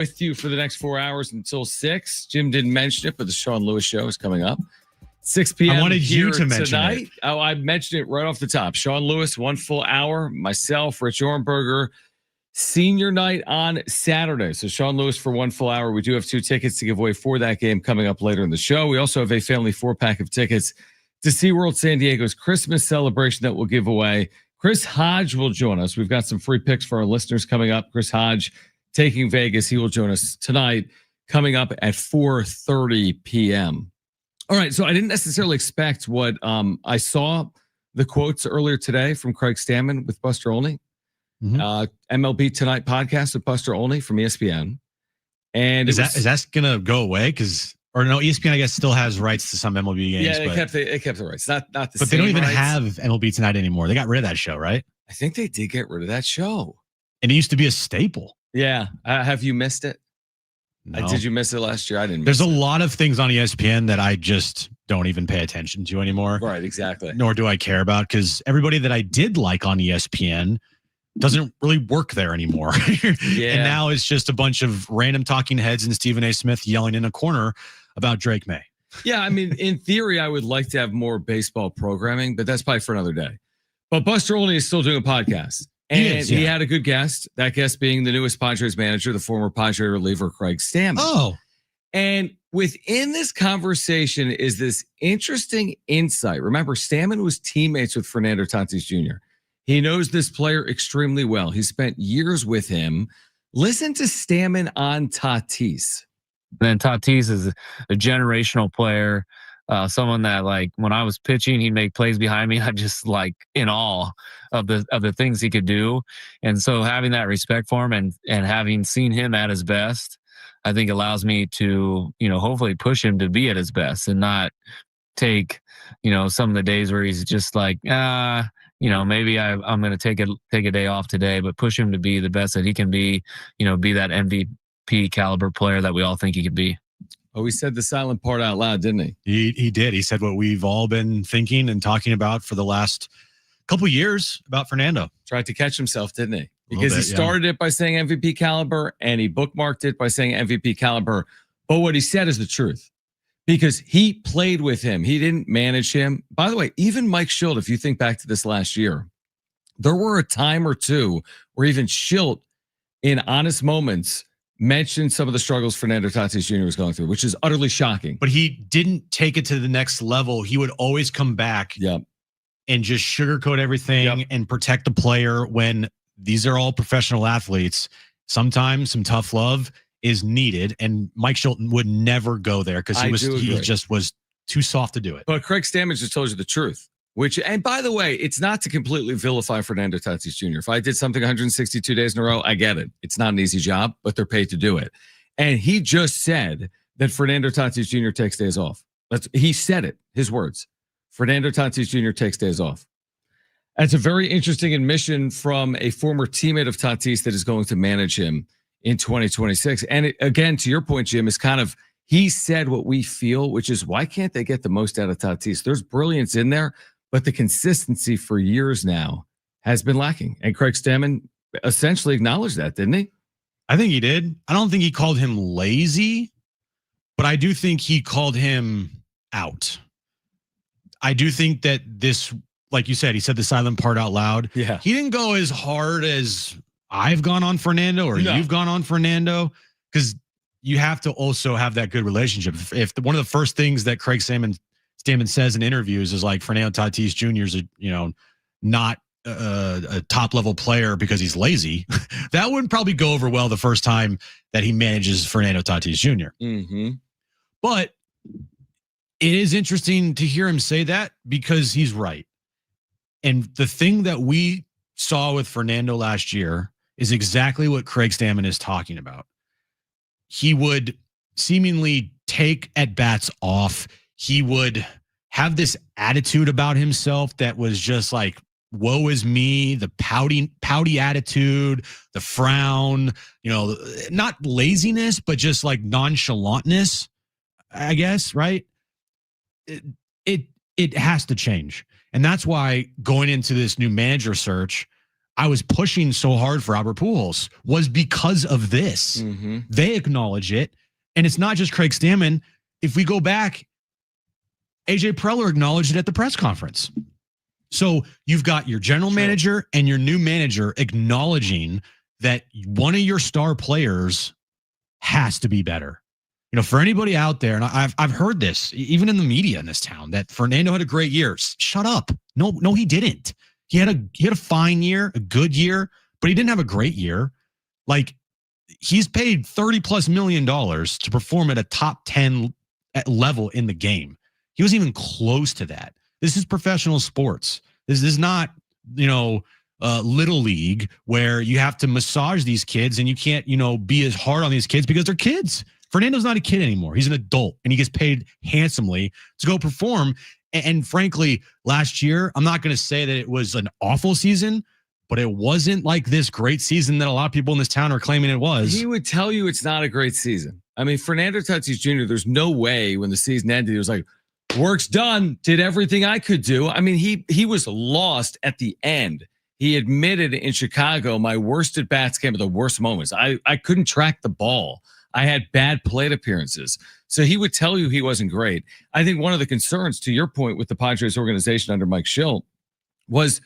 With you for the next 4 hours until 6. Jim didn't mention it, but the Sean Lewis show is coming up. 6 p.m. I wanted you to mention tonight. it. Oh, I mentioned it right off the top. Sean Lewis, 1 full hour. Myself, Rich Orenberger. Senior night on Saturday. So Sean Lewis for 1 full hour. We do have 2 tickets to give away for that game coming up later in the show. We also have a family 4-pack of tickets to SeaWorld San Diego's Christmas celebration that we'll give away. Chris Hodge will join us. We've got some free picks for our listeners coming up. Chris Hodge taking Vegas. He will join us tonight, coming up at 4:30 p.m. All right, so I didn't necessarily expect what I saw the quotes earlier today from Craig Stammen with Buster Olney, MLB Tonight podcast with Buster Olney from ESPN. And is that gonna go away? Or no, ESPN I guess still has rights to some MLB games. Yeah, they kept the rights. Not the but same. They don't even rights. have MLB Tonight anymore. They got rid of that show, right? I think they did get rid of that show. And it used to be a staple. Yeah. Have you missed it? No. Did you miss it last year? I didn't. There's a lot of things on ESPN that I just don't even pay attention to anymore. Right, exactly. Nor do I care about, because everybody that I did like on ESPN doesn't really work there anymore. Yeah. And now it's just a bunch of random talking heads and Stephen A. Smith yelling in a corner about Drake May. Yeah, I mean, in theory, I would like to have more baseball programming, but that's probably for another day. But Buster Olney is still doing a podcast. And he had a good guest, that guest being the newest Padres manager, the former Padre reliever, Craig Stammen. Oh. And within this conversation is this interesting insight. Remember, Stammen was teammates with Fernando Tatis Jr. He knows this player extremely well. He spent years with him. Listen to Stammen on Tatis. And Tatis is a generational player. Someone that, like, when I was pitching, he'd make plays behind me. I'm just like in awe of the things he could do. And so having that respect for him and having seen him at his best, I think allows me to, hopefully push him to be at his best and not take, some of the days where he's just like, maybe I'm going to take a day off today, but push him to be the best that he can be, be that MVP caliber player that we all think he could be. Oh, he said the silent part out loud, didn't he? He did. He said what we've all been thinking and talking about for the last couple of years about Fernando. Tried to catch himself, didn't he? Because he started it by saying MVP caliber and he bookmarked it by saying MVP caliber. But what he said is the truth, because he played with him. He didn't manage him. By the way, even Mike Schilt, if you think back to this last year, there were a time or two where even Schilt, in honest moments, mentioned some of the struggles Fernando Tatis Jr. was going through, which is utterly shocking. But he didn't take it to the next level. He would always come back and just sugarcoat everything and protect the player when these are all professional athletes. Sometimes some tough love is needed, and Mike Schilt would never go there because he just was too soft to do it. But Craig Stammen just told you the truth. And by the way, it's not to completely vilify Fernando Tatis Jr. If I did something 162 days in a row, I get it. It's not an easy job, but they're paid to do it. And he just said that Fernando Tatis Jr. takes days off. He said it, his words. Fernando Tatis Jr. takes days off. That's a very interesting admission from a former teammate of Tatis that is going to manage him in 2026. And again, to your point, Jim, is kind of, he said what we feel, which is, why can't they get the most out of Tatis? There's brilliance in there, but the consistency for years now has been lacking. And Craig Stammen essentially acknowledged that, didn't he? I think he did. I don't think he called him lazy, but I do think he called him out. I do think that this, like you said, he said the silent part out loud. Yeah. He didn't go as hard as I've gone on Fernando or you've gone on Fernando, because you have to also have that good relationship. If one of the first things that Craig Stammen says in interviews is like Fernando Tatis Jr. is not a top level player because he's lazy, that wouldn't probably go over well the first time that he manages Fernando Tatis Jr. Mm-hmm. But it is interesting to hear him say that, because he's right. And the thing that we saw with Fernando last year is exactly what Craig Stammen is talking about. He would seemingly take at bats off. He would have this attitude about himself that was just like, woe is me, the pouty attitude, the frown, not laziness, but just like nonchalantness, I guess, right? It has to change. And that's why going into this new manager search, I was pushing so hard for Albert Pujols was because of this. Mm-hmm. They acknowledge it. And it's not just Craig Stammen. If we go back, AJ Preller acknowledged it at the press conference. So you've got your general manager and your new manager acknowledging that one of your star players has to be better. You know, for anybody out there, and I've heard this even in the media in this town, that Fernando had a great year. Shut up. No, he didn't. He had a fine year, a good year, but he didn't have a great year. Like, he's paid $30+ million to perform at a top 10 level in the game. He wasn't even close to that. This is professional sports. This is not, little league where you have to massage these kids and you can't, be as hard on these kids because they're kids. Fernando's not a kid anymore. He's an adult and he gets paid handsomely to go perform. And frankly, last year, I'm not going to say that it was an awful season, but it wasn't like this great season that a lot of people in this town are claiming it was. He would tell you it's not a great season. I mean, Fernando Tatis Jr., there's no way when the season ended, he was like, work's done, did everything I could do. I mean, he was lost at the end. He admitted in Chicago, my worst at bats came at the worst moments. I couldn't track the ball. I had bad plate appearances. So he would tell you he wasn't great. I think one of the concerns, to your point, with the Padres organization under Mike Schill was,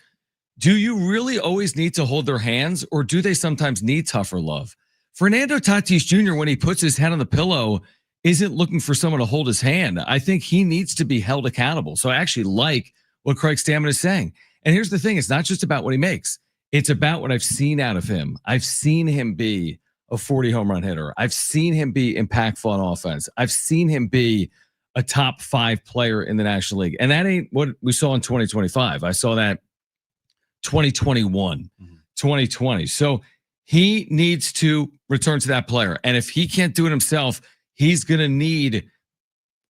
do you really always need to hold their hands, or do they sometimes need tougher love? Fernando Tatis Jr., when he puts his head on the pillow, isn't looking for someone to hold his hand. I think he needs to be held accountable. So I actually like what Craig Stammen is saying. And here's the thing. It's not just about what he makes. It's about what I've seen out of him. I've seen him be a 40 home run hitter. I've seen him be impactful on offense. I've seen him be a top 5 player in the National League. And that ain't what we saw in 2025. I saw that 2021, 2020. So he needs to return to that player. And if he can't do it himself, he's going to need,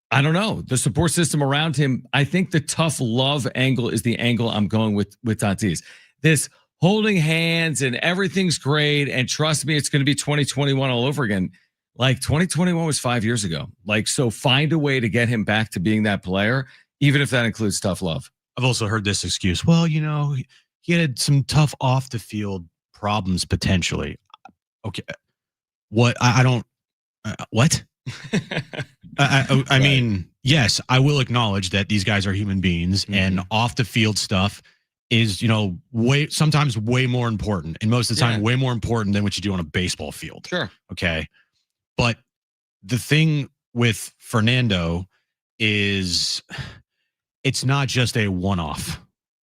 I don't know, the support system around him. I think the tough love angle is the angle I'm going with Tatis. This holding hands and everything's great, and trust me, it's going to be 2021 all over again. Like, 2021 was 5 years ago. Like, so find a way to get him back to being that player, even if that includes tough love. I've also heard this excuse. Well, he had some tough off the field problems potentially. Okay. What? I don't, what? I mean, yes, I will acknowledge that these guys are human beings, and off the field stuff is, sometimes way more important, and most of the time way more important than what you do on a baseball field. Sure. Okay. But the thing with Fernando is, it's not just a one-off.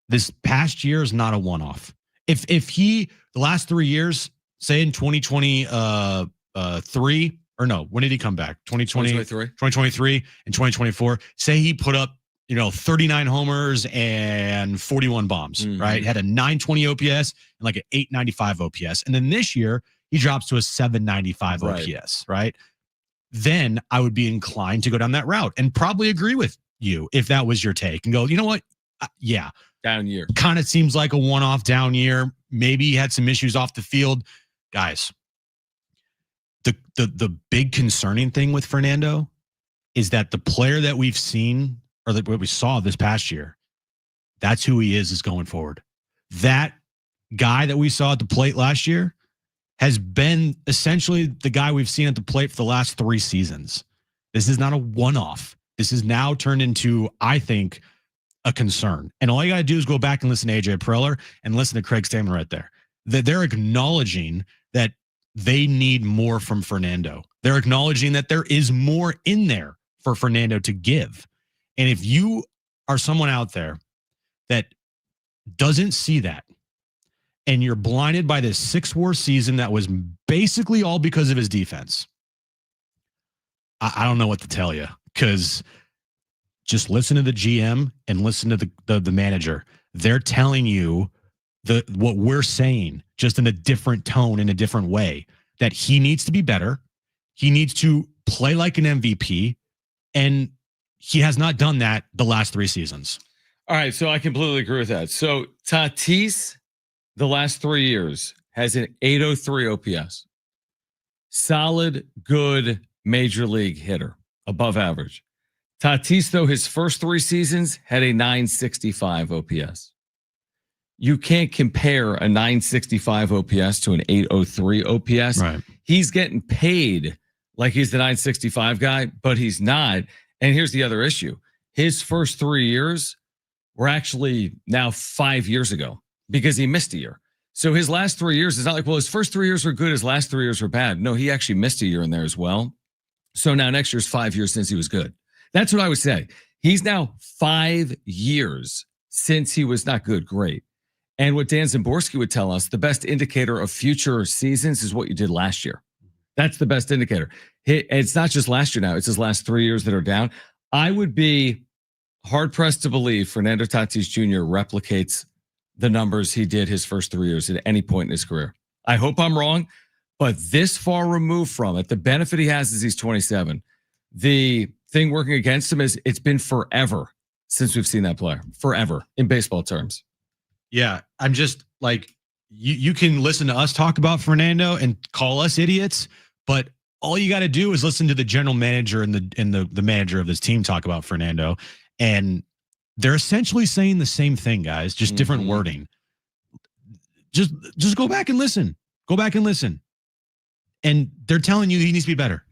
This past year is not a one-off. If the last 3 years, say in 2023, or no, when did he come back? 2023 and 2024. Say he put up, 39 homers and 41 bombs, right? Had a 920 OPS and like an 895 OPS. And then this year he drops to a 795 OPS, right? Then I would be inclined to go down that route and probably agree with you if that was your take and go, you know what? Yeah. Down year. Kind of seems like a one-off down year. Maybe he had some issues off the field. Guys, the big concerning thing with Fernando is that the player that we've seen, or that what we saw this past year, that's who he is going forward. That guy that we saw at the plate last year has been essentially the guy we've seen at the plate for the last 3 seasons. This is not a one-off. This is now turned into, I think, a concern. And all you got to do is go back and listen to AJ Preller and listen to Craig Stammen right there. That they're acknowledging that they need more from Fernando. They're acknowledging that there is more in there for Fernando to give. And if you are someone out there that doesn't see that, and you're blinded by this 6-war season that was basically all because of his defense, I don't know what to tell you, because just listen to the GM and listen to the manager. They're telling you what we're saying, just in a different tone, in a different way, that he needs to be better. He needs to play like an MVP, and he has not done that the last 3 seasons. All right, so I completely agree with that. So Tatis, the last 3 years, has an 803 OPS. Solid, good major league hitter, above average. Tatis, though, his first 3 seasons had a 965 OPS. you can't compare a 965 OPS to an 803 OPS. Right. He's getting paid like he's the 965 guy, but he's not. And here's the other issue. His first 3 years were actually now 5 years ago because he missed a year. So his last 3 years is not like, well, his first 3 years were good, his last 3 years were bad. No, he actually missed a year in there as well. So now next year's 5 years since he was good. That's what I would say. He's now 5 years since he was not good, great. And what Dan Szymborski would tell us, the best indicator of future seasons is what you did last year. That's the best indicator. It's not just last year now, it's his last 3 years that are down. I would be hard-pressed to believe Fernando Tatis Jr. replicates the numbers he did his first 3 years at any point in his career. I hope I'm wrong, but this far removed from it, the benefit he has is he's 27. The thing working against him is it's been forever since we've seen that player. Forever in baseball terms. Yeah, I'm just like, you can listen to us talk about Fernando and call us idiots, but all you got to do is listen to the general manager and the manager of this team talk about Fernando, and they're essentially saying the same thing, guys, just different wording. Just go back and listen. Go back and listen. And they're telling you he needs to be better.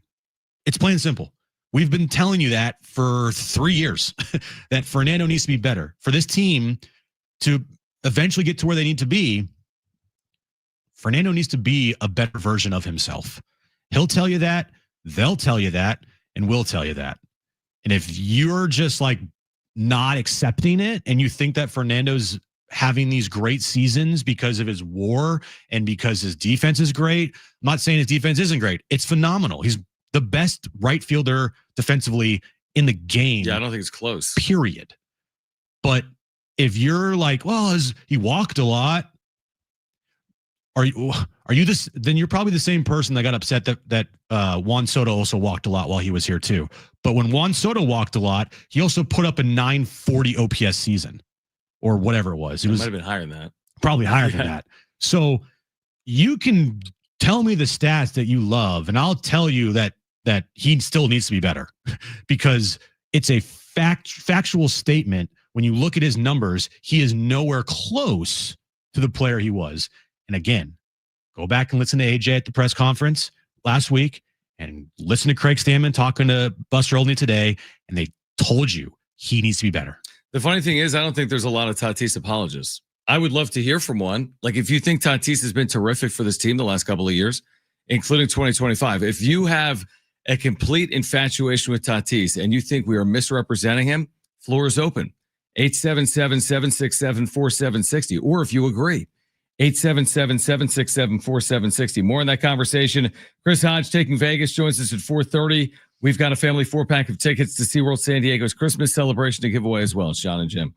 It's plain and simple. We've been telling you that for 3 years, that Fernando needs to be better. For this team to eventually get to where they need to be, Fernando needs to be a better version of himself. He'll tell you that, they'll tell you that, and we'll tell you that. And if you're just like not accepting it and you think that Fernando's having these great seasons because of his WAR and because his defense is great, I'm not saying his defense isn't great. It's phenomenal. He's the best right fielder defensively in the game. Yeah, I don't think it's close. Period. But if you're like, well, he walked a lot, are you this? Then you're probably the same person that got upset that Juan Soto also walked a lot while he was here too. But when Juan Soto walked a lot, he also put up a 940 OPS season or whatever it was. It might have been higher than that. Probably higher than that. So you can tell me the stats that you love, and I'll tell you that he still needs to be better because it's a factual statement. When you look at his numbers, he is nowhere close to the player he was. And again, go back and listen to AJ at the press conference last week and listen to Craig Stammen talking to Buster Olney today, and they told you he needs to be better. The funny thing is, I don't think there's a lot of Tatis apologists. I would love to hear from one. Like, if you think Tatis has been terrific for this team the last couple of years, including 2025, if you have a complete infatuation with Tatis and you think we are misrepresenting him, floor is open. 877-767-4760. Or if you agree, 877-767-4760. More on that conversation. Chris Hodge taking Vegas joins us at 4:30. We've got a family 4-pack of tickets to SeaWorld San Diego's Christmas celebration to give away as well. It's Jon and Jim.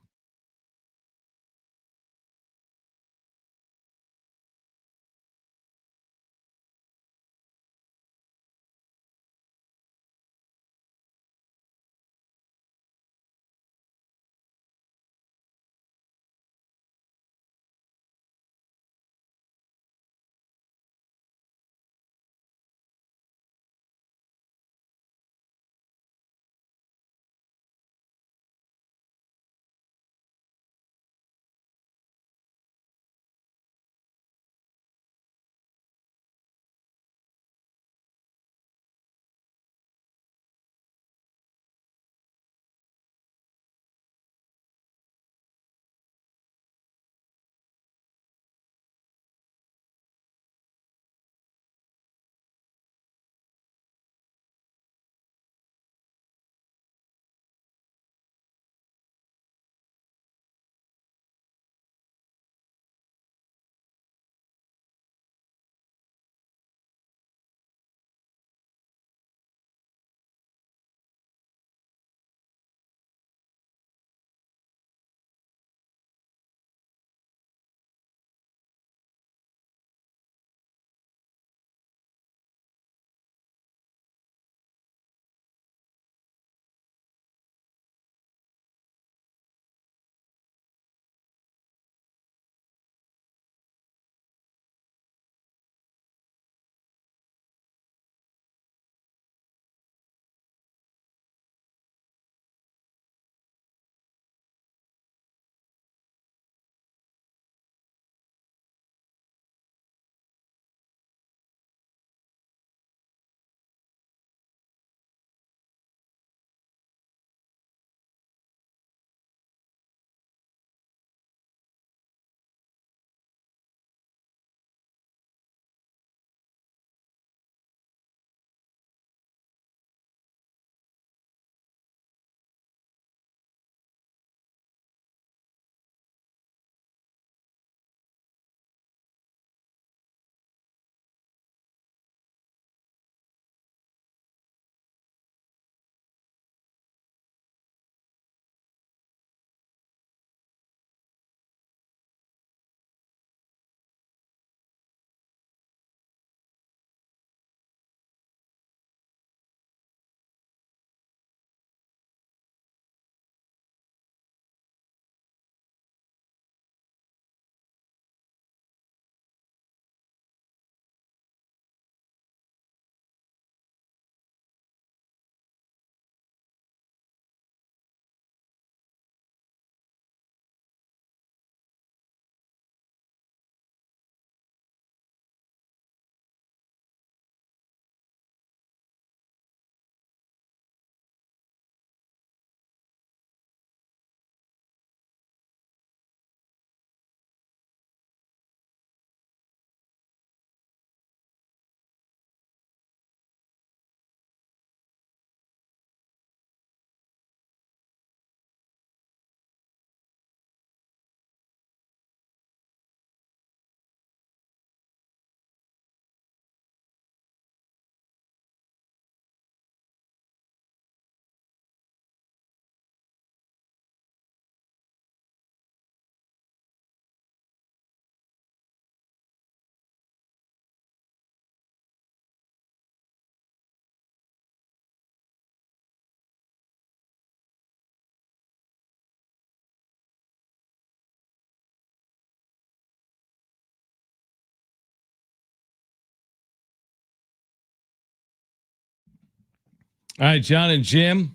All right, Jon and Jim,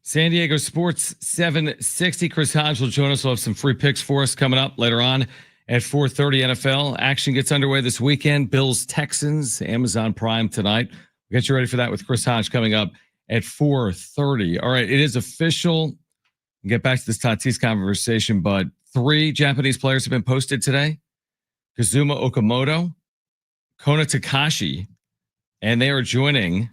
San Diego Sports 760. Chris Hodge will join us. We'll have some free picks for us coming up later on at 4:30 NFL. Action gets underway this weekend. Bills, Texans, Amazon Prime tonight. We'll get you ready for that with Chris Hodge coming up at 4:30. All right, it is official. We'll get back to this Tatis conversation, but 3 Japanese players have been posted today. Kazuma Okamoto, Kona Takashi, and they are joining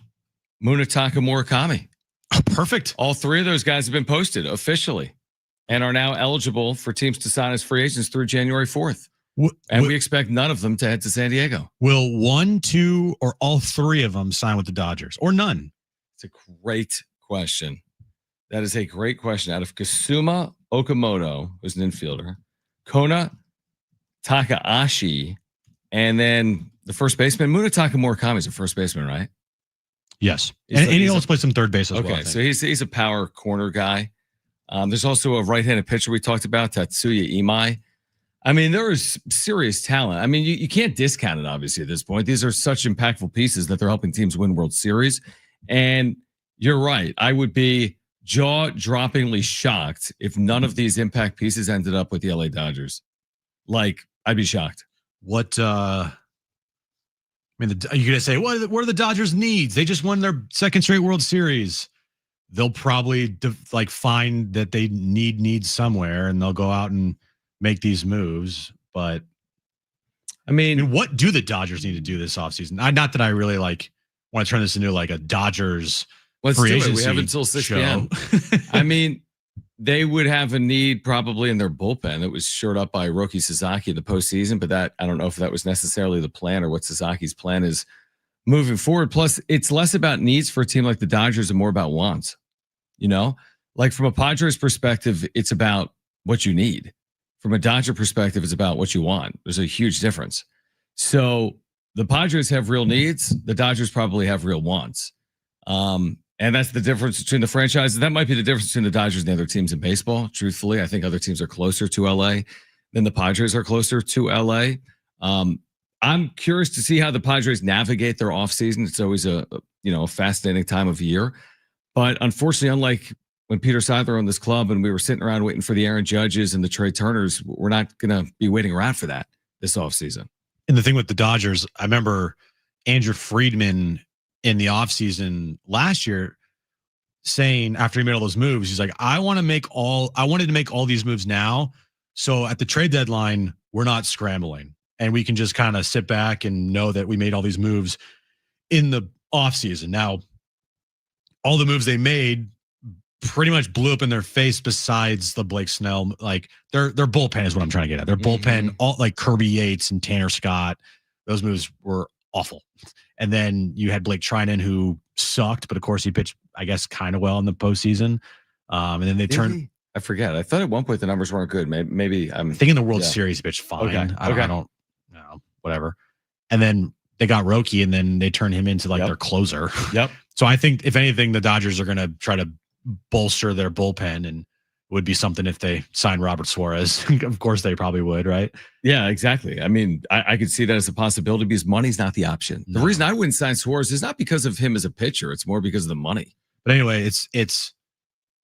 Munetaka Murakami. Oh, perfect. All 3 of those guys have been posted officially and are now eligible for teams to sign as free agents through January 4th. And we expect none of them to head to San Diego. Will 1, 2, or all 3 of them sign with the Dodgers, or none? It's a great question. That is a great question. Out of Kazuma Okamoto, who's an infielder, Kona Takahashi, and then the first baseman, Munetaka Murakami is a first baseman, right? Yes. And he also plays some third base as well. Okay, so he's a power corner guy. There's also a right-handed pitcher we talked about, Tatsuya Imai. I mean, there is serious talent. I mean, you can't discount it, obviously, at this point. These are such impactful pieces that they're helping teams win World Series. And you're right. I would be jaw-droppingly shocked if none of these impact pieces ended up with the LA Dodgers. Like, I'd be shocked. What, I mean, you're going to say, what are the Dodgers' needs? They just won their second straight World Series. They'll probably find that they need somewhere, and they'll go out and make these moves. But I mean, what do the Dodgers need to do this offseason? Not that I really want to turn this into like a Dodgers free agency. We have until 6 p.m. I mean, they would have a need probably in their bullpen that was shored up by Roki Sasaki in the postseason, but that I don't know if that was necessarily the plan or what Sasaki's plan is moving forward. Plus, it's less about needs for a team like the Dodgers and more about wants. You know, like from a Padres perspective, it's about what you need. From a Dodger perspective, it's about what you want. There's a huge difference. So the Padres have real needs. The Dodgers probably have real wants. And that's the difference between the franchises. That might be the difference between the Dodgers and the other teams in baseball. Truthfully, I think other teams are closer to LA than the Padres are closer to LA. I'm curious to see how the Padres navigate their offseason. It's always a fascinating time of year. But unfortunately, unlike when Peter Seidler owned this club and we were sitting around waiting for the Aaron Judges and the Trey Turners, we're not going to be waiting around for that this offseason. And the thing with the Dodgers, I remember Andrew Friedman in the offseason last year saying after he made all those moves, he's like, I wanted to make all these moves now. So at the trade deadline, we're not scrambling and we can just kind of sit back and know that we made all these moves in the offseason. Now, all the moves they made pretty much blew up in their face besides the Blake Snell. Like their bullpen is what I'm trying to get at. Their bullpen, all like Kirby Yates and Tanner Scott, those moves were awful. And then you had Blake Trinan, who sucked, but of course he pitched, I guess, kind of well in the postseason. And then they turned. I forget. I thought at one point the numbers weren't good. Maybe I'm thinking the World Series he pitched fine. Okay. I don't know, whatever. And then they got Roki, and then they turned him into their closer. Yep. So I think if anything, the Dodgers are going to try to bolster their bullpen, and it would be something if they signed Robert Suarez. Of course, they probably would, right? Yeah, exactly. I mean, I could see that as a possibility because money's not the option. No. The reason I wouldn't sign Suarez is not because of him as a pitcher. It's more because of the money. But anyway, it's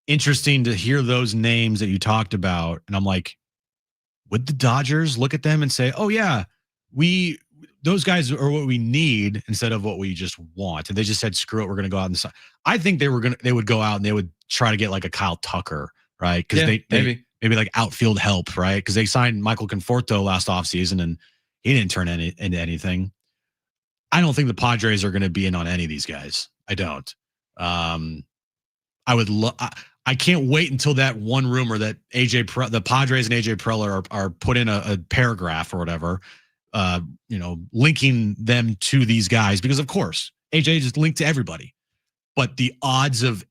interesting to hear those names that you talked about. And I'm like, would the Dodgers look at them and say, oh, yeah, those guys are what we need instead of what we just want? And they just said, screw it, we're going to go out and sign. I think they would go out and they would try to get like a Kyle Tucker, right? Because maybe like outfield help, right? Because they signed Michael Conforto last offseason and he didn't turn into anything. I don't think the Padres are going to be in on any of these guys. I don't. I can't wait until that one rumor that the Padres and AJ Preller are put in a paragraph or whatever, linking them to these guys, because of course AJ is linked to everybody. But the odds of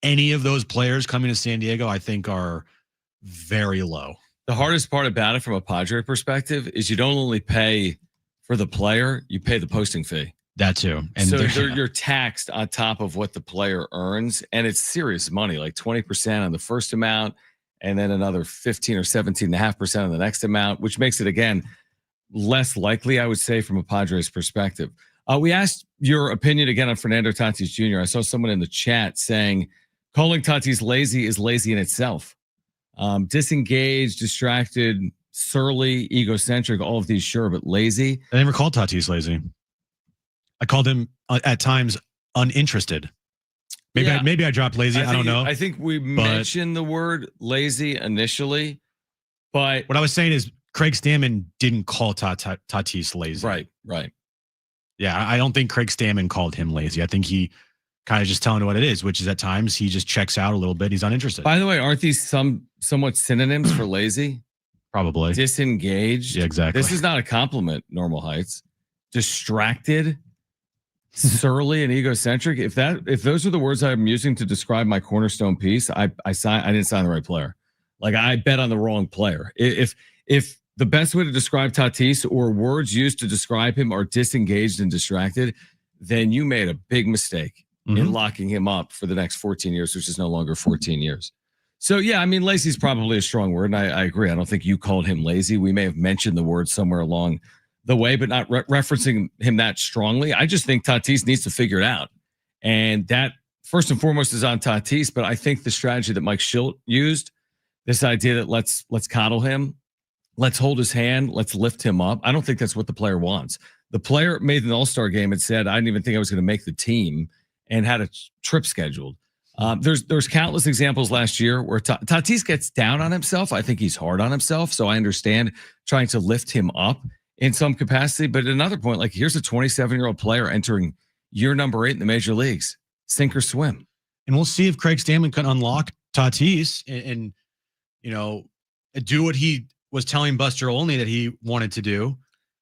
any of those players coming to San Diego, I think, are very low. The hardest part about it from a Padre perspective is you don't only pay for the player, you pay the posting fee. That too. And so you're taxed on top of what the player earns, and it's serious money, like 20% on the first amount, and then another 15 or 17.5% on the next amount, which makes it, again, less likely, I would say, from a Padres perspective. We asked your opinion again on Fernando Tatis Jr. I saw someone in the chat saying calling Tatis lazy is lazy in itself. Disengaged, distracted, surly, egocentric, all of these, sure, but lazy. I never called Tatis lazy. I called him at times uninterested. Maybe I dropped lazy. I don't know. I think we mentioned the word lazy initially, but what I was saying is Craig Stammen didn't call Tatis lazy. Right. Yeah, I don't think Craig Stammen called him lazy. I think he kind of just telling what it is, which is at times he just checks out a little bit. He's uninterested. By the way, aren't these somewhat synonyms for lazy? Probably. Disengaged. Yeah, exactly. This is not a compliment, Normal Heights. Distracted, surly, and egocentric. If those are the words I'm using to describe my cornerstone piece, I didn't sign the right player. Like I bet on the wrong player. If the best way to describe Tatis or words used to describe him are disengaged and distracted, then you made a big mistake in locking him up for the next 14 years, which is no longer 14 years. So yeah, I mean, lazy is probably a strong word, and I agree. I don't think you called him lazy. We may have mentioned the word somewhere along the way, but not referencing him that strongly. I just think Tatis needs to figure it out. And that first and foremost is on Tatis, but I think the strategy that Mike Schilt used, this idea that let's coddle him, let's hold his hand, let's lift him up. I don't think that's what the player wants. The player made an all-star game and said, I didn't even think I was going to make the team, and had a trip scheduled. There's countless examples last year where Tatis gets down on himself. I think he's hard on himself. So I understand trying to lift him up in some capacity. But at another point, like here's a 27-year-old player entering year number 8 in the major leagues, sink or swim. And we'll see if Craig Stammen can unlock Tatis and do what he was telling Buster Olney that he wanted to do.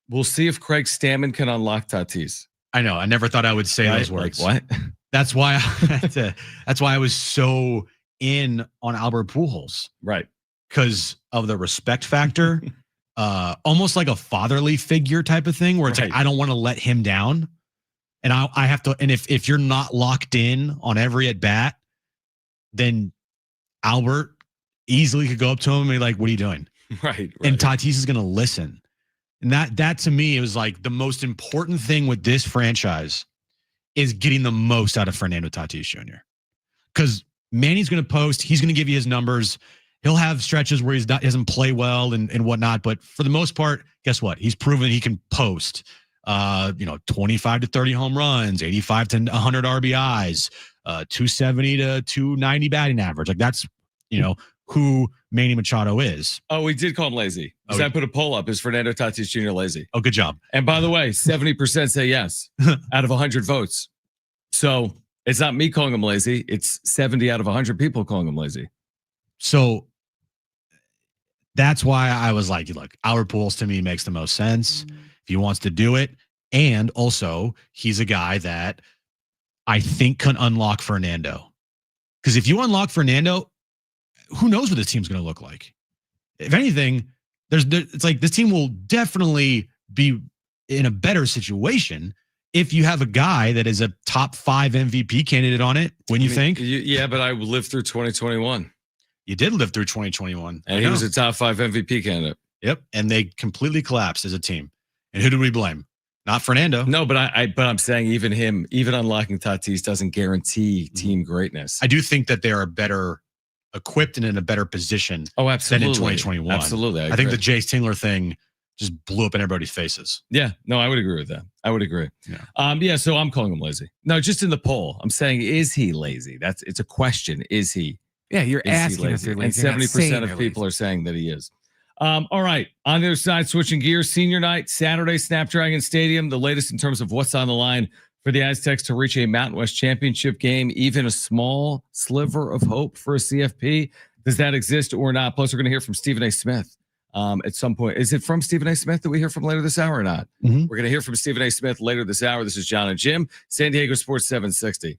We'll see if Craig Stammen can unlock Tatis. I know. I never thought I would say those words. Like what? That's why I was so in on Albert Pujols. Right. Because of the respect factor. Almost like a fatherly figure type of thing where it's like, I don't want to let him down. And I have to, and if you're not locked in on every at bat, then Albert easily could go up to him and be like, what are you doing? Right. And Tatis is going to listen. And that to me, it was like the most important thing with this franchise is getting the most out of Fernando Tatis Jr. Because Manny's going to post, he's going to give you his numbers. He'll have stretches where he doesn't play well and whatnot. But for the most part, guess what? He's proven he can post, 25 to 30 home runs, 85 to 100 RBIs, 270 to 290 batting average. Like that's, who Manny Machado is. Oh, we did call him lazy. Because I put a poll up. Is Fernando Tatis Jr. lazy? Oh, good job. And by the way, 70% say yes out of 100 votes. So it's not me calling him lazy. It's 70 out of 100 people calling him lazy. So that's why I was like, look, Albert Pujols to me makes the most sense if he wants to do it. And also, he's a guy that I think can unlock Fernando. Because if you unlock Fernando, who knows what this team's going to look like? If anything, it's like this team will definitely be in a better situation if you have a guy that is a top 5 MVP candidate on it. When you think? Yeah, but I lived through 2021. You did live through 2021. And he was a top 5 MVP candidate. Yep. And they completely collapsed as a team. And who do we blame? Not Fernando. No, but I'm saying even unlocking Tatis doesn't guarantee team greatness. I do think that they are better equipped and in a better position than in 2021. Absolutely. I think the Jace Tingler thing just blew up in everybody's faces. Yeah. No, I would agree with that. I would agree. Yeah. So I'm calling him lazy. No, just in the poll, I'm saying, is he lazy? It's a question. Is he? Yeah, you're asking if they're lazy. And 70% of people are saying that he is. All right. On the other side, switching gears, senior night, Saturday, Snapdragon Stadium. The latest in terms of what's on the line for the Aztecs to reach a Mountain West championship game, even a small sliver of hope for a CFP. Does that exist or not? Plus, we're going to hear from Stephen A. Smith at some point. Is it from Stephen A. Smith that we hear from later this hour or not? We're going to hear from Stephen A. Smith later this hour. This is Jon and Jim, San Diego Sports 760.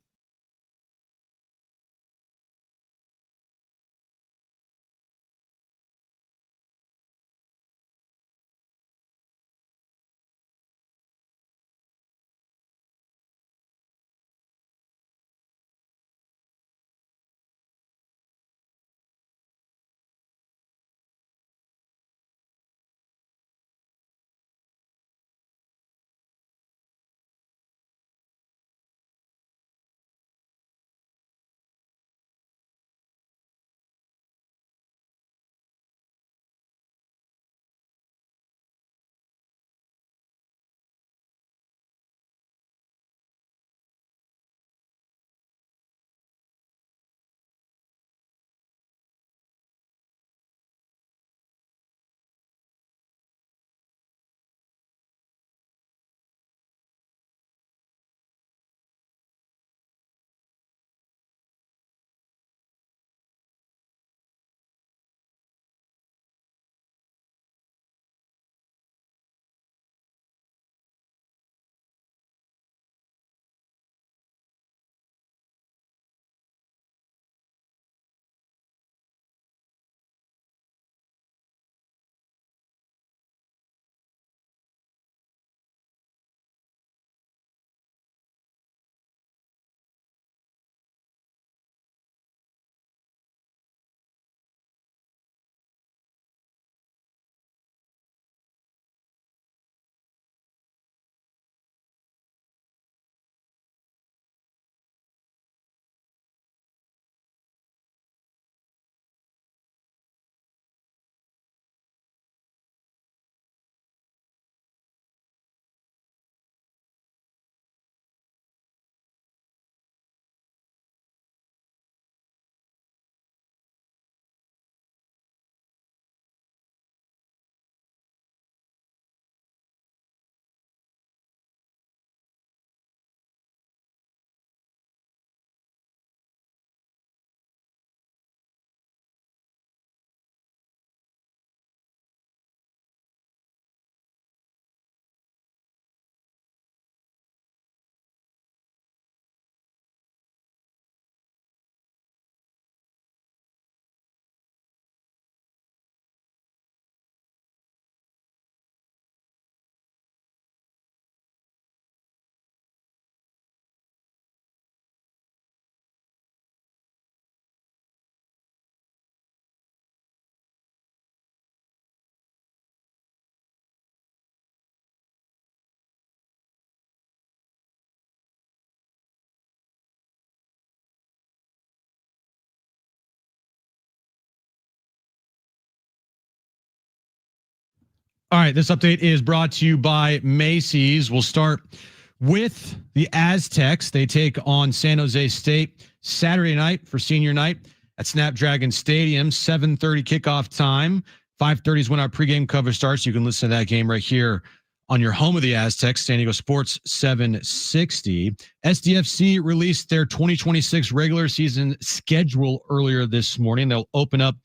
All right, this update is brought to you by Macy's. We'll start with the Aztecs. They take on San Jose State Saturday night for senior night at Snapdragon Stadium, 7:30 kickoff time. 5:30 is when our pregame coverage starts. You can listen to that game right here on your home of the Aztecs, San Diego Sports 760. SDFC released their 2026 regular season schedule earlier this morning. They'll open up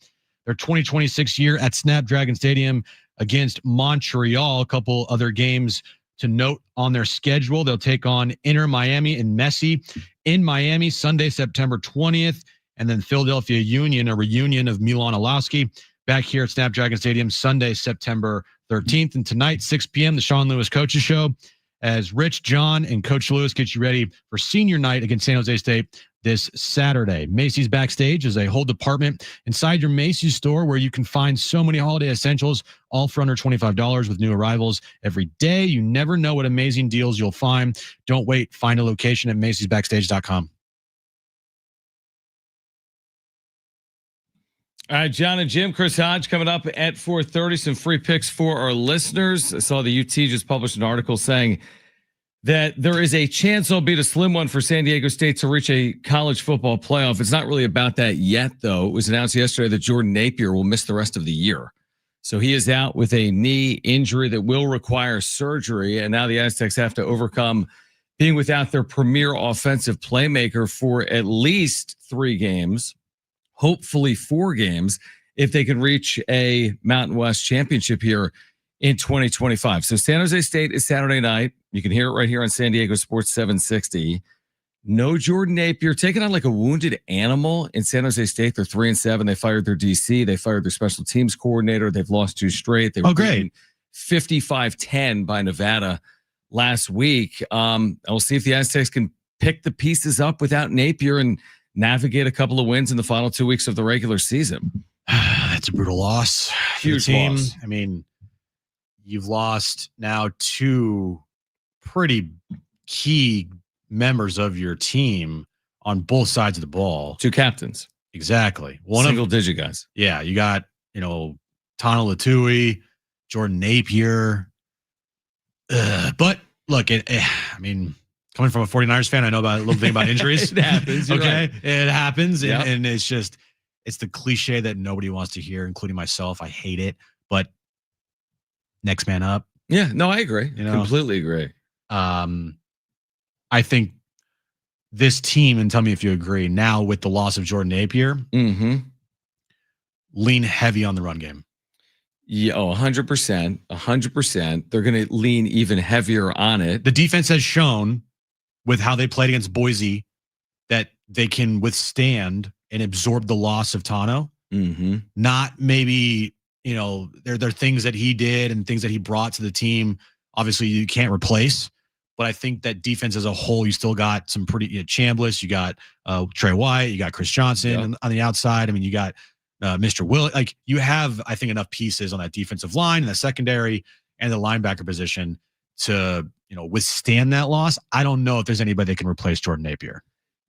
their 2026 year at Snapdragon Stadium against Montreal. A couple other games to note on their schedule. They'll take on Inter Miami and Messi in Miami Sunday, September 20th, and then Philadelphia Union, a reunion of Milan Olowski, back here at Snapdragon Stadium Sunday, September 13th. And tonight, 6 p.m., the Sean Lewis Coaches Show, as Rich, John, and Coach Lewis get you ready for senior night against San Jose State this Saturday. Macy's Backstage is a whole department inside your Macy's store where you can find so many holiday essentials, all for under $25 with new arrivals every day. You never know what amazing deals you'll find. Don't wait. Find a location at macysbackstage.com. All right, Jon and Jim, Chris Hodge coming up at 4:30. Some free picks for our listeners. I saw the UT just published an article saying that there is a chance, albeit a slim one, for San Diego State to reach a college football playoff. It's not really about that yet, though. It was announced yesterday that Jordan Napier will miss the rest of the year. So he is out with a knee injury that will require surgery. And now the Aztecs have to overcome being without their premier offensive playmaker for at least 3 games. Hopefully 4 games if they can reach a Mountain West championship here in 2025. So San Jose State is Saturday night. You can hear it right here on San Diego Sports 760. No Jordan Napier, taking on like a wounded animal in San Jose State. They're 3-7. They fired their DC. They fired their special teams coordinator. They've lost 2 straight. They were great. 55-10 by Nevada last week. We'll see if the Aztecs can pick the pieces up without Napier and navigate a couple of wins in the final 2 weeks of the regular season. That's a brutal loss. Huge team. loss. I mean, you've lost now 2 pretty key members of your team on both sides of the ball. 2 captains. Exactly. Single-digit guys. Yeah, you got, Tana Latui, Jordan Napier. But look, coming from a 49ers fan, I know about a little thing about injuries. It happens. Okay. Right. It happens. Yep. And it's the cliche that nobody wants to hear, including myself. I hate it, but next man up. Yeah, no, I agree. Completely agree. I think this team, and tell me if you agree, now with the loss of Jordan Napier, lean heavy on the run game. Yeah, 100%. 100%. They're going to lean even heavier on it. The defense has shown with how they played against Boise that they can withstand and absorb the loss of Tano. Not maybe, there are things that he did and things that he brought to the team. Obviously, you can't replace. But I think that defense as a whole, you still got some pretty Chambliss. You got Trey White. You got Chris Johnson on the outside. I mean, you got Mr. Will. Like, you have, I think, enough pieces on that defensive line and the secondary and the linebacker position to, withstand that loss. I don't know if there's anybody that can replace Jordan Napier.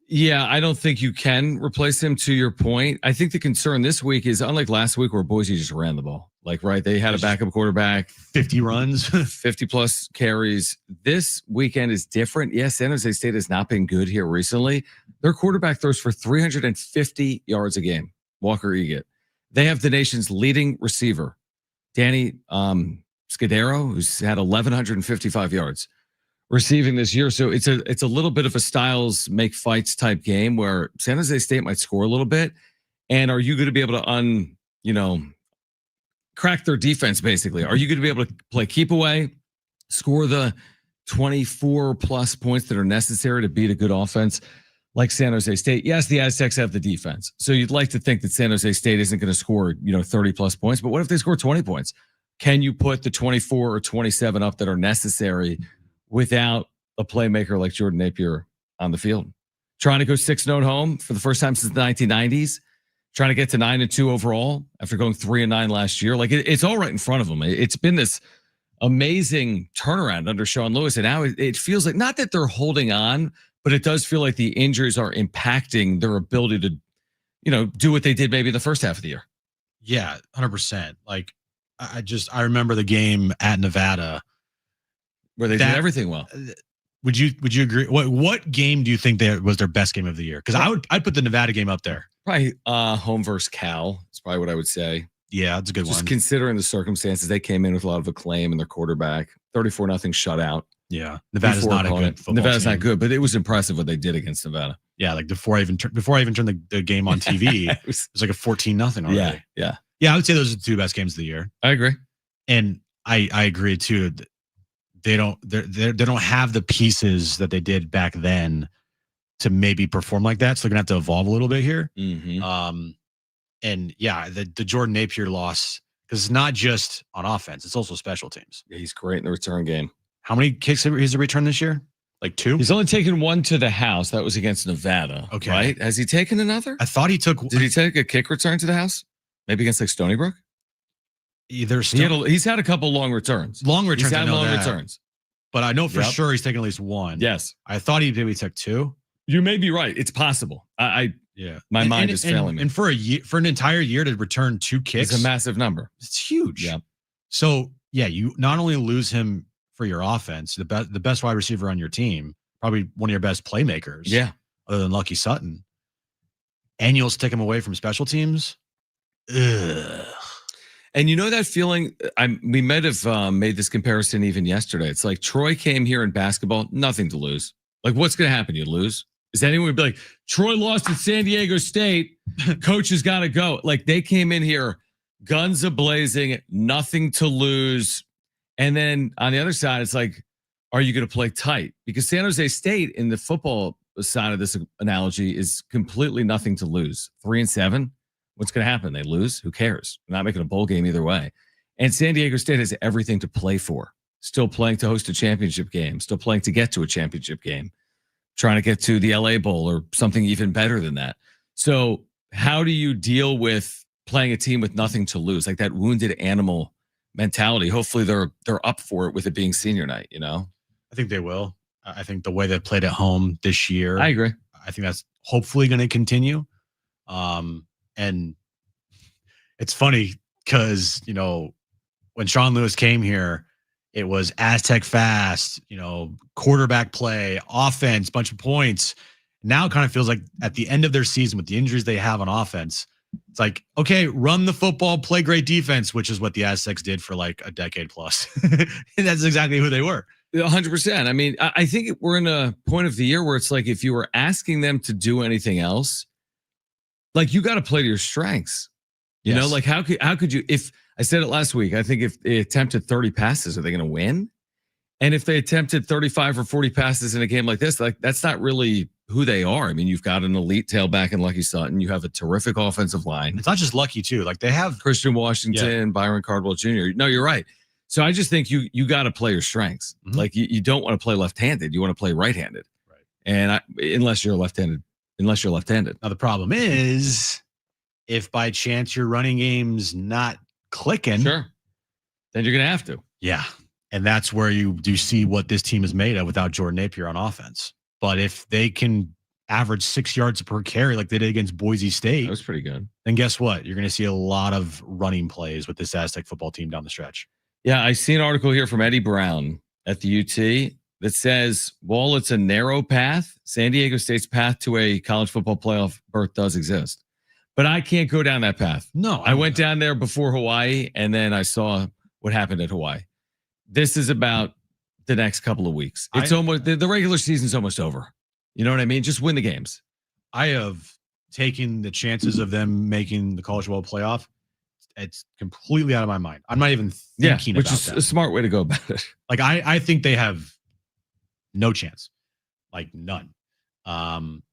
Yeah, I don't think you can replace him, to your point. I think the concern this week is, unlike last week where Boise just ran the ball. They had a backup quarterback. 50 runs. 50-plus carries. This weekend is different. Yes, San Jose State has not been good here recently. Their quarterback throws for 350 yards a game, Walker Eaget. They have the nation's leading receiver, Danny Scudero, who's had 1,155 yards receiving this year. So it's a little bit of a styles make fights type game where San Jose State might score a little bit. And are you going to be able to crack their defense, basically? Are you going to be able to play keep away, score the 24 plus points that are necessary to beat a good offense like San Jose State? Yes, the Aztecs have the defense. So you'd like to think that San Jose State isn't going to score, 30 plus points, but what if they score 20 points? Can you put the 24 or 27 up that are necessary without a playmaker like Jordan Napier on the field? Trying to go 6-0 at home for the first time since the 1990s. Trying to get to 9-2 overall after going 3-9 last year. It's all right in front of them. It's been this amazing turnaround under Sean Lewis. And now it feels like, not that they're holding on, but it does feel like the injuries are impacting their ability to, do what they did maybe the first half of the year. Yeah, 100%. I remember the game at Nevada where they did everything well. Would you agree? What game do you think was their best game of the year? Because I'd put the Nevada game up there. Probably home versus Cal. That's probably what I would say. Yeah, that's a good one. Just considering the circumstances, they came in with a lot of acclaim and their quarterback, 34-0 shutout. Yeah, Nevada's not a good football Nevada's team. not good, but it was impressive what they did against Nevada. Yeah, like before I even turned the game on TV, it was like a 14-0 already. Yeah. I would say those are the two best games of the year. I agree, and I agree too. They don't have the pieces that they did back then to maybe perform like that. So they're gonna have to evolve a little bit here. Mm-hmm. And yeah, the Jordan Napier loss, because it's not just on offense, it's also special teams. Yeah, he's great in the return game. How many kicks has he returned this year? Like 2? He's only taken one to the house. That was against Nevada. Okay. Right? Has he taken another? I thought he took. Did he take a kick return to the house? Maybe against like Stony Brook? He's had a couple long returns. He's had long returns. But I know for sure he's taken at least one. Yes. I thought he maybe took 2. You may be right. It's possible. My mind is failing me. And for an entire year to return 2 kicks, it's a massive number. It's huge. Yeah. So yeah, you not only lose him for your offense, the best wide receiver on your team, probably one of your best playmakers. Yeah. Other than Lucky Sutton, and you'll stick him away from special teams. Ugh. And you know that feeling? We might have made this comparison even yesterday. It's like Troy came here in basketball, nothing to lose. Like, what's going to happen? You lose? Is anyone be like, Troy lost at San Diego State, coach has got to go? Like, they came in here, guns a-blazing, nothing to lose. And then on the other side, it's like, are you going to play tight? Because San Jose State, in the football side of this analogy, is completely nothing to lose. 3-7. What's going to happen? They lose? Who cares? They're not making a bowl game either way. And San Diego State has everything to play for. Still playing to host a championship game. Still playing to get to a championship game. Trying to get to the LA Bowl or something even better than that. So how do you deal with playing a team with nothing to lose? Like that wounded animal mentality. Hopefully they're up for it with it being senior night, you know? I think they will. I think the way they played at home this year. I agree. I think that's hopefully going to continue. And it's funny because, when Sean Lewis came here, it was Aztec fast, quarterback play, offense, bunch of points. Now it kind of feels like at the end of their season with the injuries they have on offense, it's like, okay, run the football, play great defense, which is what the Aztecs did for like a decade plus. And that's exactly who they were. 100%. I mean, I think we're in a point of the year where it's like if you were asking them to do anything else, like you got to play to your strengths. You know, like how could you, if I said it last week, I think if they attempted 30 passes, are they going to win? And if they attempted 35 or 40 passes in a game like this, like that's not really who they are. I mean, you've got an elite tailback in Lucky Sutton. You have a terrific offensive line. It's not just Lucky too. Like they have Christian Washington, Byron Cardwell Jr. No, you're right. So I just think you got to play your strengths. Mm-hmm. Like you don't want to play left-handed. You want to play right-handed. Right. And unless you're left-handed. Now the problem is if by chance your running game's not clicking, sure, then you're going to have to. Yeah. And that's where you do see what this team is made of without Jordan Napier on offense. But if they can average 6 yards per carry like they did against Boise State, that was pretty good. Then guess what? You're going to see a lot of running plays with this Aztec football team down the stretch. Yeah, I see an article here from Eddie Brown at the UT that says, while it's a narrow path, San Diego State's path to a college football playoff berth does exist. But I can't go down that path. No, I went down there before Hawaii, and then I saw what happened at Hawaii. This is about the next couple of weeks. It's almost the regular season's almost over. You know what I mean? Just win the games. I have taken the chances of them making the college football playoff. It's completely out of my mind. I'm not even thinking about that. Which is a smart way to go about it. Like I think they have no chance, like none.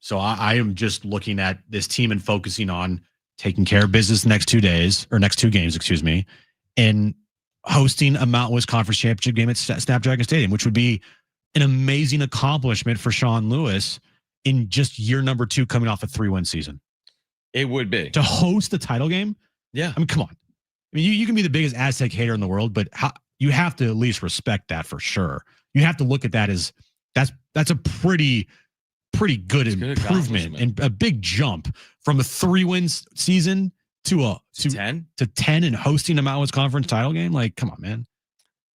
So I am just looking at this team and focusing on taking care of business next 2 games, excuse me, and hosting a Mountain West Conference Championship game at Snapdragon Stadium, which would be an amazing accomplishment for Sean Lewis in just year number 2 coming off a 3-win season. It would be. To host the title game? Yeah. I mean, come on. I mean, you can be the biggest Aztec hater in the world, but you have to at least respect that for sure. You have to look at that as that's a pretty good improvement and a big jump from a 3-win season to 10 to 10 and hosting a Mountain West Conference title game. Like, come on, man.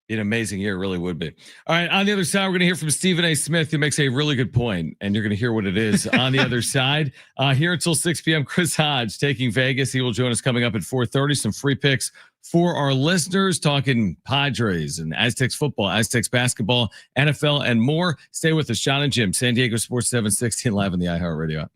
An amazing year, really would be. All right, on the other side, we're going to hear from Stephen A. Smith, who makes a really good point, and you're going to hear what it is on the other side. Here until 6 p.m., Chris Hodge taking Vegas. He will join us coming up at 4:30. Some free picks for our listeners, talking Padres and Aztecs football, Aztecs basketball, NFL, and more. Stay with us, Jon and Jim, San Diego Sports 760 live on the iHeartRadio app.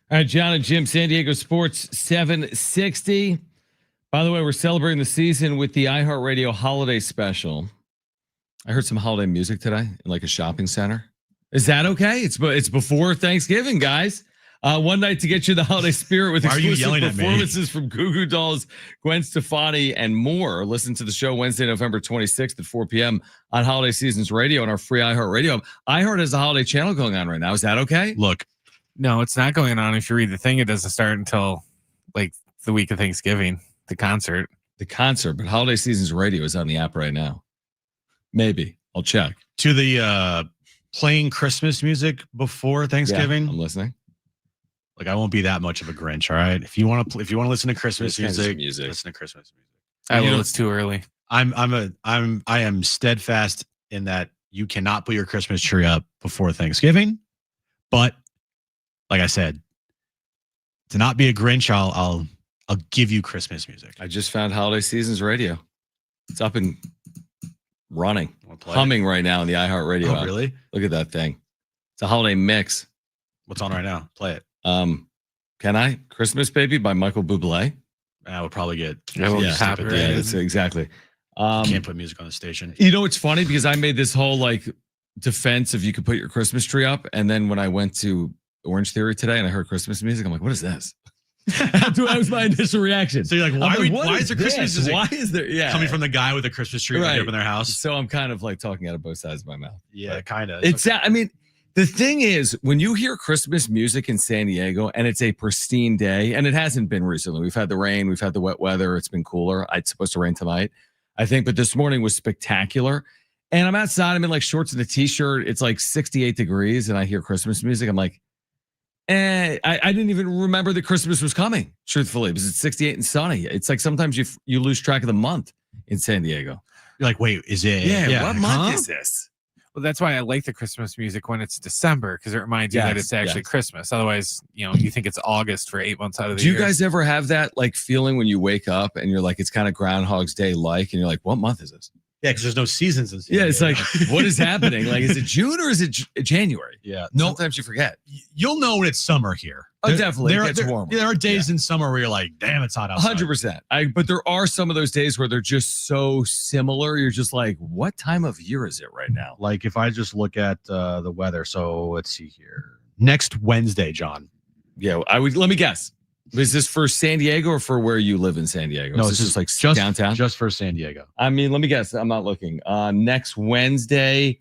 All right, Jon and Jim, San Diego Sports 760. By the way, we're celebrating the season with the iHeartRadio holiday special. I heard some holiday music today in like a shopping center. Is that okay? It's before Thanksgiving, guys. One night to get you the holiday spirit with exclusive performances from Goo Goo Dolls, Gwen Stefani, and more. Listen to the show Wednesday, November 26th at 4 p.m. on Holiday Seasons Radio on our free iHeartRadio. iHeart has a holiday channel going on right now. Is that okay? Look, no, it's not going on. If you read the thing, it doesn't start until like the week of Thanksgiving, the concert. But Holiday Seasons Radio is on the app right now. Maybe. I'll check. To the playing Christmas music before Thanksgiving. Yeah, I'm listening. Like, I won't be that much of a Grinch, all right? If you want to listen to Christmas music, listen to Christmas music. I will. It's too early. I am steadfast in that you cannot put your Christmas tree up before Thanksgiving. But like I said, to not be a Grinch, I'll give you Christmas music. I just found Holiday Seasons Radio. It's up and running, humming right now in the iHeartRadio app. Really? Look at that thing. It's a holiday mix. What's on right now? Play it. Can I? Christmas Baby by Michael Bublé. I would probably get. Yeah, That's exactly. Can't put music on the station. You know, it's funny because I made this whole like defense of you could put your Christmas tree up, and then when I went to Orange Theory today and I heard Christmas music, I'm like, what is this? That was my initial reaction. So you're like, why is there Christmas music? Why is there coming from the guy with a Christmas tree up in their house? So I'm kind of like talking out of both sides of my mouth. Yeah, kind of. It's I mean, the thing is, when you hear Christmas music in San Diego and it's a pristine day, and it hasn't been recently. We've had the rain, we've had the wet weather. It's been cooler. It's supposed to rain tonight, I think, but this morning was spectacular. And I'm outside. I'm in like shorts and a t-shirt. It's like 68 degrees, and I hear Christmas music. I'm like, I didn't even remember that Christmas was coming, truthfully, because it's 68 and sunny. It's like sometimes you lose track of the month in San Diego. You're like, wait, is it? Yeah, what month is this? Well, that's why I like the Christmas music when it's December, because it reminds you that it's actually Christmas. Otherwise, you think it's August for 8 months out of the year. Do you guys ever have that like feeling when you wake up and you're like, it's kind of Groundhog's Day like, and you're like, what month is this? Yeah, because there's no seasons in San Diego. It's like, what is happening? Like, is it June or is it January? Yeah. No, sometimes you forget. You'll know when it's summer here. Oh, definitely. It gets warmer. There are days in summer where you're like, damn, it's hot outside. 100%. But there are some of those days where they're just so similar. You're just like, what time of year is it right now? Like if I just look at the weather. So let's see here. Next Wednesday, John. Yeah, let me guess. Is this for San Diego or for where you live in San Diego? No, it's just like downtown? Just for San Diego. I mean, let me guess. I'm not looking. Next Wednesday,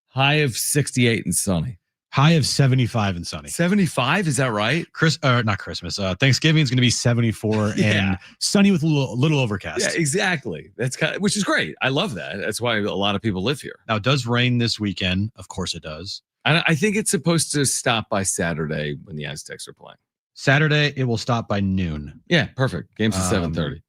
high of 68 and sunny. High of 75 and sunny. 75? Is that right? Not Christmas. Thanksgiving is going to be 74 and sunny with a little overcast. Yeah, exactly. That's which is great. I love that. That's why a lot of people live here. Now, it does rain this weekend. Of course it does. I think it's supposed to stop by Saturday when the Aztecs are playing. Saturday, it will stop by noon. Yeah, perfect. Game's at 7:30.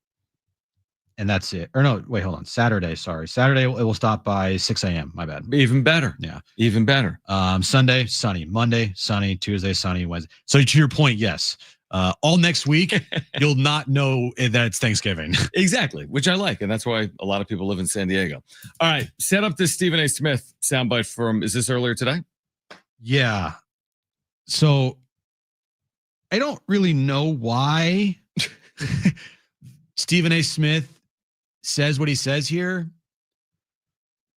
And that's it. Or no, wait, hold on. Saturday, it will stop by 6 a.m. My bad. Even better. Yeah. Even better. Sunday, sunny. Monday, sunny. Tuesday, sunny. Wednesday. So to your point, yes. All next week, you'll not know that it's Thanksgiving. Exactly, which I like. And that's why a lot of people live in San Diego. All right. Set up this Stephen A. Smith soundbite from, is this earlier today? Yeah. So I don't really know why Stephen A. Smith says what he says here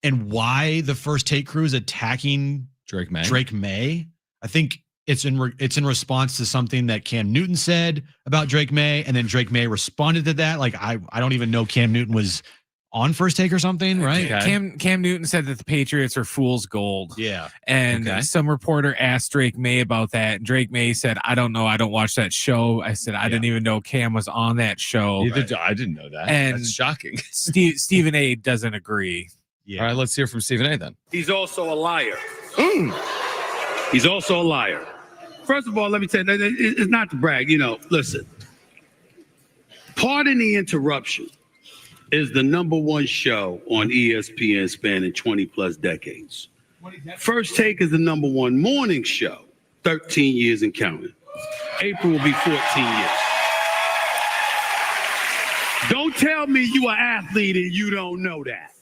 and why the First Take crew is attacking Drake May. I think it's in response to something that Cam Newton said about Drake May, and then Drake May responded to that. Like I don't even know Cam Newton was on First Take or something, right? Okay. Cam Newton said that the Patriots are fool's gold. Yeah. And some reporter asked Drake May about that. And Drake May said, I don't know. I don't watch that show. I said, I didn't even know Cam was on that show. I didn't know that. And that's shocking. Stephen A. doesn't agree. Yeah. All right, let's hear from Stephen A. then. He's also a liar. He's also a liar. First of all, let me tell you, it's not to brag. Listen, pardon the interruption, is the #1 show on ESPN spanning 20 plus decades. First Take is the #1 morning show, 13 years and counting. April will be 14 years. Don't tell me you an athlete and you don't know that.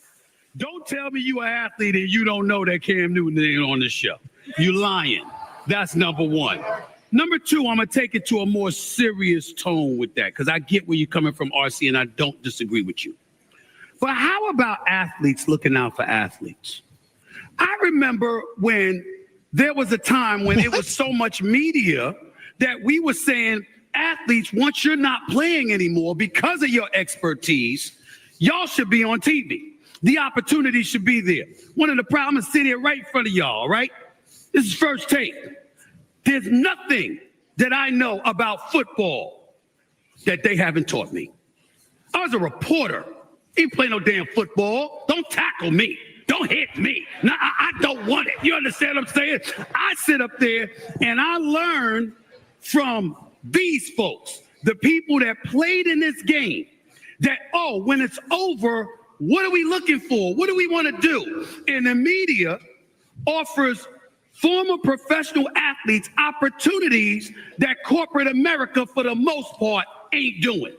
Don't tell me you an athlete and you don't know that Cam Newton ain't on the show. You lying. That's #1. #2, I'm going to take it to a more serious tone with that because I get where you're coming from, RC, and I don't disagree with you. But how about athletes looking out for athletes? I remember when there was a time when it was so much media that we were saying, athletes, once you're not playing anymore because of your expertise, y'all should be on TV. The opportunity should be there. One of the problems is sitting here right in front of y'all, right? This is First Take. There's nothing that I know about football that they haven't taught me. I was a reporter. Ain't play no damn football. Don't tackle me. Don't hit me. No, I don't want it. You understand what I'm saying? I sit up there and I learn from these folks, the people that played in this game, that, when it's over, what are we looking for? What do we want to do? And the media offers former professional athletes opportunities that corporate America, for the most part, ain't doing.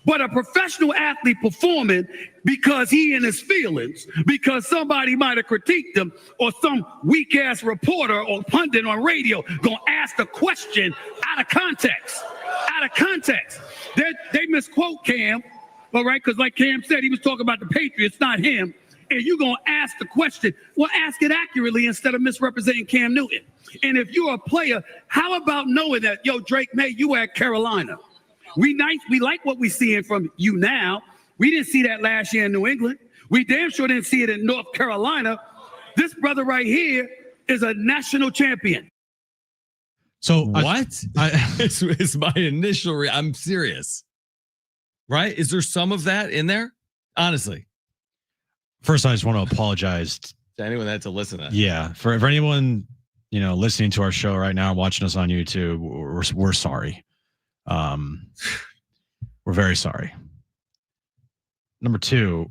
But a professional athlete performing because he in his feelings, because somebody might have critiqued him, or some weak ass reporter or pundit on radio gonna ask a question out of context. Out of context. They misquote Cam, all right? Because like Cam said, he was talking about the Patriots, not him. And you're gonna ask the question. Well, ask it accurately instead of misrepresenting Cam Newton. And if you're a player, how about knowing that, yo, Drake May, you at Carolina? We like what we're seeing from you now. We didn't see that last year in New England. We damn sure didn't see it in North Carolina. This brother right here is a national champion. So what? It's my initial. I'm serious. Right? Is there some of that in there? Honestly. First, I just want to apologize to anyone that had to listen to that. Yeah, for anyone listening to our show right now, watching us on YouTube, we're sorry. We're very sorry. Number two,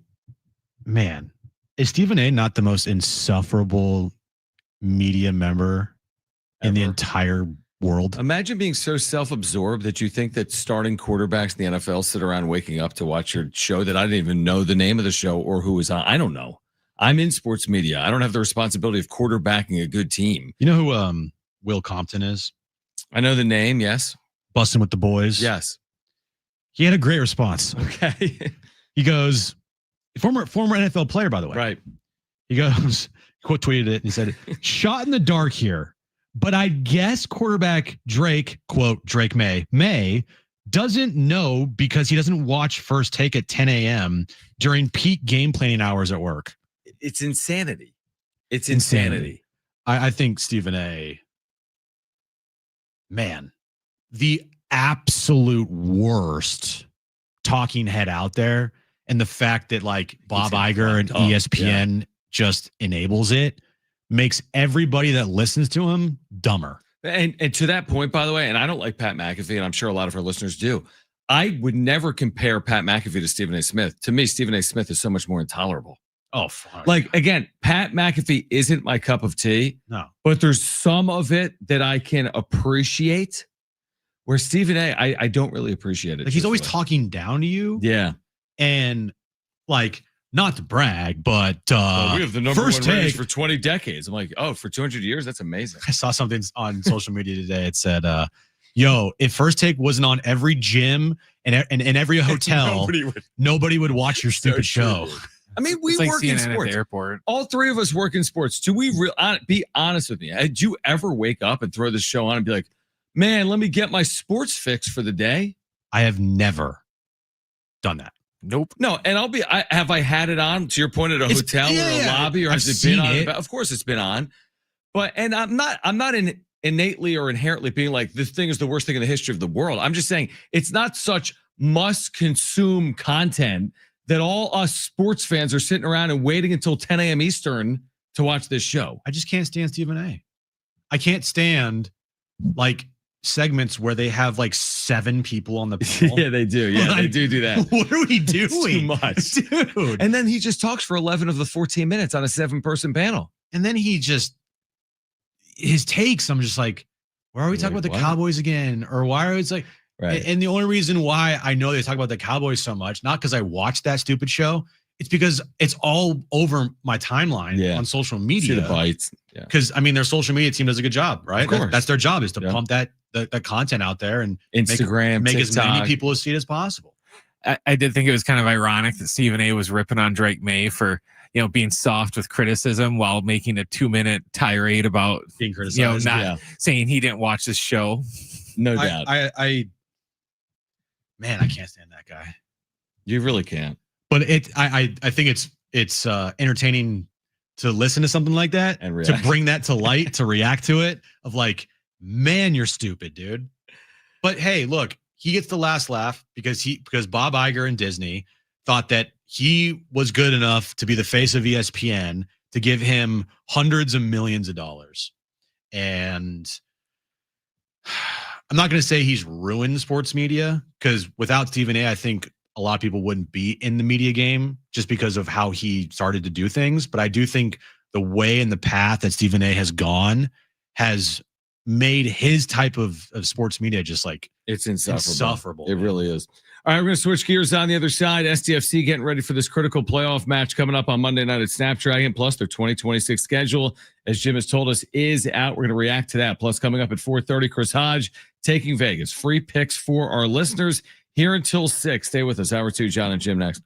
man, is Stephen A not the most insufferable media member in the entire world? Imagine being so self-absorbed that you think that starting quarterbacks in the NFL sit around waking up to watch your show that I didn't even know the name of the show or who was on. I don't know. I'm in sports media. I don't have the responsibility of quarterbacking a good team. You know who Will Compton is? I know the name, yes. Busting with the Boys. Yes. He had a great response. Okay. He goes, former NFL player, by the way. Right. He goes, quote tweeted it, and he said, shot in the dark here, but I guess quarterback Drake, quote, Drake May doesn't know because he doesn't watch First Take at 10 a.m. during peak game planning hours at work. It's insanity. It's insanity. I think Stephen A, man, the absolute worst talking head out there. And the fact that like Bob Iger and ESPN just enables it makes everybody that listens to him dumber. And to that point, by the way, and I don't like Pat McAfee, and I'm sure a lot of our listeners do. I would never compare Pat McAfee to Stephen A. Smith. To me, Stephen A. Smith is so much more intolerable. Oh, fuck. Like, again, Pat McAfee isn't my cup of tea. No. But there's some of it that I can appreciate. Where Stephen A., I don't really appreciate it. Like he's always talking down to you. Yeah. And like, not to brag, but well, we have the number First one ratings Take for 20 decades. I'm like, oh, for 200 years? That's amazing. I saw something on social media today. It said, yo, if First Take wasn't on every gym and every hotel, nobody would watch your stupid show. I mean, we work in sports. At the airport. All three of us work in sports. Do we be honest with me? Did you ever wake up and throw this show on and be like, man, let me get my sports fix for the day? I have never done that. Nope. No, and have I had it on, to your point, at a hotel or a lobby, or has it been on? Of course it's been on. But I'm not innately or inherently being like, this thing is the worst thing in the history of the world. I'm just saying it's not such must consume content that all us sports fans are sitting around and waiting until 10 a.m. Eastern to watch this show. I just can't stand Stephen A. I can't stand like segments where they have like 7 people on the panel. Yeah, they do. Yeah, they do that. What are we doing? It's too much. Dude. And then he just talks for 11 of the 14 minutes on a 7-person panel. And then his takes, I'm just like, why are we talking about the Cowboys again? Or why are it's like, right. And the only reason why I know they talk about the Cowboys so much, not because I watched that stupid show, it's because it's all over my timeline on social media. See the bites. Because I mean, their social media team does a good job, right? That's their job, is to pump that content out there and Instagram, make TikTok. as many people see it as possible. I did think it was kind of ironic that Stephen A. was ripping on Drake May for being soft with criticism while making a 2-minute tirade about being criticized, saying he didn't watch this show. No doubt. Man, I can't stand that guy. You really can't. But I think it's entertaining to listen to something like that and to bring that to light, to react to it, of like, man, you're stupid, dude. But hey, look, he gets the last laugh because Bob Iger and Disney thought that he was good enough to be the face of ESPN to give him hundreds of millions of dollars. And I'm not going to say he's ruined sports media, because without Stephen A., I think a lot of people wouldn't be in the media game just because of how he started to do things. But I do think the way and the path that Stephen A. has gone has made his type of sports media just like it's insufferable. Insufferable. It really is. All right, we're going to switch gears on the other side. SDFC getting ready for this critical playoff match coming up on Monday night at Snapdragon. Plus, their 2026 schedule, as Jim has told us, is out. We're going to react to that. Plus, coming up at 4:30, Chris Hodge taking Vegas. Free picks for our listeners here until 6. Stay with us. Hour 2, Jon and Jim next.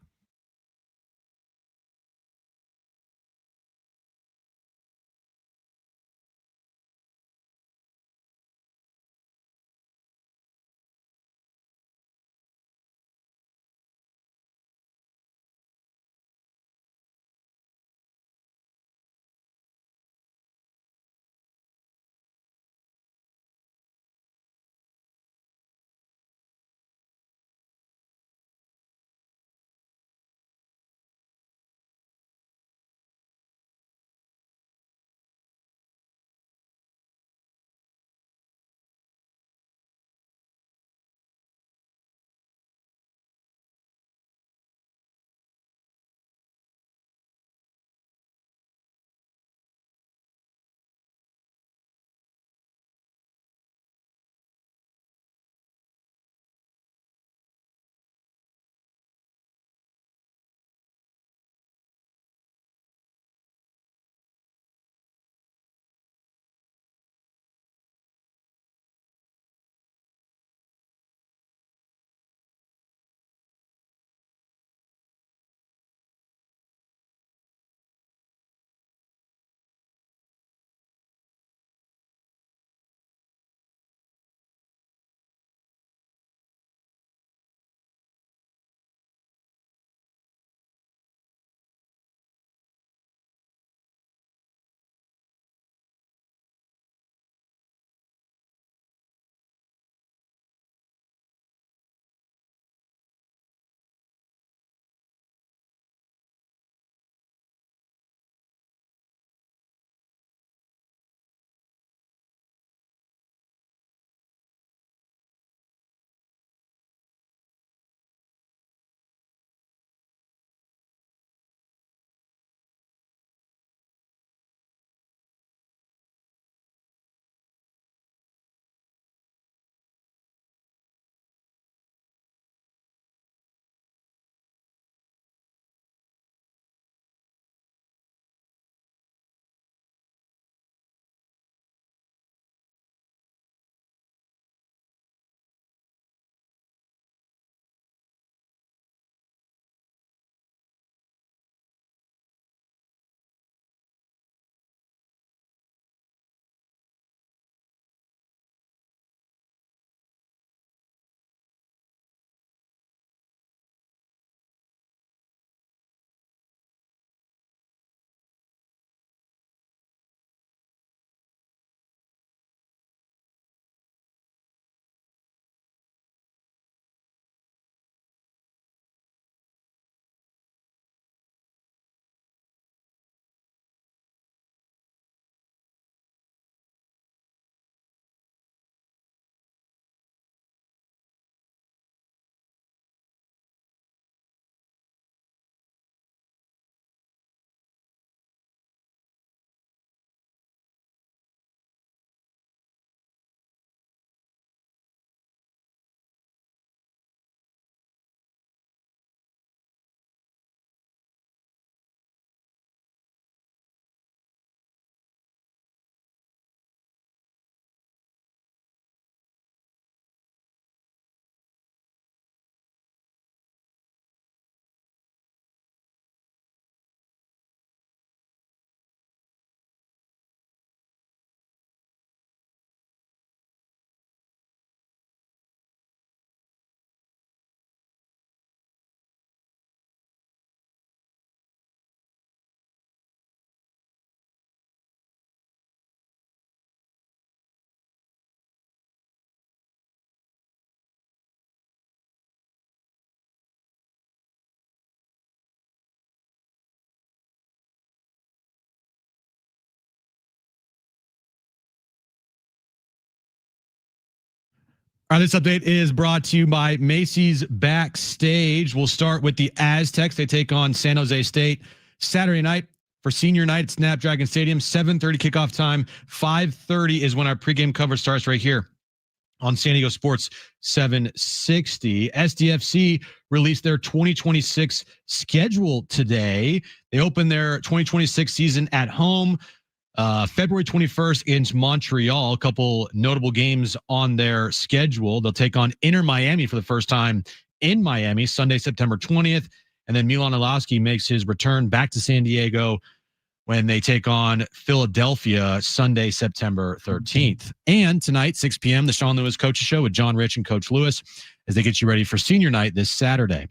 All right, this update is brought to you by Macy's Backstage. We'll start with the Aztecs. They take on San Jose State Saturday night for senior night at Snapdragon Stadium. 7:30 kickoff time. 5:30 is when our pregame coverage starts right here on San Diego Sports 760. SDFC released their 2026 schedule today. They opened their 2026 season at home February 21st in Montreal. A couple notable games on their schedule. They'll take on Inter Miami for the first time in Miami Sunday, September 20th. And then Milan Ilowski makes his return back to San Diego when they take on Philadelphia Sunday, September 13th. And tonight, 6 p.m., the Sean Lewis Coaches Show with John Rich and Coach Lewis as they get you ready for senior night this Saturday.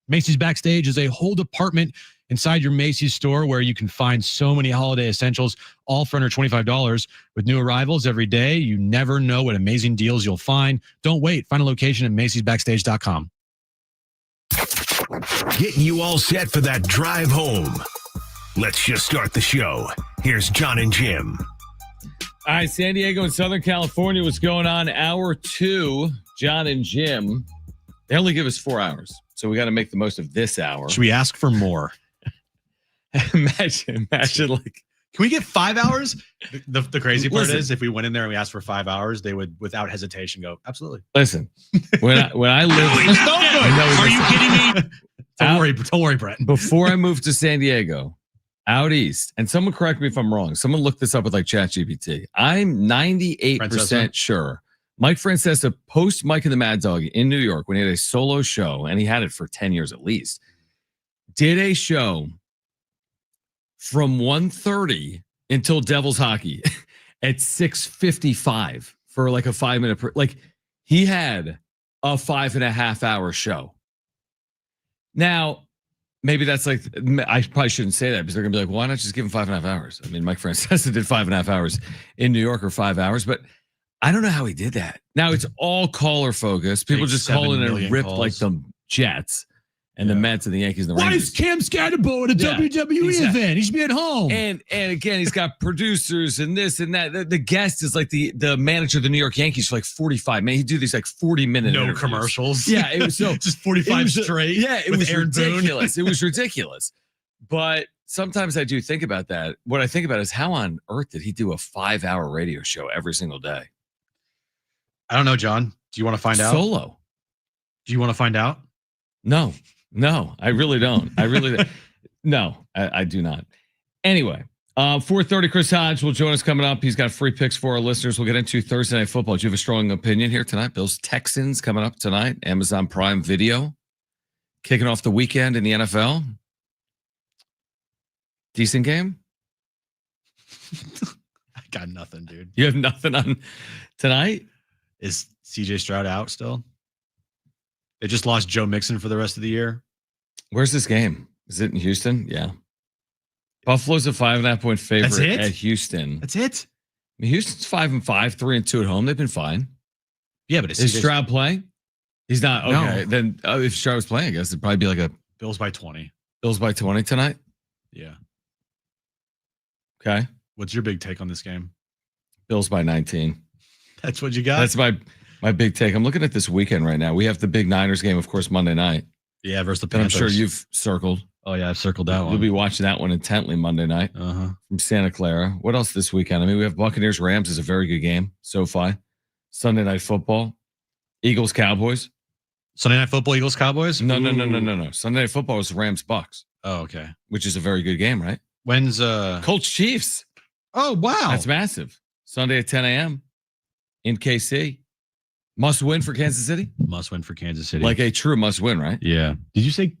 Macy's Backstage is a whole department inside your Macy's store where you can find so many holiday essentials, all for under $25. With new arrivals every day, you never know what amazing deals you'll find. Don't wait. Find a location at Macy'sBackstage.com. Getting you all set for that drive home. Let's just start the show. Here's Jon and Jim. All right, San Diego and Southern California, what's going on? Hour 2, Jon and Jim. They only give us 4 hours, so we got to make the most of this hour. Should we ask for more? Imagine like, can we get 5 hours? The crazy part Listen. is if we went in there and we asked for 5 hours, they would, without hesitation, go, absolutely. Listen, when I lived, Are you kidding me? Don't worry, Brett. Before I moved to San Diego, out east, and someone correct me if I'm wrong. Someone look this up with like ChatGPT. I'm 98% sure Mike Francesa, post Mike and the Mad Dog in New York when he had a solo show, and he had it for 10 years at least, did a show from 1:30 until Devils hockey at 6:55 for like a 5-minute, like he had a 5.5 hour show. Now, maybe that's like, I probably shouldn't say that because they're gonna be like, why not just give him 5.5 hours? I mean, Mike Francesa did 5.5 hours in New York or 5 hours, but I don't know how he did that. Now it's all caller focused. People just call in and rip calls. Like the Jets and the Mets and the Yankees and the Rangers. Why is Cam Scatterbo at a WWE event? He should be at home. And again, he's got producers and this and that. The guest is like the manager of the New York Yankees for like 45 minutes. He'd do these like 40-minute no commercials. Yeah, it was so just 45 straight. Yeah, it was ridiculous. It was ridiculous. But sometimes I do think about that. What I think about is how on earth did he do a 5-hour radio show every single day? I don't know, John. Do you want to find out? Solo. Do you want to find out? No, I really don't. No, I do not. Anyway, 4:30, Chris Hodge will join us coming up. He's got free picks for our listeners. We'll get into Thursday Night Football. Do you have a strong opinion here tonight? Bills Texans coming up tonight. Amazon Prime Video. Kicking off the weekend in the NFL. Decent game? I got nothing, dude. You have nothing on tonight? Is CJ Stroud out still? They just lost Joe Mixon for the rest of the year. Where's this game? Is it in Houston? Yeah. Buffalo's a 5.5-point favorite at Houston. That's it. I mean, Houston's 5-5, 3-2 at home. They've been fine. Yeah, but is Stroud playing? He's not. Okay, No. Then if Stroud was playing, I guess it'd probably be like a Bills by 20. Bills by 20 tonight. Yeah. Okay. What's your big take on this game? Bills by 19. That's what you got? That's my big take. I'm looking at this weekend right now. We have the big Niners game, of course, Monday night. Yeah, versus the That I'm Panthers. sure you've circled. Oh, yeah, I've circled that one. You'll be watching that one intently Monday night from Santa Clara. What else this weekend? I mean, we have Buccaneers Rams is a very good game. SoFi. Sunday Night Football. Eagles Cowboys. Sunday Night Football, Eagles Cowboys? No. Sunday Night Football is Rams Bucks. Oh, okay. Which is a very good game, right? When's Colts Chiefs. Oh, wow. That's massive. Sunday at 10 a.m. in KC. Must win for Kansas City? Must win for Kansas City. Like a true must win, right? Yeah. Did you say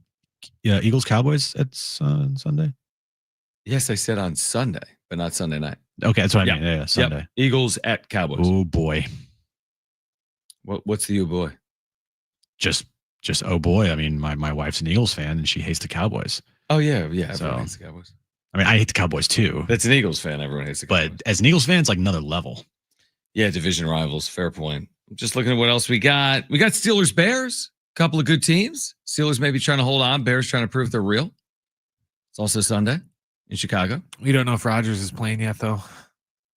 Eagles Cowboys at Sunday? Yes, I said on Sunday, but not Sunday night. Okay, that's what I mean. Yeah, Sunday. Yep. Eagles at Cowboys. Oh boy. What's the boy? Just oh boy. I mean, my wife's an Eagles fan and she hates the Cowboys. Oh yeah. Everyone So- hates the Cowboys. I mean, I hate the Cowboys too. That's an Eagles fan. Everyone hates the Cowboys. But as an Eagles fan, it's like another level. Yeah, division rivals. Fair point. Just looking at what else we got. We got Steelers Bears. Couple of good teams. Steelers maybe trying to hold on. Bears trying to prove they're real. It's also Sunday in Chicago. We don't know if Rodgers is playing yet, though.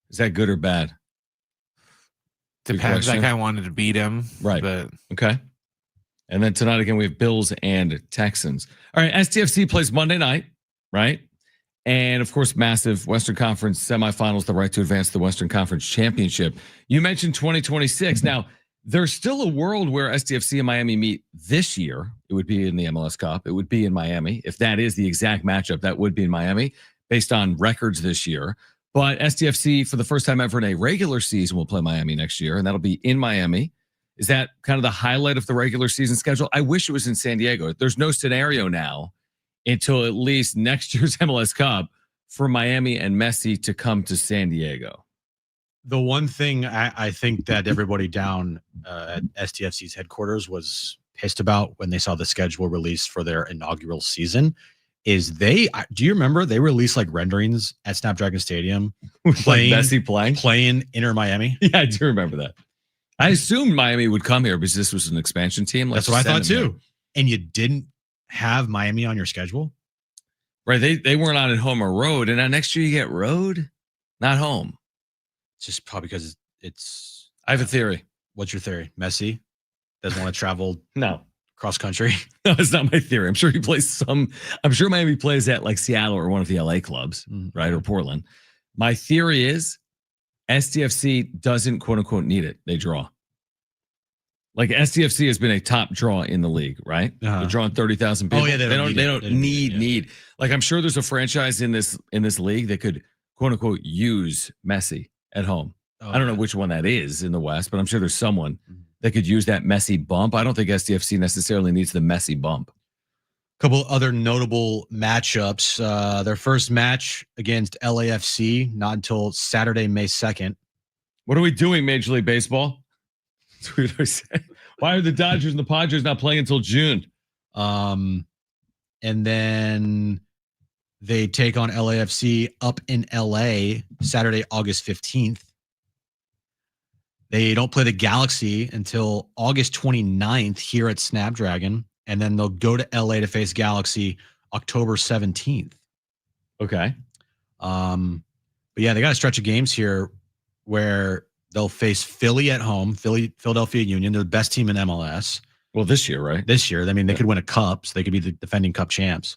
Is that good or bad? Good Depends. That question. guy wanted to beat him. Right. But Okay. And then tonight again, we have Bills and Texans. All right. STFC plays Monday night, right? And of course, massive Western Conference semifinals, the right to advance to the Western Conference Championship. You mentioned 2026. Now, there's still a world where SDFC and Miami meet this year. It would be in the MLS Cup. It would be in Miami. If that is the exact matchup, that would be in Miami based on records this year. But SDFC, for the first time ever in a regular season, will play Miami next year, and that'll be in Miami. Is that kind of the highlight of the regular season schedule? I wish it was in San Diego. There's no scenario now until at least next year's MLS Cup for Miami and Messi to come to San Diego. The one thing I think that everybody down at STFC's headquarters was pissed about when they saw the schedule released for their inaugural season is do you remember they released like renderings at Snapdragon Stadium Like Messi playing Inter Miami? Yeah, I do remember that. I assumed Miami would come here because this was an expansion team. That's what I thought too. And you didn't have Miami on your schedule? Right. They weren't on at home or road. And now next year you get road, not home. It's just probably because it's. I have a theory. What's your theory? Messi doesn't want to travel No. cross country? No, it's not my theory. I'm sure he plays I'm sure Miami plays at like Seattle or one of the LA clubs, right? Or Portland. My theory is SDFC doesn't quote unquote need it. They draw. Like SDFC has been a top draw in the league, right? They're drawing 30,000 people. Oh yeah, they don't need. Like I'm sure there's a franchise in this league that could quote unquote use Messi at home. I don't know which one that is in the West, but I'm sure there's someone that could use that Messi bump. I don't think SDFC necessarily needs the Messi bump. A couple other notable matchups. Their first match against LAFC, not until Saturday, May 2nd. What are we doing, Major League Baseball? That's weird to say. Why are the Dodgers and the Padres not playing until June? And then they take on LAFC up in LA Saturday, August 15th. They don't play the Galaxy until August 29th here at Snapdragon. And then they'll go to LA to face Galaxy October 17th. Okay. But yeah, they got a stretch of games here where they'll face Philly at home, Philadelphia Union. They're the best team in MLS. Well, this year, right? This year. I mean, they could win a cup, so they could be the defending cup champs.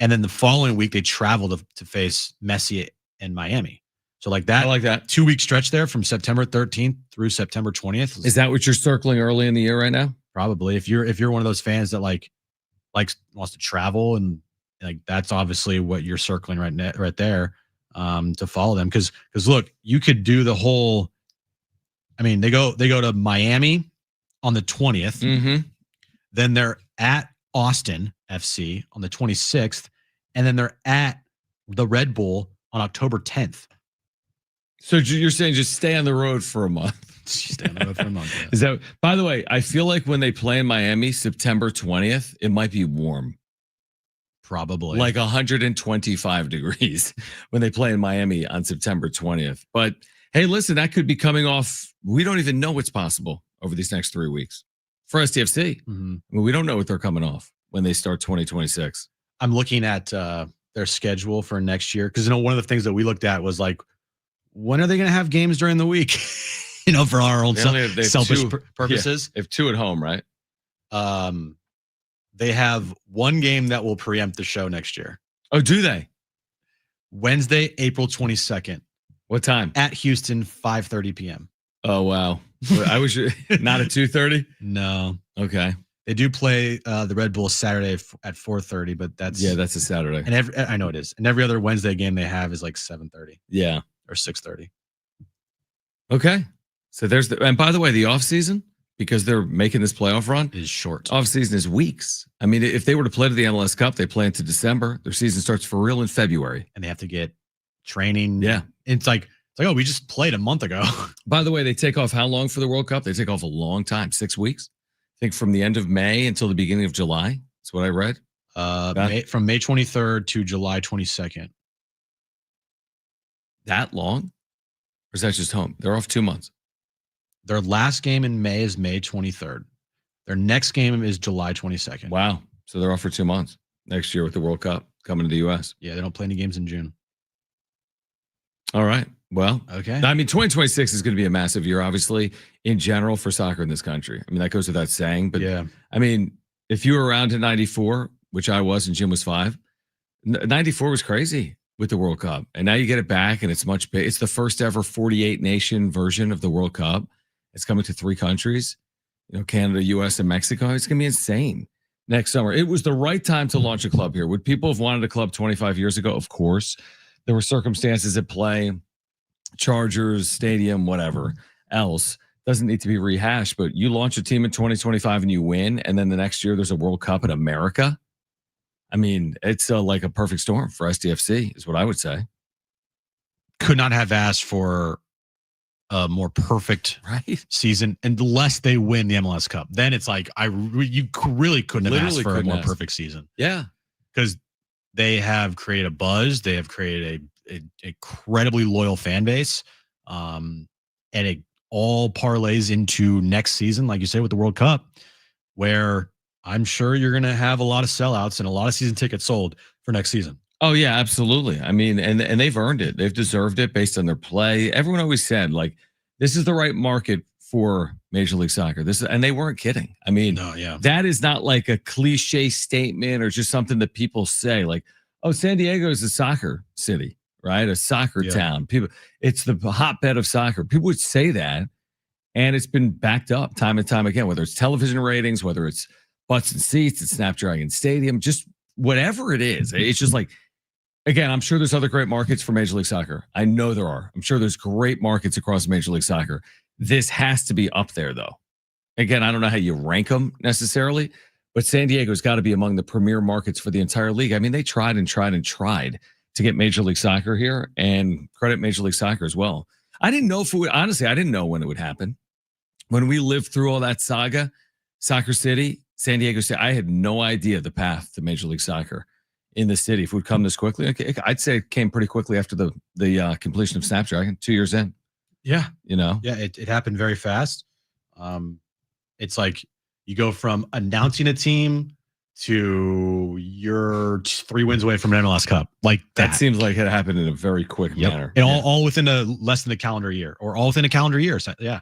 And then the following week, they travel to face Messi in Miami. So like that, I like that 2-week stretch there from September 13th through September 20th. Is that what you're circling early in the year right now? Probably. If you're one of those fans that wants to travel, and like that's obviously what you're circling right there to follow them. Because look, you could do the whole. I mean, they go to Miami on the 20th. Mm-hmm. Then they're at Austin FC on the 26th, and then they're at the Red Bull on October 10th. So you're saying just stay on the road for a month? Stay on the road for a month. Yeah. Is that? By the way, I feel like when they play in Miami, September 20th, it might be warm. Probably like 125 degrees when they play in Miami on September 20th. But hey, listen, that could be coming off. We don't even know what's possible over these next 3 weeks for STFC. Mm-hmm. I mean, we don't know what they're coming off when they start 2026. I'm looking at their schedule for next year because one of the things that we looked at was like, when are they going to have games during the week? For our own selfish purposes. Yeah, they have 2 at home, right? They have one game that will preempt the show next year. Oh, do they? Wednesday, April 22nd. What time? At Houston, 5:30 p.m. Oh, wow. I was not at 2:30? No. Okay. They do play the Red Bull Saturday at 4:30, but that's a Saturday. And I know it is. And every other Wednesday game they have is like 7:30. Yeah. Or 6:30. Okay. So and by the way, the offseason, because they're making this playoff run, is short. Offseason is weeks. I mean, if they were to play to the MLS Cup, they play into December. Their season starts for real in February. And they have to get training. Yeah. It's like, oh, we just played a month ago. By the way, they take off how long for the World Cup? They take off a long time, 6 weeks. I think from the end of May until the beginning of July. That's what I read. From May 23rd to July 22nd. That long? Or is that just home? They're off 2 months. Their last game in May is May 23rd. Their next game is July 22nd. Wow. So they're off for 2 months next year with the World Cup coming to the U.S. Yeah, they don't play any games in June. All right. Well, okay. I mean, 2026 is going to be a massive year, obviously, in general for soccer in this country. I mean, that goes without saying. But yeah, I mean, if you were around in 94, which I was and Jim was 5, 94 was crazy. with the World Cup. And now you get it back, and it's much big. It's the first ever 48 nation version of the World Cup. It's coming to 3 countries, Canada, US, and Mexico. It's going to be insane next summer. It was the right time to launch a club here. Would people have wanted a club 25 years ago? Of course. There were circumstances at play, Chargers, stadium, whatever else. Doesn't need to be rehashed, but you launch a team in 2025 and you win, and then the next year there's a World Cup in America. I mean, it's like a perfect storm for SDFC is what I would say. Could not have asked for a more perfect season unless they win the MLS Cup. Then it's like you really couldn't have asked for a more perfect season. Yeah. Because they have created a buzz. They have created a incredibly loyal fan base. And it all parlays into next season, like you say, with the World Cup, where I'm sure you're going to have a lot of sellouts and a lot of season tickets sold for next season. Oh yeah, absolutely. I mean, and they've earned it. They've deserved it based on their play. Everyone always said like, this is the right market for Major League Soccer. And they weren't kidding. I mean, that is not like a cliche statement or just something that people say like, oh, San Diego is a soccer city, right? A soccer town. People, it's the hotbed of soccer. People would say that, and it's been backed up time and time again, whether it's television ratings, whether it's butts and seats at Snapdragon Stadium, just whatever it is. It's just like, again, I'm sure there's other great markets for Major League Soccer. I know there are. I'm sure there's great markets across Major League Soccer. This has to be up there, though. Again, I don't know how you rank them necessarily, but San Diego's got to be among the premier markets for the entire league. I mean, they tried to get Major League Soccer here, and credit Major League Soccer as well. I didn't know if it would, honestly, I didn't know when it would happen. When we lived through all that saga, Soccer City, San Diego State, I had no idea the path to Major League Soccer in the city. If it would come this quickly, I'd say it came pretty quickly after the completion of Snapdragon, 2 years in. Yeah. Yeah, it happened very fast. It's like you go from announcing a team to you're 3 wins away from an MLS Cup. Like that seems like it happened in a very quick manner. And all within less than a calendar year, or all within a calendar year. So, yeah.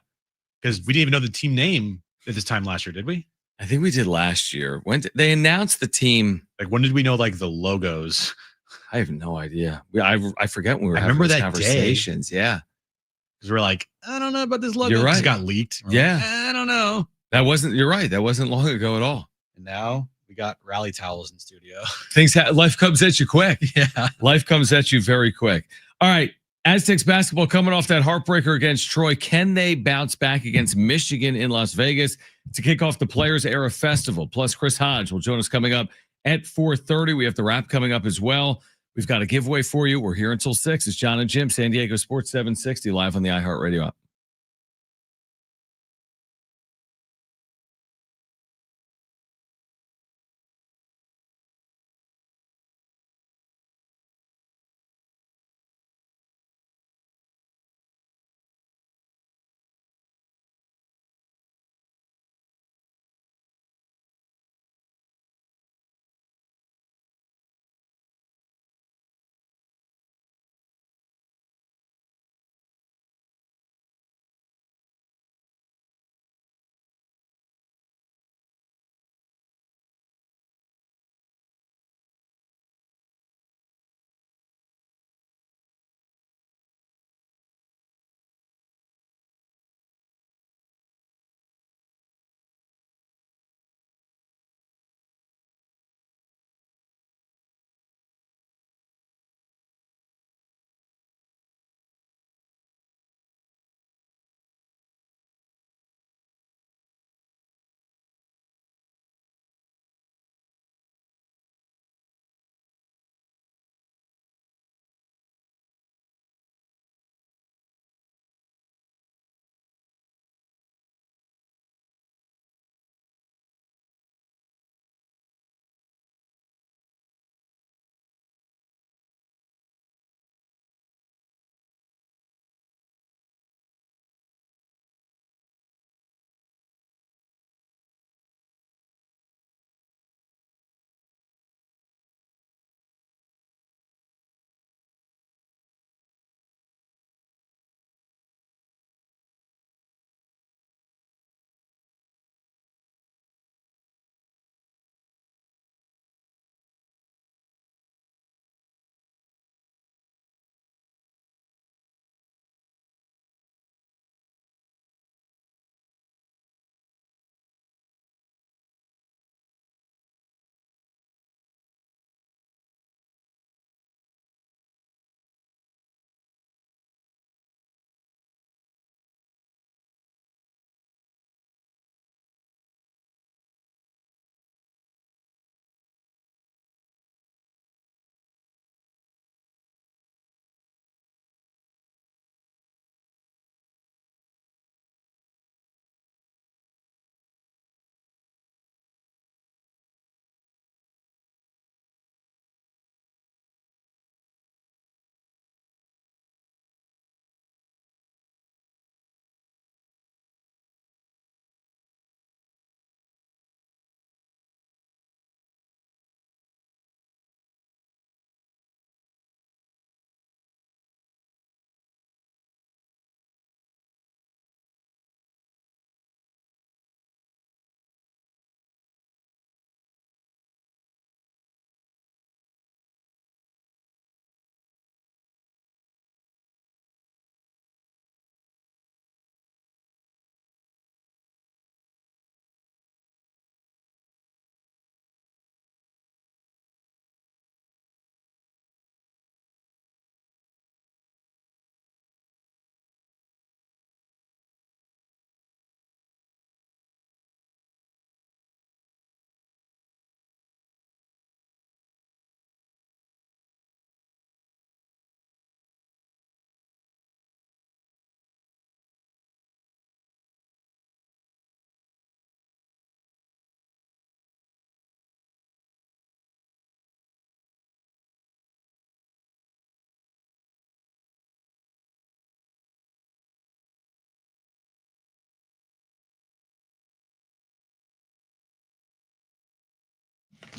Because we didn't even know the team name at this time last year, did we? I think we did last year. When they announced the team? Like, when did we know like the logos? I have no idea. I forget when we were having remember those that conversations. Day. Yeah. Because we're like, I don't know about this logo. You're right. It got leaked. Yeah. I don't know. You're right. That wasn't long ago at all. And now we got rally towels in studio. Life comes at you quick. Yeah. Life comes at you very quick. All right. Aztecs basketball coming off that heartbreaker against Troy. Can they bounce back against Michigan in Las Vegas to kick off the Players Era Festival? Plus, Chris Hodge will join us coming up at 4:30. We have the wrap coming up as well. We've got a giveaway for you. We're here until 6. It's Jon and Jim, San Diego Sports 760, live on the iHeartRadio app.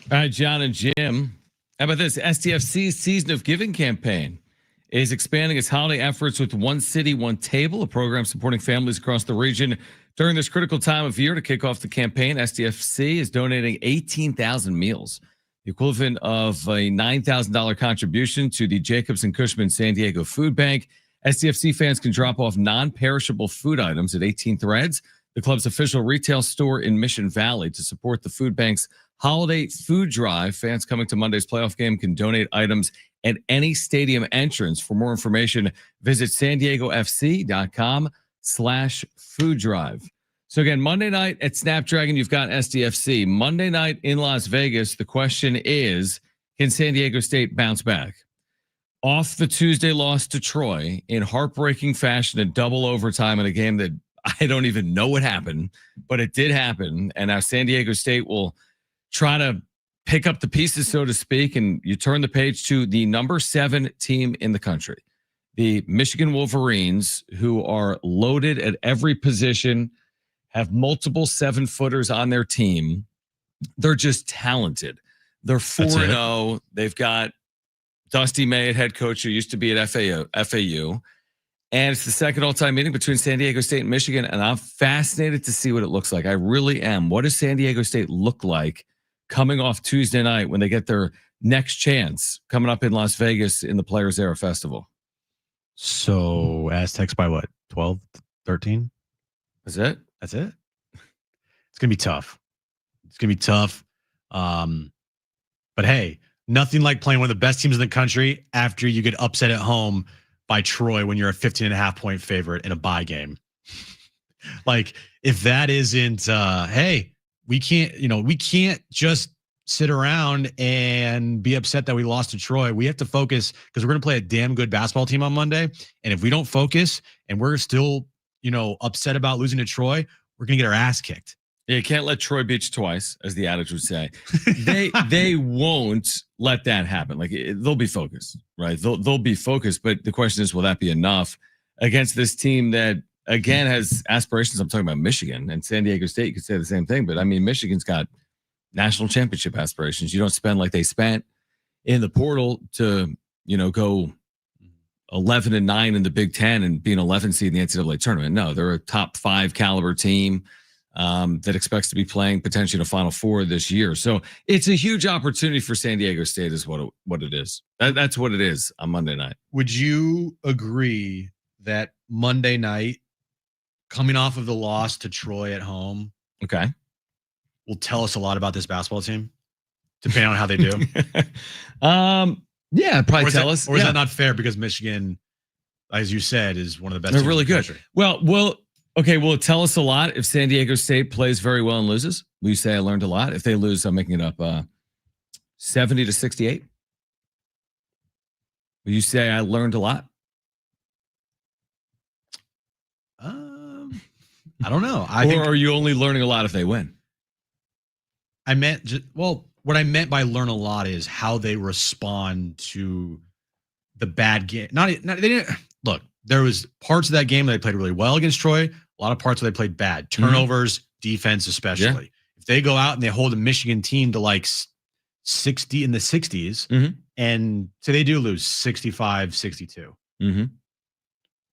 All right, Jon and Jim. How about this? STFC's Season of Giving campaign is expanding its holiday efforts with One City, One Table, a program supporting families across the region during this critical time of year. To kick off the campaign, STFC is donating 18,000 meals, the equivalent of a $9,000 contribution to the Jacobs and Cushman San Diego Food Bank. STFC fans can drop off non-perishable food items at 18 Threads, the club's official retail store in Mission Valley, to support the food bank's holiday food drive. Fans coming to Monday's playoff game can donate items at any stadium entrance. For more information, visit sandiegofc.com/food drive. So again, Monday night at Snapdragon, you've got SDFC. Monday night in Las Vegas, the question is, can San Diego State bounce back? Off the Tuesday loss to Troy in heartbreaking fashion, in double overtime in a game that I don't even know what happened, but it did happen. And now San Diego State will try to pick up the pieces, so to speak, and you turn the page to the number 7 team in the country, the Michigan Wolverines, who are loaded at every position, have multiple 7-footers on their team. They're just talented. They're 4-0. They've got Dusty May at head coach, who used to be at FAU. And it's the second all-time meeting between San Diego State and Michigan, and I'm fascinated to see what it looks like. I really am. What does San Diego State look like coming off Tuesday night when they get their next chance coming up in Las Vegas in the Players Era Festival? So Aztecs by what? 12, 13? Is it? That's it? It's going to be tough. It's going to be tough. But hey, nothing like playing one of the best teams in the country after you get upset at home by Troy when you're a 15.5-point favorite in a bye game. Like, if that isn't, hey, we can't just sit around and be upset that we lost to Troy. We have to focus, because we're going to play a damn good basketball team on Monday. And if we don't focus and we're still, upset about losing to Troy, we're going to get our ass kicked. Yeah, you can't let Troy beat you twice, as the adage would say. They won't let that happen. Like, they'll be focused, right? They'll be focused, but the question is, will that be enough against this team that, again, has aspirations? I'm talking about Michigan and San Diego State. You could say the same thing, but I mean, Michigan's got national championship aspirations. You don't spend like they spent in the portal to, go 11-9 in the Big Ten and be an 11 seed in the NCAA tournament. No, they're a top 5 caliber team that expects to be playing potentially in a Final Four this year. So it's a huge opportunity for San Diego State, is what it is. That's what it is on Monday night. Would you agree that Monday night, coming off of the loss to Troy at home, okay, will tell us a lot about this basketball team, depending on how they do? Yeah, probably tell us. Or is that not fair, because Michigan, as you said, is one of the best They're teams really in the good. country? Okay, will it tell us a lot if San Diego State plays very well and loses? Will you say I learned a lot? If they lose, I'm making it up, 70-68. Will you say I learned a lot? I don't know. Or are you only learning a lot if they win? What I meant by learn a lot is how they respond to the bad game. They didn't look. There was parts of that game that they played really well against Troy. A lot of parts where they played bad. Turnovers, defense especially. Yeah. If they go out and they hold a Michigan team to like 60 in the 60s, and so they do lose 65-62.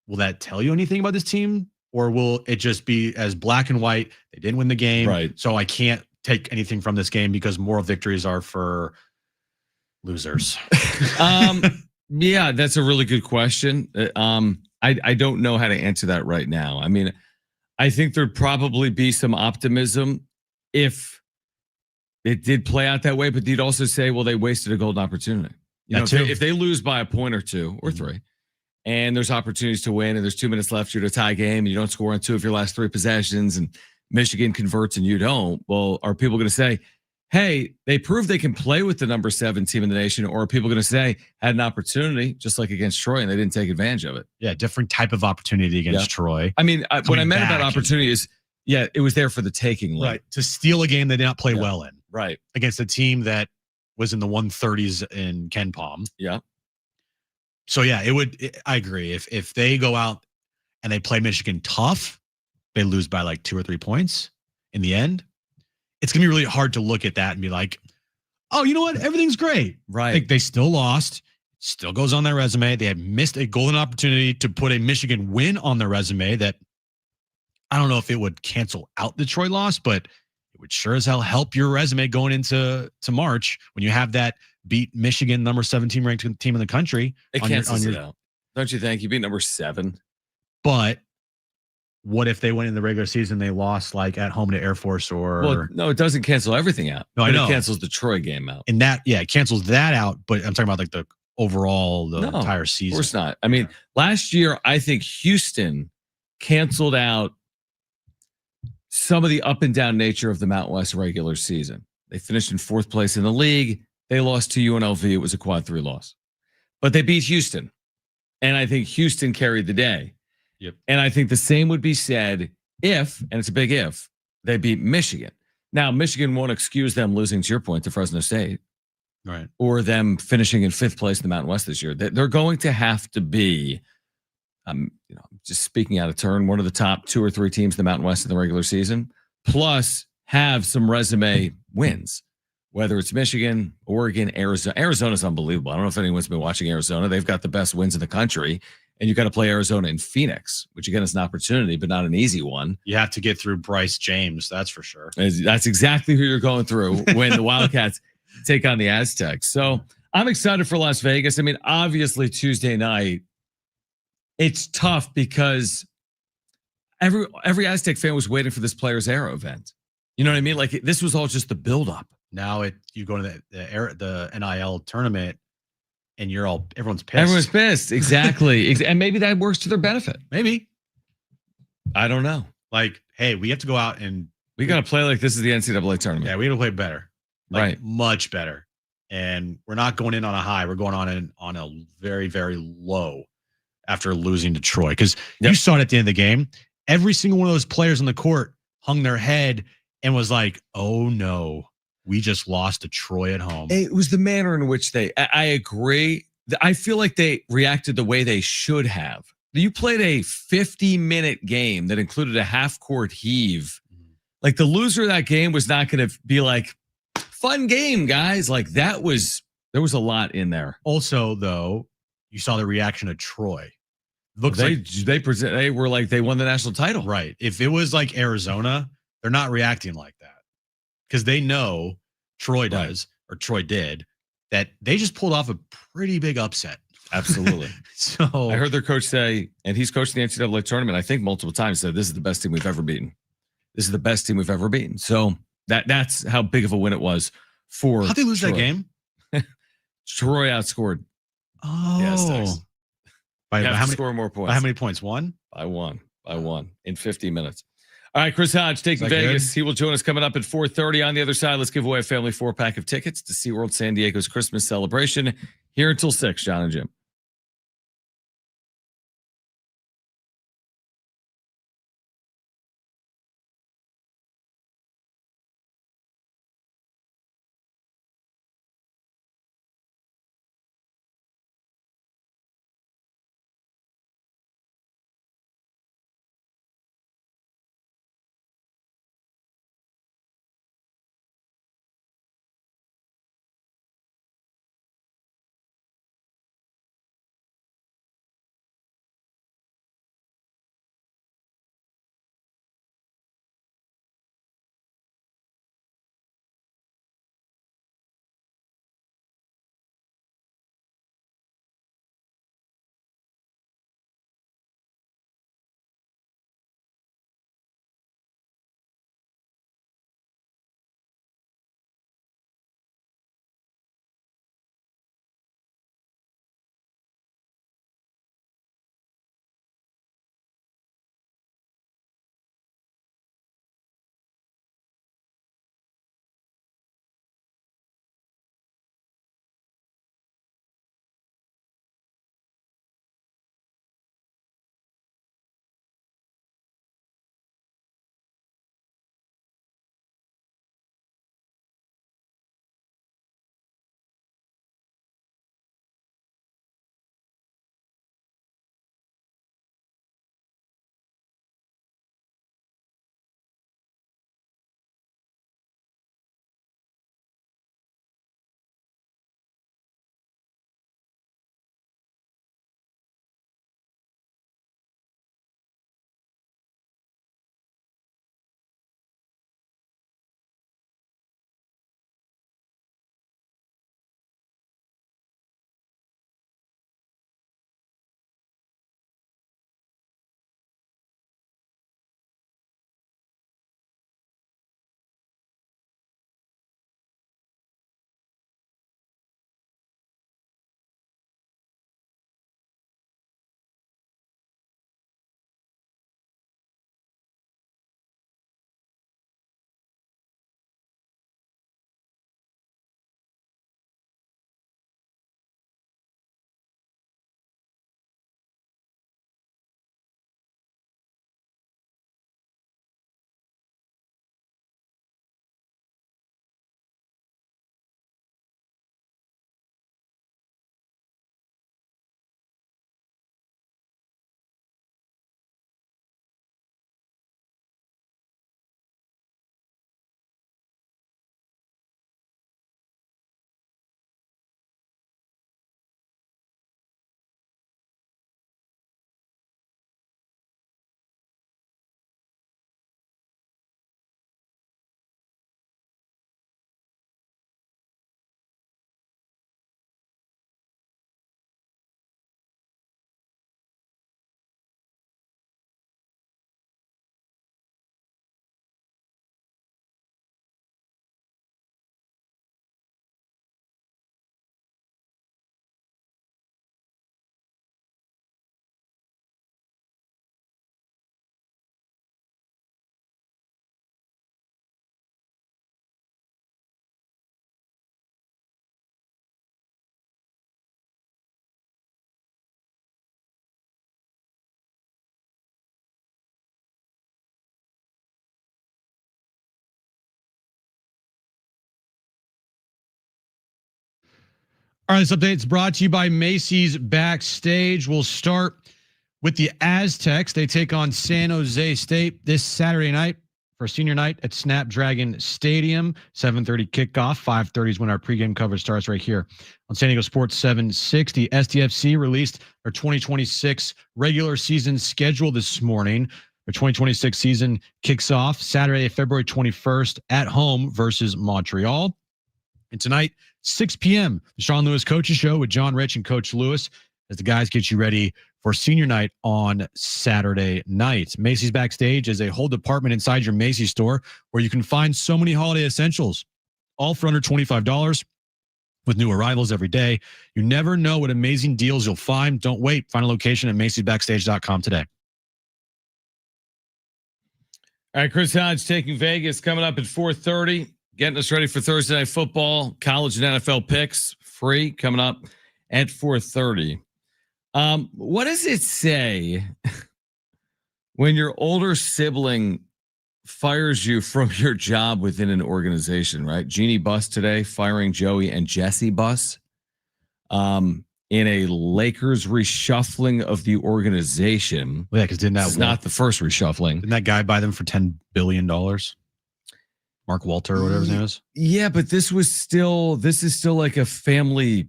Will that tell you anything about this team? Or will it just be as black and white? They didn't win the game, right? So I can't take anything from this game because moral victories are for losers. Yeah, that's a really good question. I don't know how to answer that right now. I mean, I think there'd probably be some optimism if it did play out that way, but you'd also say, well, they wasted a golden opportunity. If they lose by a point or 2 or 3, and there's opportunities to win, and there's 2 minutes left, you're at a tie game, and you don't score on 2 of your last 3 possessions, and Michigan converts and you don't, well, are people going to say, hey, they proved they can play with the number 7 team in the nation? Or are people going to say, had an opportunity just like against Troy and they didn't take advantage of it? Yeah, different type of opportunity against Troy. I mean, what I meant about opportunity is, it was there for the taking. Right, to steal a game they did not play well in. Right. Against a team that was in the 130s in Ken Palm. Yeah. So, I agree. If they go out and they play Michigan tough, they lose by like 2 or 3 points in the end, it's going to be really hard to look at that and be like, oh, you know what? Everything's great. Right. Like they still lost. Still goes on their resume. They had missed a golden opportunity to put a Michigan win on their resume that I don't know if it would cancel out the Troy loss, but it would sure as hell help your resume going into March when you have that beat Michigan, number 17 ranked team in the country. It cancels it out. Don't you think? You beat number 7. But what if they went in the regular season, they lost like at home to Air Force or? Well, no, it doesn't cancel everything out. No, I know. It cancels the Troy game out. And that, it cancels that out. But I'm talking about like the overall, entire season. Of course not. I mean, last year, I think Houston canceled out some of the up and down nature of the Mountain West regular season. They finished in 4th place in the league. They lost to UNLV. It was a quad 3 loss. But they beat Houston. And I think Houston carried the day. Yep. And I think the same would be said if, and it's a big if, they beat Michigan. Now, Michigan won't excuse them losing, to your point, to Fresno State. Right. Or them finishing in 5th place in the Mountain West this year. They're going to have to be, just speaking out of turn, one of the top 2 or 3 teams in the Mountain West in the regular season, plus have some resume wins, whether it's Michigan, Oregon, Arizona. Arizona's unbelievable. I don't know if anyone's been watching Arizona. They've got the best wins in the country, and you got to play Arizona in Phoenix, which again is an opportunity, but not an easy one. You have to get through Bryce James, that's for sure. That's exactly who you're going through when the Wildcats take on the Aztecs. So I'm excited for Las Vegas. I mean, obviously Tuesday night, it's tough because every Aztec fan was waiting for this Players Era event. You know what I mean? Like this was all just the buildup. Now you go to the NIL tournament and everyone's pissed. Everyone's pissed. Exactly. And maybe that works to their benefit. Maybe. I don't know. Like, hey, we have to go out and we got to play like this is the NCAA tournament. Yeah, we have to play better. Like, right. Much better. And we're not going in on a high. We're going on a very, very low after losing to Troy. Because you saw it at the end of the game. Every single one of those players on the court hung their head and was like, oh no, we just lost to Troy at home. It was the manner in which I agree. I feel like they reacted the way they should have. You played a 50-minute game that included a half-court heave. Like the loser of that game was not going to be like, fun game, guys. Like there was a lot in there. Also, though, you saw the reaction of Troy. Looks they were like they won the national title. Right. If it was like Arizona, they're not reacting like that because they know Troy does or Troy did that they just pulled off a pretty big upset. Absolutely. So I heard their coach say, and he's coached the NCAA tournament, I think multiple times, said this is the best team we've ever beaten. This is the best team we've ever beaten. So that's how big of a win it was for How'd they lose Troy. that game? Troy outscored. Oh. Yes, by how many score more points? By how many points? One? By one in 50 minutes. All right, Chris Hodge taking Vegas. Good? He will join us coming up at 4:30. On the other side, let's give away a family 4-pack of tickets to SeaWorld San Diego's Christmas celebration here until 6. Jon and Jim. All right, this update is brought to you by Macy's Backstage. We'll start with the Aztecs. They take on San Jose State this Saturday night for senior night at Snapdragon Stadium. 7:30 kickoff. 5:30 is when our pregame coverage starts right here on San Diego Sports 760. SDFC released their 2026 regular season schedule this morning. Their 2026 season kicks off Saturday, February 21st at home versus Montreal. And tonight, 6 p.m., the Sean Lewis Coaches Show with John Rich and Coach Lewis as the guys get you ready for senior night on Saturday night. Macy's Backstage is a whole department inside your Macy's store where you can find so many holiday essentials, all for under $25 with new arrivals every day. You never know what amazing deals you'll find. Don't wait. Find a location at macysbackstage.com today. All right, Chris Hodge taking Vegas coming up at 4:30. Getting us ready for Thursday Night Football, college and NFL picks, free, coming up at 4:30. What does it say when your older sibling fires you from your job within an organization, right? Jeannie Buss today firing Joey and Jesse Buss in a Lakers reshuffling of the organization. Well, yeah, because didn't that It's not the first reshuffling. Didn't that guy buy them for $10 billion? Mark Walter or whatever his name is. Yeah, but this is still like a family.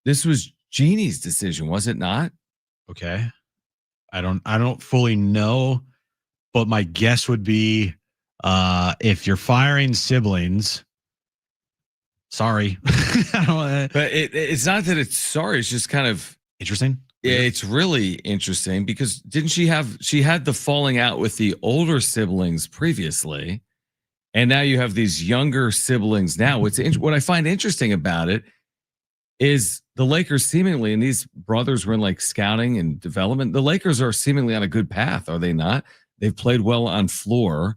This was Jeannie's decision, was it not? Okay. I don't fully know, but my guess would be if you're firing siblings, sorry. But it's not that it's sorry, it's just kind of interesting. Yeah, it's really interesting because didn't she had the falling out with the older siblings previously? And now you have these younger siblings now. What I find interesting about it is the Lakers seemingly, and these brothers were in like scouting and development. The Lakers are seemingly on a good path, are they not? They've played well on floor.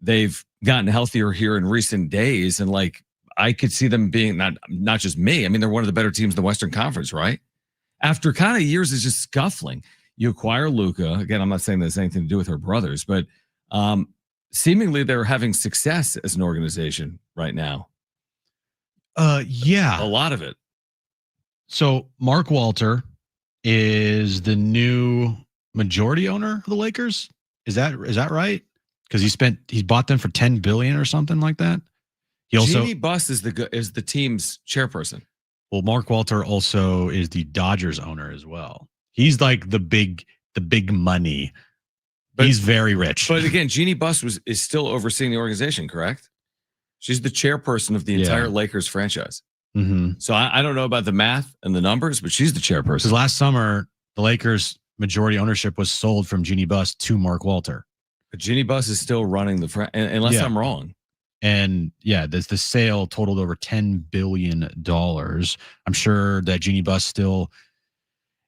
They've gotten healthier here in recent days. And like, I could see them being not just me. I mean, they're one of the better teams in the Western Conference, right? After kind of years of just scuffling, you acquire Luka. Again, I'm not saying that has anything to do with her brothers, but seemingly they're having success as an organization right now. Yeah. A lot of it. So Mark Walter is the new majority owner of the Lakers. Is that right? Because he bought them for $10 billion or something like that. He also Jeannie Buss is the team's chairperson. Well, Mark Walter also is the Dodgers owner as well. He's like the big money. But he's very rich. But again, Jeannie Buss is still overseeing the organization, correct? She's the chairperson of the entire Lakers franchise. Mm-hmm. So I don't know about the math and the numbers, but she's the chairperson. Because last summer, the Lakers' majority ownership was sold from Jeannie Buss to Mark Walter. But Jeannie Buss is still running unless I'm wrong. And yeah, the sale totaled over $10 billion. I'm sure that Jeannie Buss still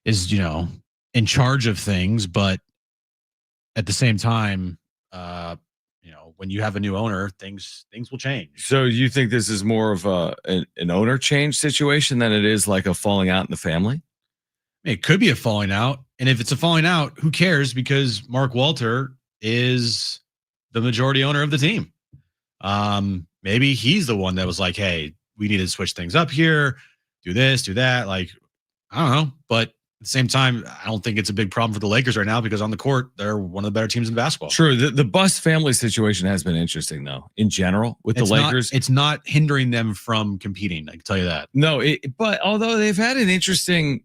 is, in charge of things, but at the same time, when you have a new owner, things will change. So you think this is more of an owner change situation than it is like a falling out in the family? It could be a falling out. And if it's a falling out, who cares? Because Mark Walter is the majority owner of the team. Maybe he's the one that was like, hey, we need to switch things up here, do this, do that. Like, I don't know. But at the same time, I don't think it's a big problem for the Lakers right now because on the court, they're one of the better teams in basketball. True. The Buss family situation has been interesting, though, in general with the Lakers. It's not hindering them from competing. I can tell you that. No, but although they've had an interesting,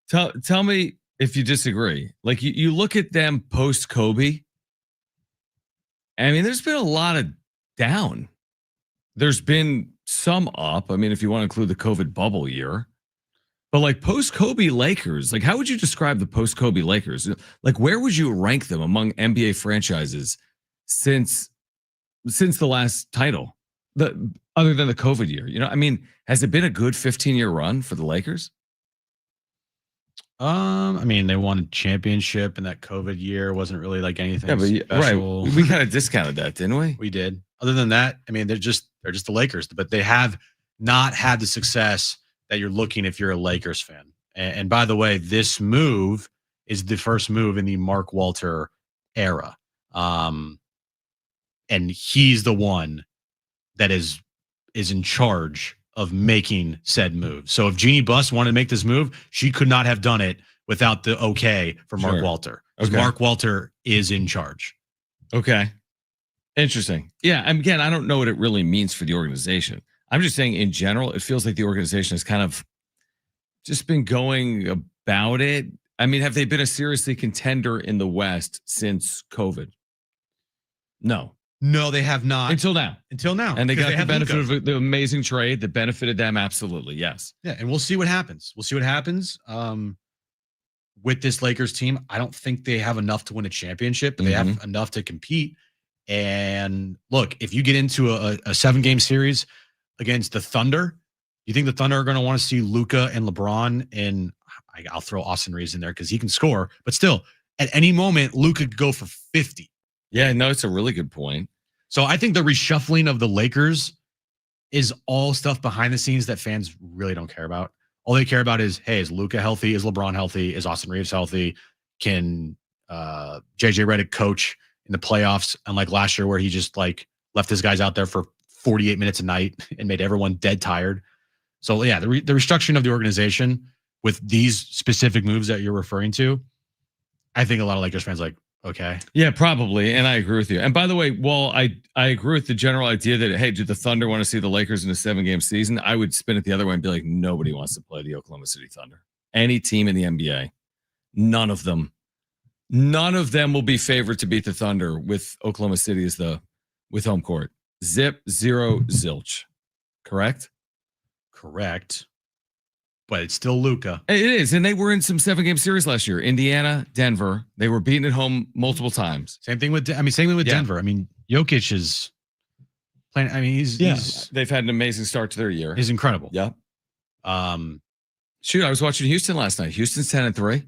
tell me if you disagree. Like you look at them post Kobe. I mean, there's been a lot of down. There's been some up. I mean, if you want to include the COVID bubble year. But like post-Kobe Lakers, like how would you describe the post-Kobe Lakers? Like where would you rank them among NBA franchises since the last title? Other than the COVID year, I mean, has it been a good 15-year run for the Lakers? I mean, they won a championship in that COVID year. Wasn't really like anything special. Right. We kind of discounted that, didn't we? We did. Other than that, I mean, they're just the Lakers, but they have not had the success that you're looking if you're a Lakers fan. And by the way, this move is the first move in the Mark Walter era. And he's the one that is in charge of making said move. So if Jeannie Buss wanted to make this move, she could not have done it without the okay from Mark Sure. Walter. Okay. Mark Walter is in charge. Okay. Interesting. Yeah. Again, I don't know what it really means for the organization. I'm just saying in general, it feels like the organization has kind of just been going about it. I mean, have they been a seriously contender in the West since COVID? No. No, they have not. Until now. And they got the benefit of the amazing trade that benefited them. Absolutely. Yes. Yeah. And we'll see what happens. With this Lakers team. I don't think they have enough to win a championship, but they have enough to compete. And look, if you get into a 7-game series against the Thunder, you think the Thunder are going to want to see Luka and LeBron, and I'll throw Austin Reeves in there because he can score, but still at any moment, Luka could go for 50. Yeah, no, it's a really good point. So I think the reshuffling of the Lakers is all stuff behind the scenes that fans really don't care about. All they care about is, hey, is Luka healthy? Is LeBron healthy? Is Austin Reeves healthy? Can JJ Redick coach in the playoffs? Unlike last year where he just like left his guys out there for 48 minutes a night and made everyone dead tired. So yeah, the restructuring of the organization with these specific moves that you're referring to, I think a lot of Lakers fans like, okay. Yeah, probably. And I agree with you. And by the way, while I agree with the general idea that, hey, do the Thunder want to see the Lakers in a 7-game season? I would spin it the other way and be like, nobody wants to play the Oklahoma City Thunder. Any team in the NBA, none of them will be favored to beat the Thunder with Oklahoma City as with home court. Zip, zero, zilch. Correct? Correct. But it's still Luka. It is. And they were in some 7-game series last year. Indiana, Denver. They were beaten at home multiple times. Same thing with Denver. I mean, Jokic is playing. I mean, they've had an amazing start to their year. He's incredible. Yep. Shoot, I was watching Houston last night. Houston's 10-3.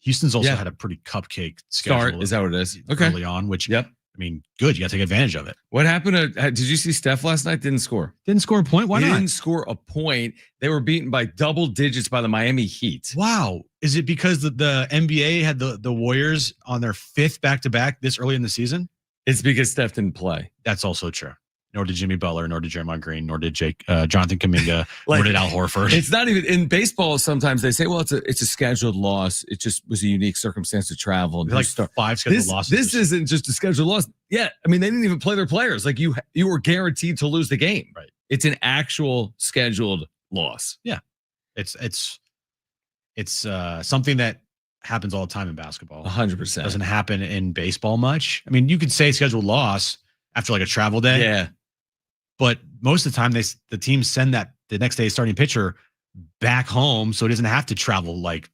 Houston's also had a pretty cupcake start. Is that what it is? Okay. Early on, which I mean, good. You got to take advantage of it. What happened? Did you see Steph last night? Didn't score. Didn't score a point. Why not? Didn't score a point. They were beaten by double digits by the Miami Heat. Wow. Is it because the NBA had the Warriors on their 5th back-to-back this early in the season? It's because Steph didn't play. That's also true. Nor did Jimmy Butler, nor did Draymond Green, nor did Jonathan Kuminga, nor did Al Horford. It's not even in baseball. Sometimes they say, well, it's a scheduled loss. It just was a unique circumstance to travel. And like 5 scheduled losses. This isn't just a scheduled loss. Yeah. I mean, they didn't even play their players. Like you were guaranteed to lose the game. Right. It's an actual scheduled loss. Yeah. It's something that happens all the time in basketball. 100%. Doesn't happen in baseball much. I mean, you could say scheduled loss after like a travel day. Yeah. But most of the time, the teams send the next day starting pitcher back home, so he doesn't have to travel like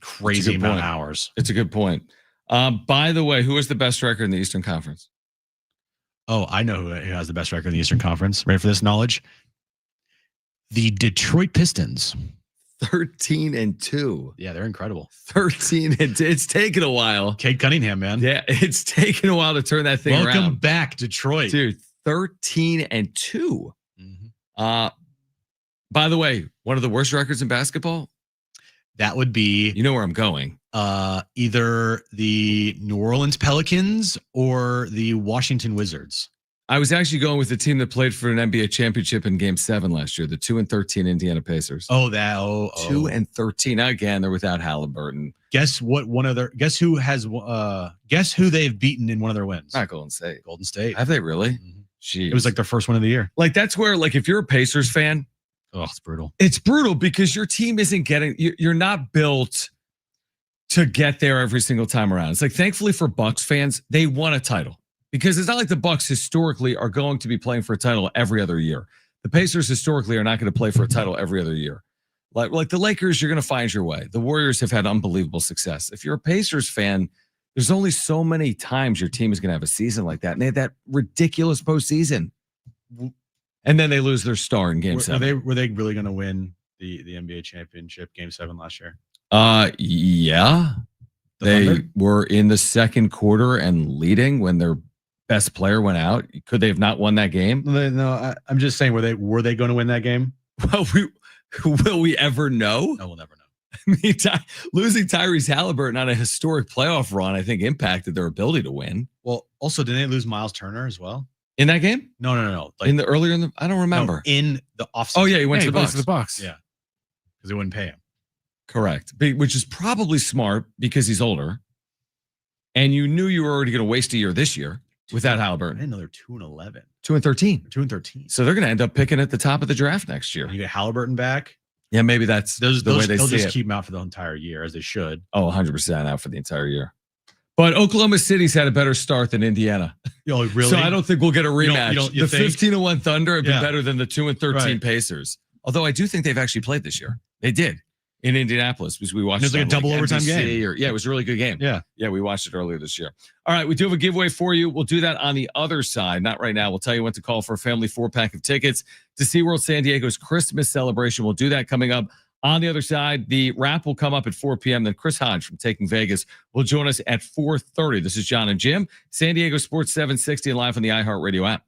crazy amount of hours. It's a good point. By the way, who is the best record in the Eastern Conference? Oh, I know who has the best record in the Eastern Conference. Ready for this knowledge? The Detroit Pistons. 13-2. Yeah, they're incredible. 13-2. It's taken a while. Kate Cunningham, man. Yeah, it's taken a while to turn that thing around. Welcome back, Detroit. Dude, 13-2. By the way, one of the worst records in basketball? That would be... You know where I'm going. Either the New Orleans Pelicans or the Washington Wizards. I was actually going with the team that played for an NBA championship in Game 7 last year, the 2-13 Indiana Pacers. 2-13. Now again, they're without Halliburton. Guess who they've beaten in one of their wins? Not Golden State. Golden State. Have they really? Jeez. It was like their first one of the year. Like that's where, like, if you're a Pacers fan, it's brutal. It's brutal because your team isn't you're not built to get there every single time around. It's like, thankfully for Bucks fans, they won a title. Because it's not like the Bucks historically are going to be playing for a title every other year. The Pacers historically are not going to play for a title every other year. Like the Lakers, you're going to find your way. The Warriors have had unbelievable success. If you're a Pacers fan, there's only so many times your team is going to have a season like that. And they had that ridiculous postseason. And then they lose their star in Game 7. Were they really going to win the NBA championship Game 7 last year? Yeah. They were in the second quarter and leading when their best player went out. Could they have not won that game? No, I'm just saying, were they going to win that game? Well, will we ever know? No, we'll never know. I mean, losing Tyrese Halliburton on a historic playoff run, I think, impacted their ability to win. Well, also, didn't they lose Miles Turner as well? In that game? No. Like I don't remember. In the offseason. Oh yeah, he went to the plays Bucks. for the Bucks. Yeah. Because they wouldn't pay him. Correct. Which is probably smart because he's older. And you knew you were already going to waste a year this year without I Halliburton. didn't know they're 2-11. 2-13. 2-13. So they're going to end up picking at the top of the draft next year. You get Halliburton back. Yeah, maybe that's the way they they'll see just it. keep him out for the entire year, as they should. Oh, 100% out for the entire year. But Oklahoma City's had a better start than Indiana. Oh, really? So I don't think we'll get a rematch. You the think? 15-1 Thunder have been Yeah. better than the 2-13 Right. Pacers. Although I do think they've actually played this year. They did in Indianapolis because we watched It was like a double overtime NBC game. Yeah, it was a really good game. Yeah. Yeah, we watched it earlier this year. All right, we do have a giveaway for you. We'll do that on the other side. Not right now. We'll tell you when to call for a family 4-pack of tickets to SeaWorld San Diego's Christmas celebration. We'll do that coming up. On the other side, the wrap will come up at 4 p.m. Then Chris Hodge from Taking Vegas will join us at 4:30. This is Jon and Jim, San Diego Sports 760 and live on the iHeartRadio app.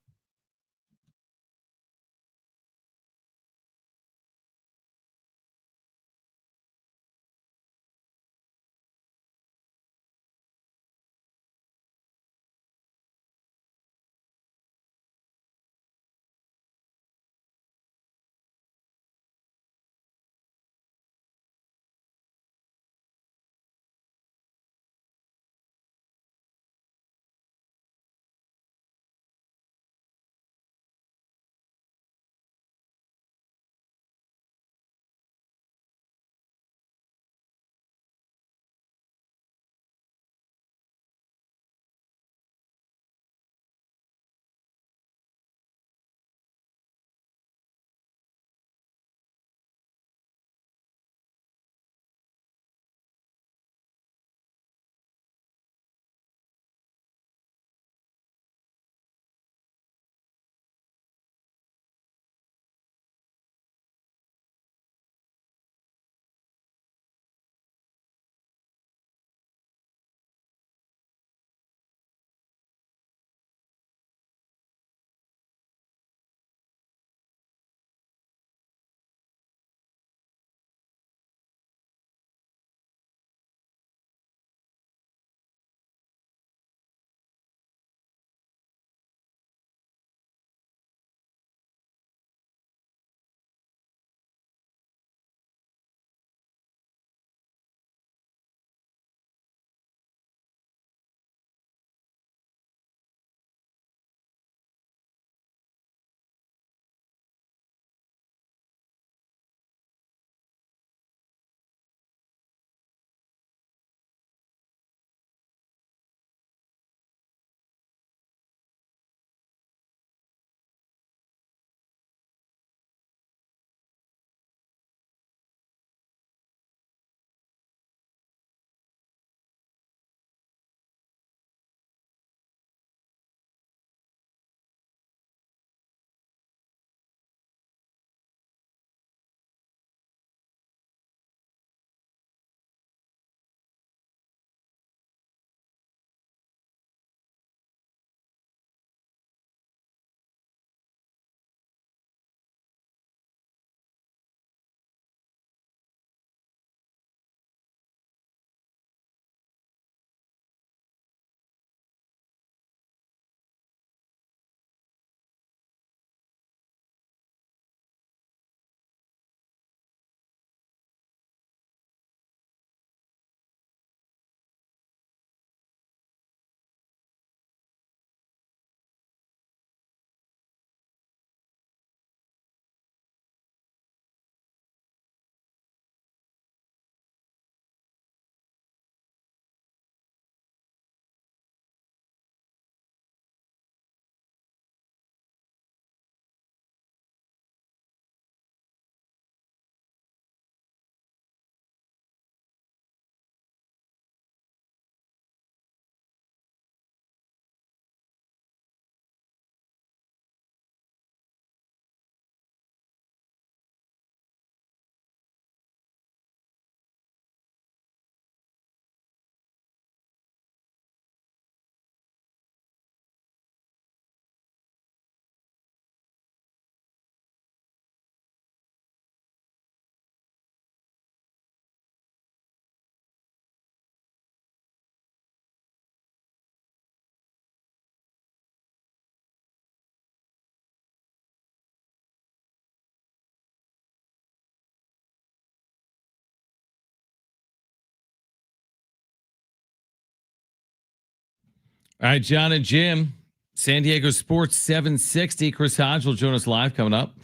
All right, John and Jim, San Diego Sports 760. Chris Hodge will join us live coming up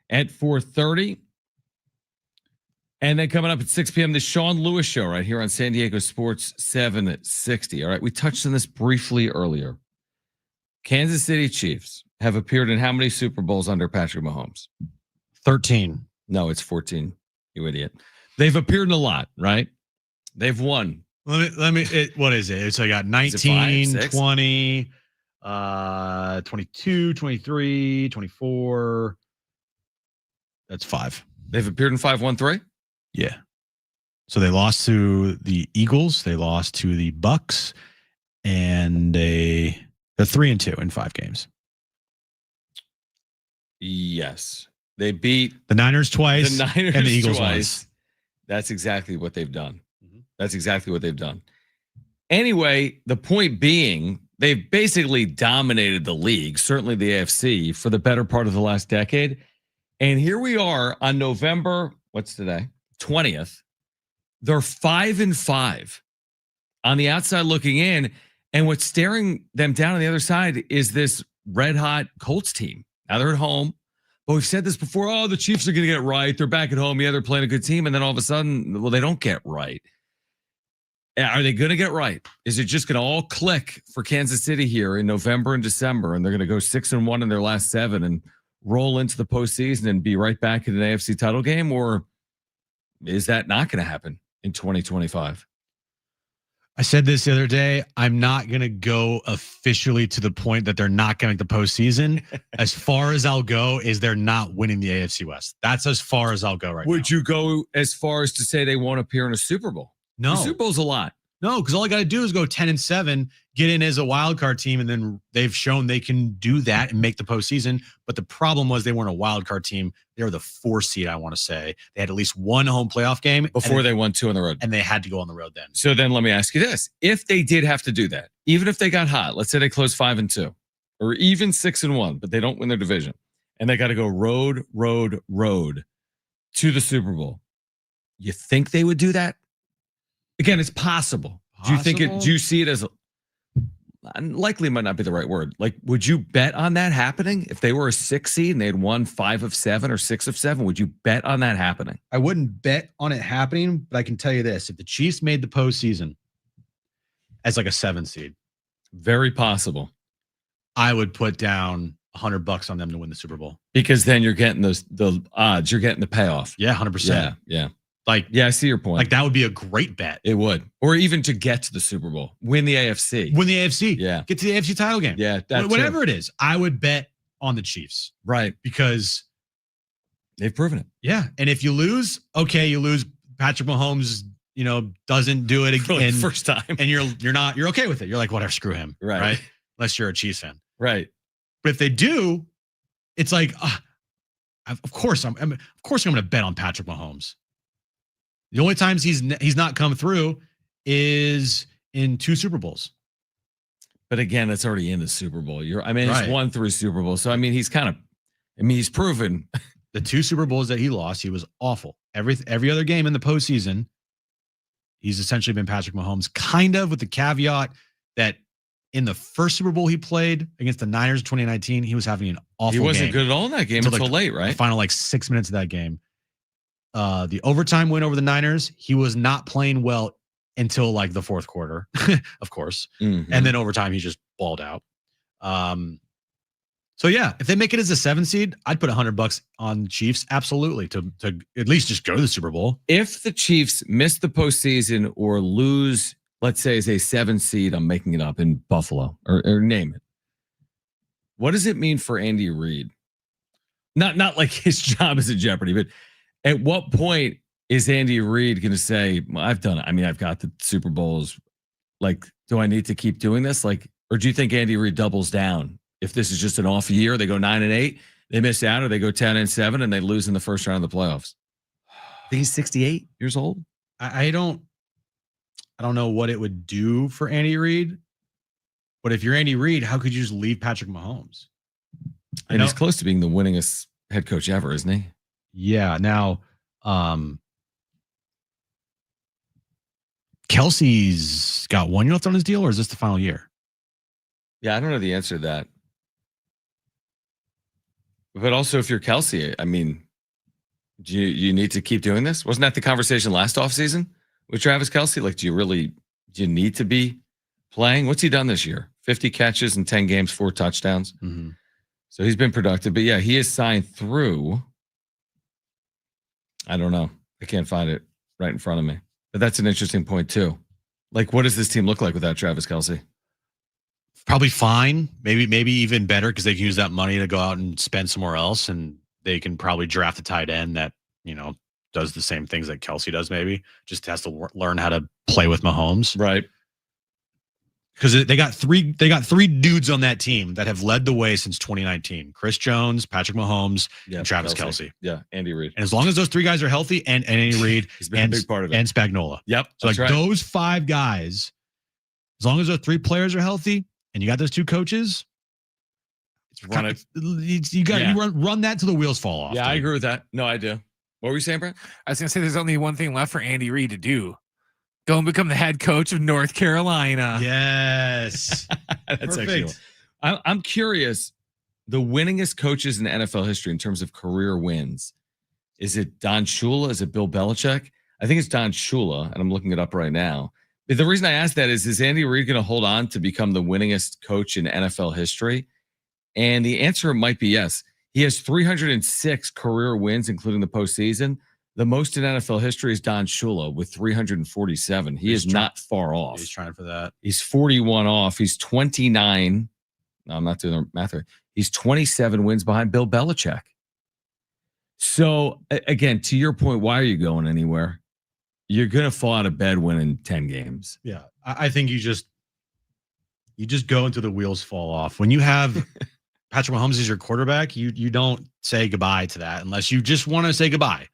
at 4:30. And then coming up at 6 p.m., the Sean Lewis Show right here on San Diego Sports 760. All right, we touched on this briefly earlier. Kansas City Chiefs have appeared in how many Super Bowls under Patrick Mahomes? 13. No, it's 14. You idiot. They've appeared in a lot, right? They've won. What is it? So I got 19, 20, 22, 23, 24. That's 5. They've appeared in 5-1-3? Yeah. So they lost to the Eagles, they lost to the Bucks, and they're 3-2 in 5 games. Yes. They beat the Niners twice and the Eagles twice. Once. That's exactly what they've done. That's exactly what they've done. Anyway, the point being, they've basically dominated the league, certainly the AFC, for the better part of the last decade. And here we are on November, what's today? 20th. They're 5-5 on the outside looking in. And what's staring them down on the other side is this red hot Colts team. Now they're at home. But we've said this before. Oh, the Chiefs are going to get right. They're back at home. Yeah, they're playing a good team. And then all of a sudden, well, they don't get right. Are they going to get right? Is it just going to all click for Kansas City here in November and December? And they're going to go 6-1 in their last 7 and roll into the postseason and be right back in an AFC title game? Or is that not going to happen in 2025? I said this the other day. I'm not going to go officially to the point that they're not going to make the postseason. As far as I'll go is they're not winning the AFC West. That's as far as I'll go right now. Would you go as far as to say they won't appear in a Super Bowl? No. The Super Bowl's a lot. No, because all I got to do is go 10-7, get in as a wild card team, and then they've shown they can do that and make the postseason. But the problem was they weren't a wild card team. They were the 4 seed, I want to say. They had at least one home playoff game before they won 2 on the road. And they had to go on the road then. So then let me ask you this. If they did have to do that, even if they got hot, let's say they close 5-2 or even 6-1, but they don't win their division and they got to go road to the Super Bowl. You think they would do that? Again, it's possible. Do you think do you see it as likely might not be the right word. Like, would you bet on that happening? If they were a 6 seed and they had won 5 of 7 or 6 of 7, would you bet on that happening? I wouldn't bet on it happening, but I can tell you this. If the Chiefs made the postseason as like a 7 seed, very possible. I would put down $100 on them to win the Super Bowl. Because then you're getting the odds, you're getting the payoff. Yeah, 100%. Yeah. I see your point. Like that would be a great bet. It would. Or even to get to the Super Bowl, win the AFC. Yeah. Get to the AFC title game. Yeah. Whatever it is, I would bet on the Chiefs. Right. Because they've proven it. Yeah. And if you lose, okay, you lose. Patrick Mahomes, doesn't do it again. First time. And you're okay with it. You're like, whatever, screw him. Right. Unless you're a Chiefs fan. Right. But if they do, it's like, of course I'm going to bet on Patrick Mahomes. The only times he's not come through is in 2 Super Bowls. But again, it's already in the Super Bowl. He's won 3 Super Bowls. So he's proven the 2 Super Bowls that he lost, he was awful. Every other game in the postseason, he's essentially been Patrick Mahomes, kind of with the caveat that in the first Super Bowl he played against the Niners in 2019, he was having an awful game. He wasn't good at all in that game until late, right? The final 6 minutes of that game. The overtime win over the Niners, he was not playing well until the fourth quarter, of course. Mm-hmm. And then overtime, he just balled out. So yeah, if they make it as a 7 seed, I'd put $100 on the Chiefs. Absolutely. To at least just go to the Super Bowl. If the Chiefs miss the postseason or lose, let's say as a 7 seed, I'm making it up, in Buffalo or name it. What does it mean for Andy Reid? Not like his job is in jeopardy, but at what point is Andy Reid going to say, well, I've done it. I mean, I've got the Super Bowls. Do I need to keep doing this? Or do you think Andy Reid doubles down? If this is just an off year, they go 9-8, they miss out, or they go 10-7 and they lose in the first round of the playoffs. I think he's 68 years old. I don't know what it would do for Andy Reid, but if you're Andy Reid, how could you just leave Patrick Mahomes? And he's close to being the winningest head coach ever, isn't he? Yeah. Now, Kelsey's got 1 year left on his deal, or is this the final year? Yeah, I don't know the answer to that. But also, if you're Kelsey, I mean, do you need to keep doing this? Wasn't that the conversation last offseason with Travis Kelsey? Like, do you need to be playing? What's he done this year? 50 catches in 10 games, 4 touchdowns. Mm-hmm. So he's been productive. But yeah, he is signed through. I don't know. I can't find it right in front of me. But that's an interesting point too. Like, what does this team look like without Travis Kelsey? Probably fine. Maybe even better because they can use that money to go out and spend somewhere else, and they can probably draft a tight end that does the same things that Kelsey does. Maybe just has to learn how to play with Mahomes, right? Because they got three dudes on that team that have led the way since 2019: Chris Jones, Patrick Mahomes, and Travis Kelsey. Yeah, Andy Reid. And as long as those 3 guys are healthy, and Andy Reid, he's been a big part of it, and Spagnuolo. Yep. So like those 5 guys, as long as those 3 players are healthy. And you got those 2 coaches. Run that till the wheels fall off. Yeah, dude. I agree with that. No, I do. What were you saying, Brent? I was going to say there's only one thing left for Andy Reid to do. Go and become the head coach of North Carolina. Yes. That's perfect. I'm curious. The winningest coaches in NFL history in terms of career wins. Is it Don Shula? Is it Bill Belichick? I think it's Don Shula, and I'm looking it up right now. The reason I asked that is Andy Reid going to hold on to become the winningest coach in NFL history? And the answer might be yes. He has 306 career wins, including the postseason. The most in NFL history is Don Shula with 347. He is not far off. He's trying for that. He's 41 off. He's 29. No, I'm not doing the math right. He's 27 wins behind Bill Belichick. So, again, to your point, why are you going anywhere? You're going to fall out of bed winning 10 games. Yeah. I think you just go until the wheels fall off. When you have Patrick Mahomes as your quarterback, you don't say goodbye to that unless you just want to say goodbye.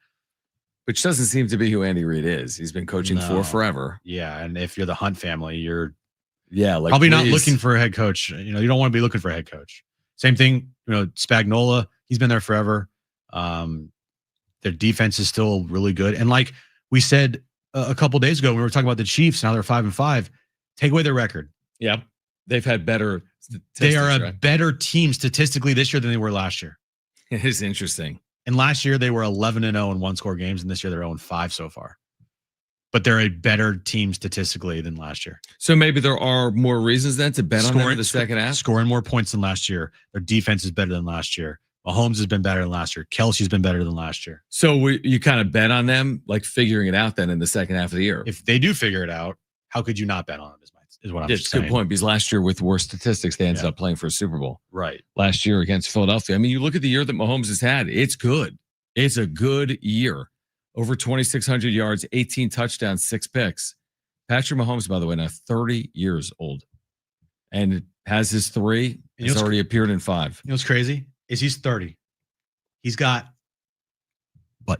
Which doesn't seem to be who Andy Reid is. He's been coaching for forever. Yeah. And if you're the Hunt family, you're probably not looking for a head coach. You don't want to be looking for a head coach. Same thing, Spagnuolo, he's been there forever. Their defense is still really good. And like we said a couple days ago, we were talking about the Chiefs. Now they're 5-5. Take away their record. Yep. They've had better statistics. They are a better team statistically this year than they were last year. It is interesting. And last year they were 11-0 in 1-score games, and this year they're 0-5 so far. But they're a better team statistically than last year. So maybe there are more reasons then to bet on them in the second half? Scoring more points than last year. Their defense is better than last year. Mahomes has been better than last year. Kelsey's been better than last year. So you kind of bet on them, like figuring it out then in the second half of the year. If they do figure it out, how could you not bet on them? Is what I'm saying. It's a good point, because last year with worse statistics, they ended up playing for a Super Bowl. Right. Last year against Philadelphia. I mean, you look at the year that Mahomes has had. It's good. It's a good year. Over 2,600 yards, 18 touchdowns, 6 picks. Patrick Mahomes, by the way, now 30 years old. And has his 3. He's already appeared in 5. You know what's crazy? Is he's 30. He's got,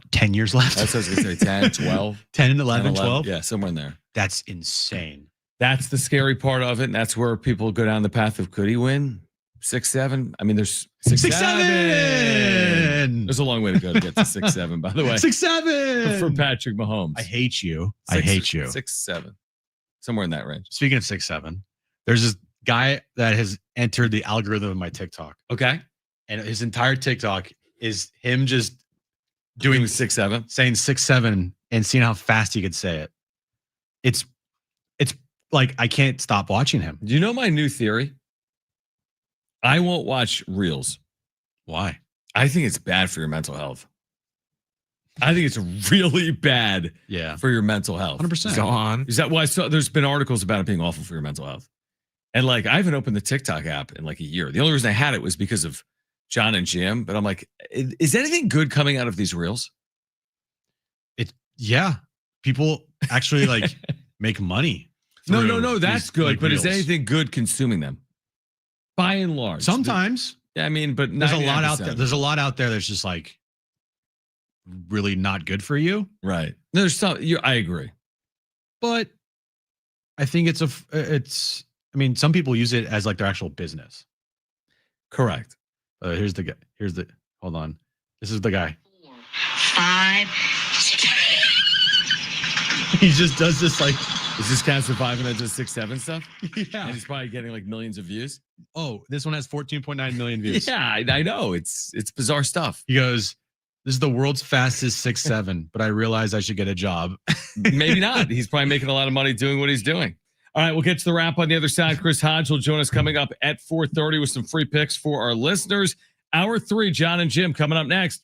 10 years left? That's what I was going to say, 10, 12. 10 and 11, 12? Yeah, somewhere in there. That's insane. That's the scary part of it. And that's where people go down the path of, could he win? 6, 7? I mean, there's 6, 7. There's a long way to go to get to 6, 7, by the way. 6, 7 for Patrick Mahomes. I hate you. 6, 7. Somewhere in that range. Speaking of 6, 7, there's this guy that has entered the algorithm of my TikTok. Okay. And his entire TikTok is him just doing 6, 7, saying 6, 7, and seeing how fast he could say it. It's like I can't stop watching him. Do you know my new theory? I won't watch Reels. Why? I think it's bad for your mental health. I think it's really bad for your mental health. 100%. Go on. Is that why there's been articles about it being awful for your mental health? And like, I haven't opened the TikTok app in like a year. The only reason I had it was because of Jon and Jim. But I'm like, is anything good coming out of these Reels? People actually like make money. No, that's good. Like, but Reels. Is anything good consuming them? By and large. Sometimes. I mean, but there's a lot out there. There's a lot out there that's just like really not good for you. Right. There's some, I agree. But I think I mean, some people use it as like their actual business. Correct. Here's the guy. Hold on. This is the guy. 5. He just does this like Is this cat surviving that does 6'7" stuff? Yeah. And he's probably getting like millions of views. Oh, this one has 14.9 million views. Yeah, I know. It's bizarre stuff. He goes, "This is the world's fastest 6'7", but I realize I should get a job." Maybe not. He's probably making a lot of money doing what he's doing. All right, we'll get to the wrap on the other side. Chris Hodge will join us coming up at 4:30 with some free picks for our listeners. Hour 3, Jon and Jim coming up next.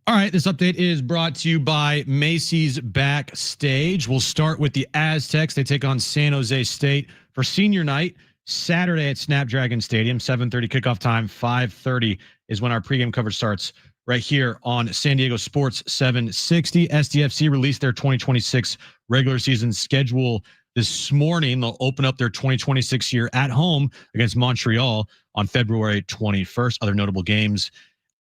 All right, this update is brought to you by Macy's Backstage. We'll start with the Aztecs. They take on San Jose State for senior night Saturday at Snapdragon Stadium. 7:30 kickoff time. 5:30 is when our pregame coverage starts right here on San Diego Sports 760. SDFC released their 2026 regular season schedule this morning. They'll open up their 2026 year at home against Montreal on February 21st. Other notable games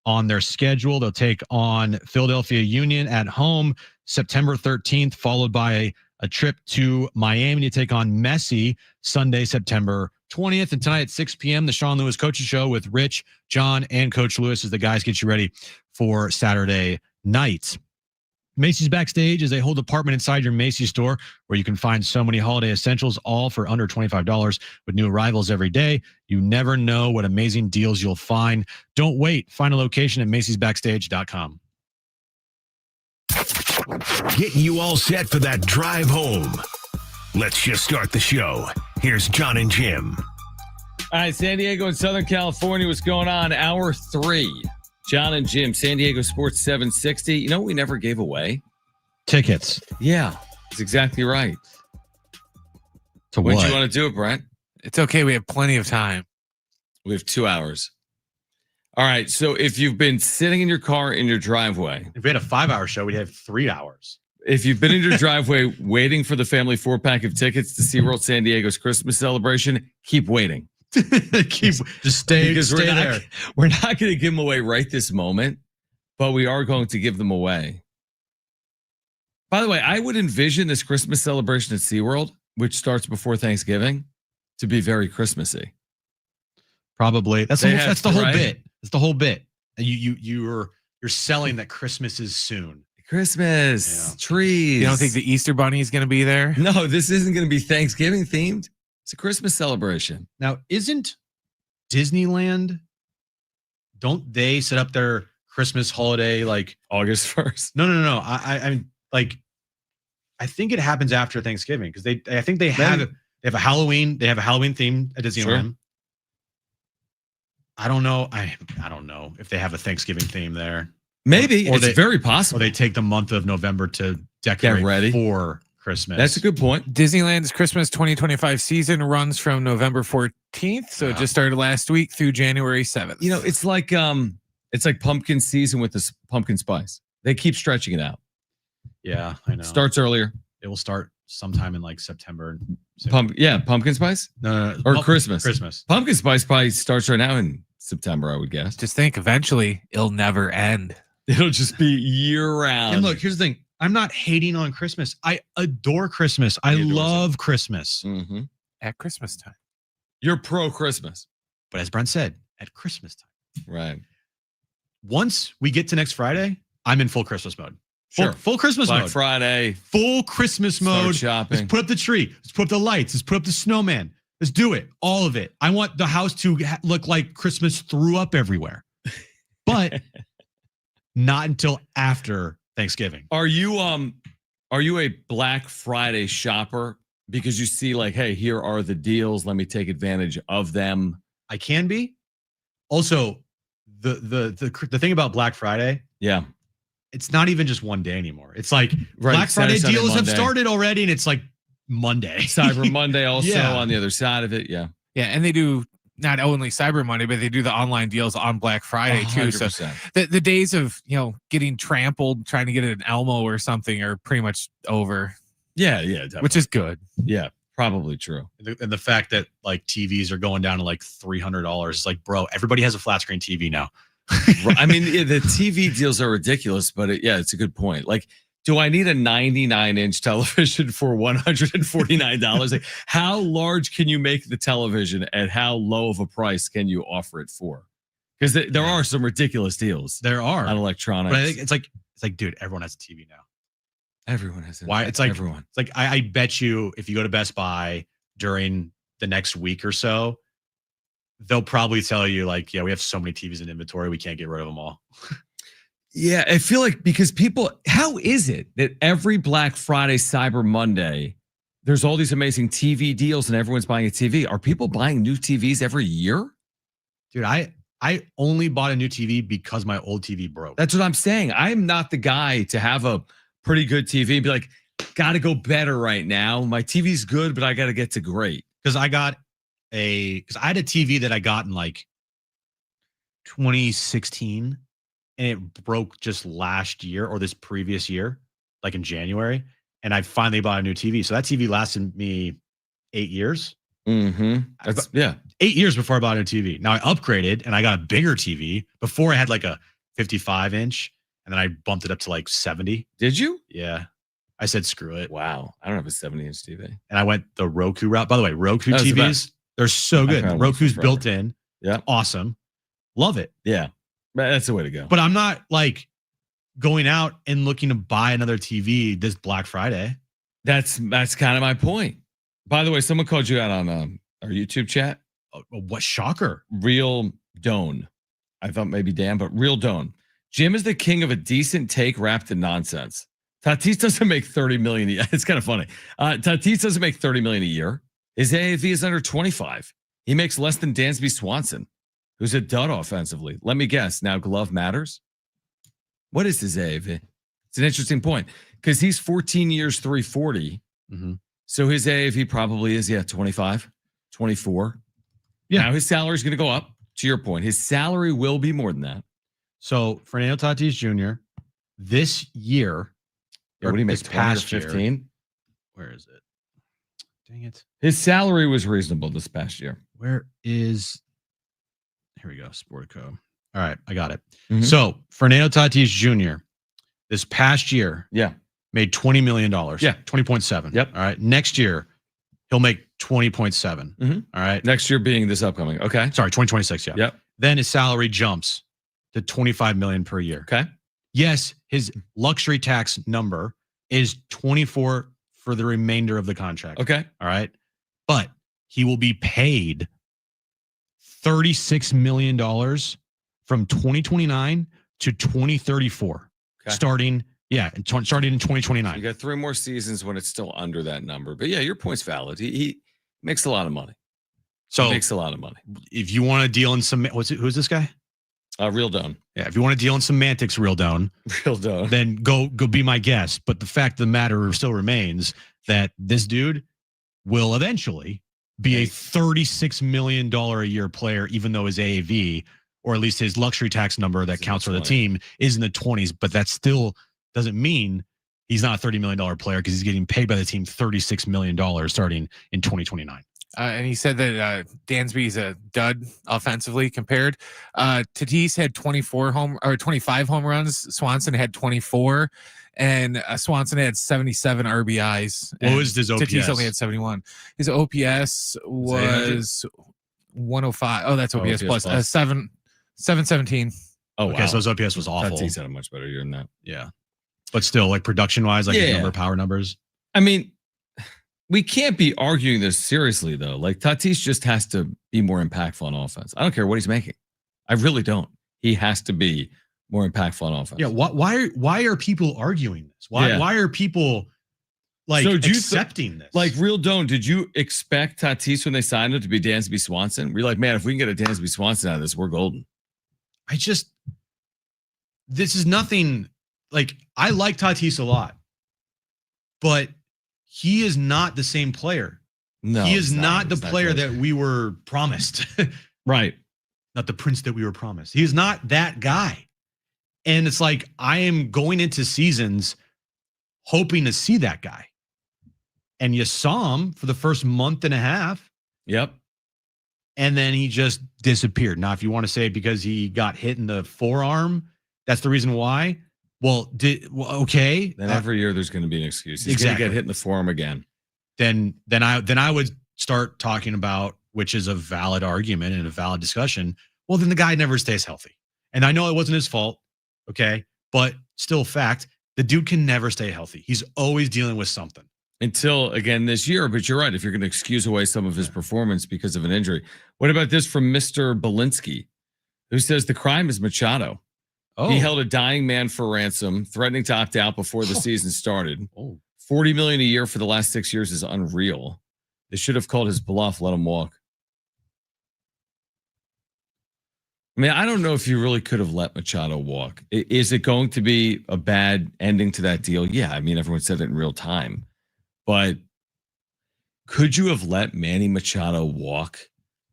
on their schedule: they'll take on Philadelphia Union at home September 13th, followed by a trip to Miami to take on Messi Sunday, September 20th. And tonight at 6 p.m., the Sean Lewis Coaches Show with Rich, John, and Coach Lewis as the guys get you ready for Saturday night. Macy's Backstage is a whole department inside your Macy's store where you can find so many holiday essentials, all for under $25 with new arrivals every day. You never know what amazing deals you'll find. Don't wait. Find a location at macysbackstage.com. Getting you all set for that drive home. Let's just start the show. Here's Jon and Jim. All right, San Diego and Southern California, what's going on? Hour 3. Jon and Jim, San Diego Sports 760. You know what we never gave away? Tickets. Yeah, that's exactly right. To When what? do you want to do it, Brent? It's okay. We have plenty of time. We have 2 hours. All right, so if you've been sitting in your car in your driveway, If we had a 5-hour show, we'd have 3 hours. if you've been in your driveway waiting for the family 4-pack of tickets to SeaWorld San Diego's Christmas celebration, keep waiting. Just stay there. We're not going to give them away right this moment, but we are going to give them away. By the way, I would envision this Christmas celebration at SeaWorld, which starts before Thanksgiving, to be very Christmassy. Probably. That's the whole right? bit. It's the whole bit. You're selling that Christmas is soon. Christmas, trees. You don't think the Easter Bunny is going to be there? No, this isn't going to be Thanksgiving themed. It's a Christmas celebration. Now, isn't Disneyland, don't they set up their Christmas holiday like August 1st? No. I'm like, I think it happens after Thanksgiving because I think they have a Halloween theme at Disneyland. Sure. I don't know. I don't know if they have a Thanksgiving theme there. Maybe. Or It's they- very Or possible. they take the month of November to decorate ready. for Christmas. That's a good point. Disneyland's Christmas 2025 season runs from November 14th, so it just started last week through January 7th. You know, it's like pumpkin season with this pumpkin spice. They keep stretching it out. Yeah, I know. Starts earlier. It will start sometime in like September. Pumpkin spice No. or Christmas. Christmas. Pumpkin spice probably starts right now in September, I would guess. Just think, eventually it'll never end. It'll just be year round. And look, here's the thing. I'm not hating on Christmas. I adore Christmas. I He adores love Christmas. Mm-hmm. At Christmas time. You're pro Christmas, But as Brent said, at Christmas time. right? Once we get to next Friday, I'm in full Christmas mode. Sure. Full Christmas Black mode. Friday, Full Christmas start mode. shopping. Let's put up the tree. Let's put up the lights. Let's put up the snowman. Let's do it. All of it. I want the house to look like Christmas threw up everywhere. But not until after Thanksgiving. Are you a Black Friday shopper because you see like, hey, here are the deals. Let me take advantage of them. I can be. Also, the thing about Black Friday, Yeah. it's not even just one day anymore. It's like Right, Black Friday Saturday, Sunday, deals have Monday. started already, and it's like Monday. Cyber Monday also Yeah. on the other side of it. Yeah. Yeah, and they do not only Cyber Monday, but they do the online deals on Black Friday too. So 100%. the days of getting trampled trying to get an Elmo or something are pretty much over, Yeah, definitely. which is good. yeah, probably true. And the fact that like TVs are going down to like $300, like, bro, everybody has a flat screen TV now. I mean, the TV deals are ridiculous, but it's a good point. Like, do I need a 99-inch television for $149? Like, how large can you make the television and how low of a price can you offer it for? Because there are some ridiculous deals There are. on electronics. But I think it's like, dude, everyone has a TV now. Everyone has it. Why? It's like everyone. It's like I bet you if you go to Best Buy during the next week or so, they'll probably tell you like, yeah, we have so many TVs in inventory, we can't get rid of them all. Yeah, I feel like because people, how is it that every Black Friday, Cyber Monday, there's all these amazing TV deals and everyone's buying a TV? Are people buying new TVs every year? Dude, I only bought a new TV because my old TV broke. That's what I'm saying. I'm not the guy to have a pretty good TV and be like, got to go better right now. My TV's good, but I got to get to great. Because I had a TV that I got in like 2016. and it broke just last year or this previous year, like in January. And I finally bought a new TV. So that TV lasted me 8 years. Mm-hmm. That's 8 years before I bought a new TV. Now I upgraded and I got a bigger TV. Before I had like a 55-inch, and then I bumped it up to like 70. Did you? Yeah. I said, screw it. Wow. I don't have a 70-inch TV. And I went the Roku route. By the way, Roku That was the TVs, best. they're so good. found one Roku's forever. built in. Yeah. Awesome. Love it. Yeah. That's the way to go. But I'm not like going out and looking to buy another TV this Black Friday. That's kind of my point. By the way, someone called you out on our YouTube chat. What shocker. Real Doan. I thought maybe Dan, but Real Doan. Jim is the king of a decent take wrapped in nonsense. Tatis doesn't make $30 million a year. It's kind of funny. Tatis doesn't make $30 million a year. His AAV is under 25. He makes less than Dansby Swanson, who's a dud offensively. Let me guess. Now glove matters. What is his AAV? It's an interesting point because he's 14 years, 340. Mm-hmm. So his AAV probably is 25, 24. Yeah. Now his salary is going to go up. To your point, his salary will be more than that. So Fernando Tatis Jr. this year, Yeah, what do you make? this 20 or past year- 15? Where is it? Dang it. His salary was reasonable this past year. Where is, here we go, Sportico. All right, I got it. Mhm. So Fernando Tatis Jr. this past year Yeah. made $20 million. Yeah. 20.7. Yep. All right. Next year, he'll make 20.7. Mhm. All right. Next year being this upcoming. Okay. Sorry, 2026. Yeah. Yep. Then his salary jumps to 25 million per year. Okay. Yes, his luxury tax number is 24 for the remainder of the contract. Okay. All right. But he will be paid $36 million from 2029 to 2034. Okay. Starting in You 2029. got 3 more seasons when it's still under that number. But yeah, your point's valid. He makes a lot of money. So He makes a lot of money. if you want to deal in some, who's this guy? Real Doan. Yeah, if you want to deal in semantics, Real Doan, Real Doan. then go be my guest. But the fact of the matter still remains that this dude will eventually be a $36 million a year player, even though his AAV, or at least his luxury tax number that It's in counts the for the 20s. team, is in the 20s. But that still doesn't mean he's not a $30 million player because he's getting paid by the team $36 million starting in 2029. And he said that Dansby's a dud offensively compared. Tatis had 25 home runs. Swanson had 24, and Swanson had 77 RBIs. What and was his OPS? Tatis only had 71. His OPS was 105. Oh, that's OPS, OPS plus. plus. 717. Oh, Okay, wow. so his OPS was awful. Tatis had a much better year than that. Yeah. But still, like production-wise, like his Yeah. power numbers. I mean, we can't be arguing this seriously, though. Like, Tatis just has to be more impactful on offense. I don't care what he's making. I really don't. He has to be more impactful on offense. Yeah, why are people arguing this? Why are people like So do you accepting this? Like, Real Doan, did you expect Tatis when they signed him to be Dansby Swanson? We're like, man, if we can get a Dansby Swanson out of this, we're golden. This is nothing. Like, I like Tatis a lot, but he is not the same player. No, he is he's not the He's player good. that we were promised. Right. Not the prince that we were promised. He is not that guy. And it's like, I am going into seasons hoping to see that guy. And you saw him for the first month and a half, Yep. and then he just disappeared. Now, if you want to say because he got hit in the forearm, that's the reason why. Well, okay. Then every year there's going to be an excuse. He's going to Exactly. get hit in the forearm again. Then I would start talking about, which is a valid argument and a valid discussion. Well, then the guy never stays healthy. And I know it wasn't his fault, okay? But still fact, the dude can never stay healthy. He's always dealing with something. Until again this year, but you're right. If you're going to excuse away some of his performance because of an injury, what about this from Mr. Belinsky, who says the crime is Machado? Oh, He held a dying man for ransom, threatening to opt out before the season started. oh. $40 million a year for the last 6 years is unreal. They should have called his bluff, let him walk. I mean, I don't know if you really could have let Machado walk. Is it going to be a bad ending to that deal? Yeah, I mean, everyone said it in real time. But could you have let Manny Machado walk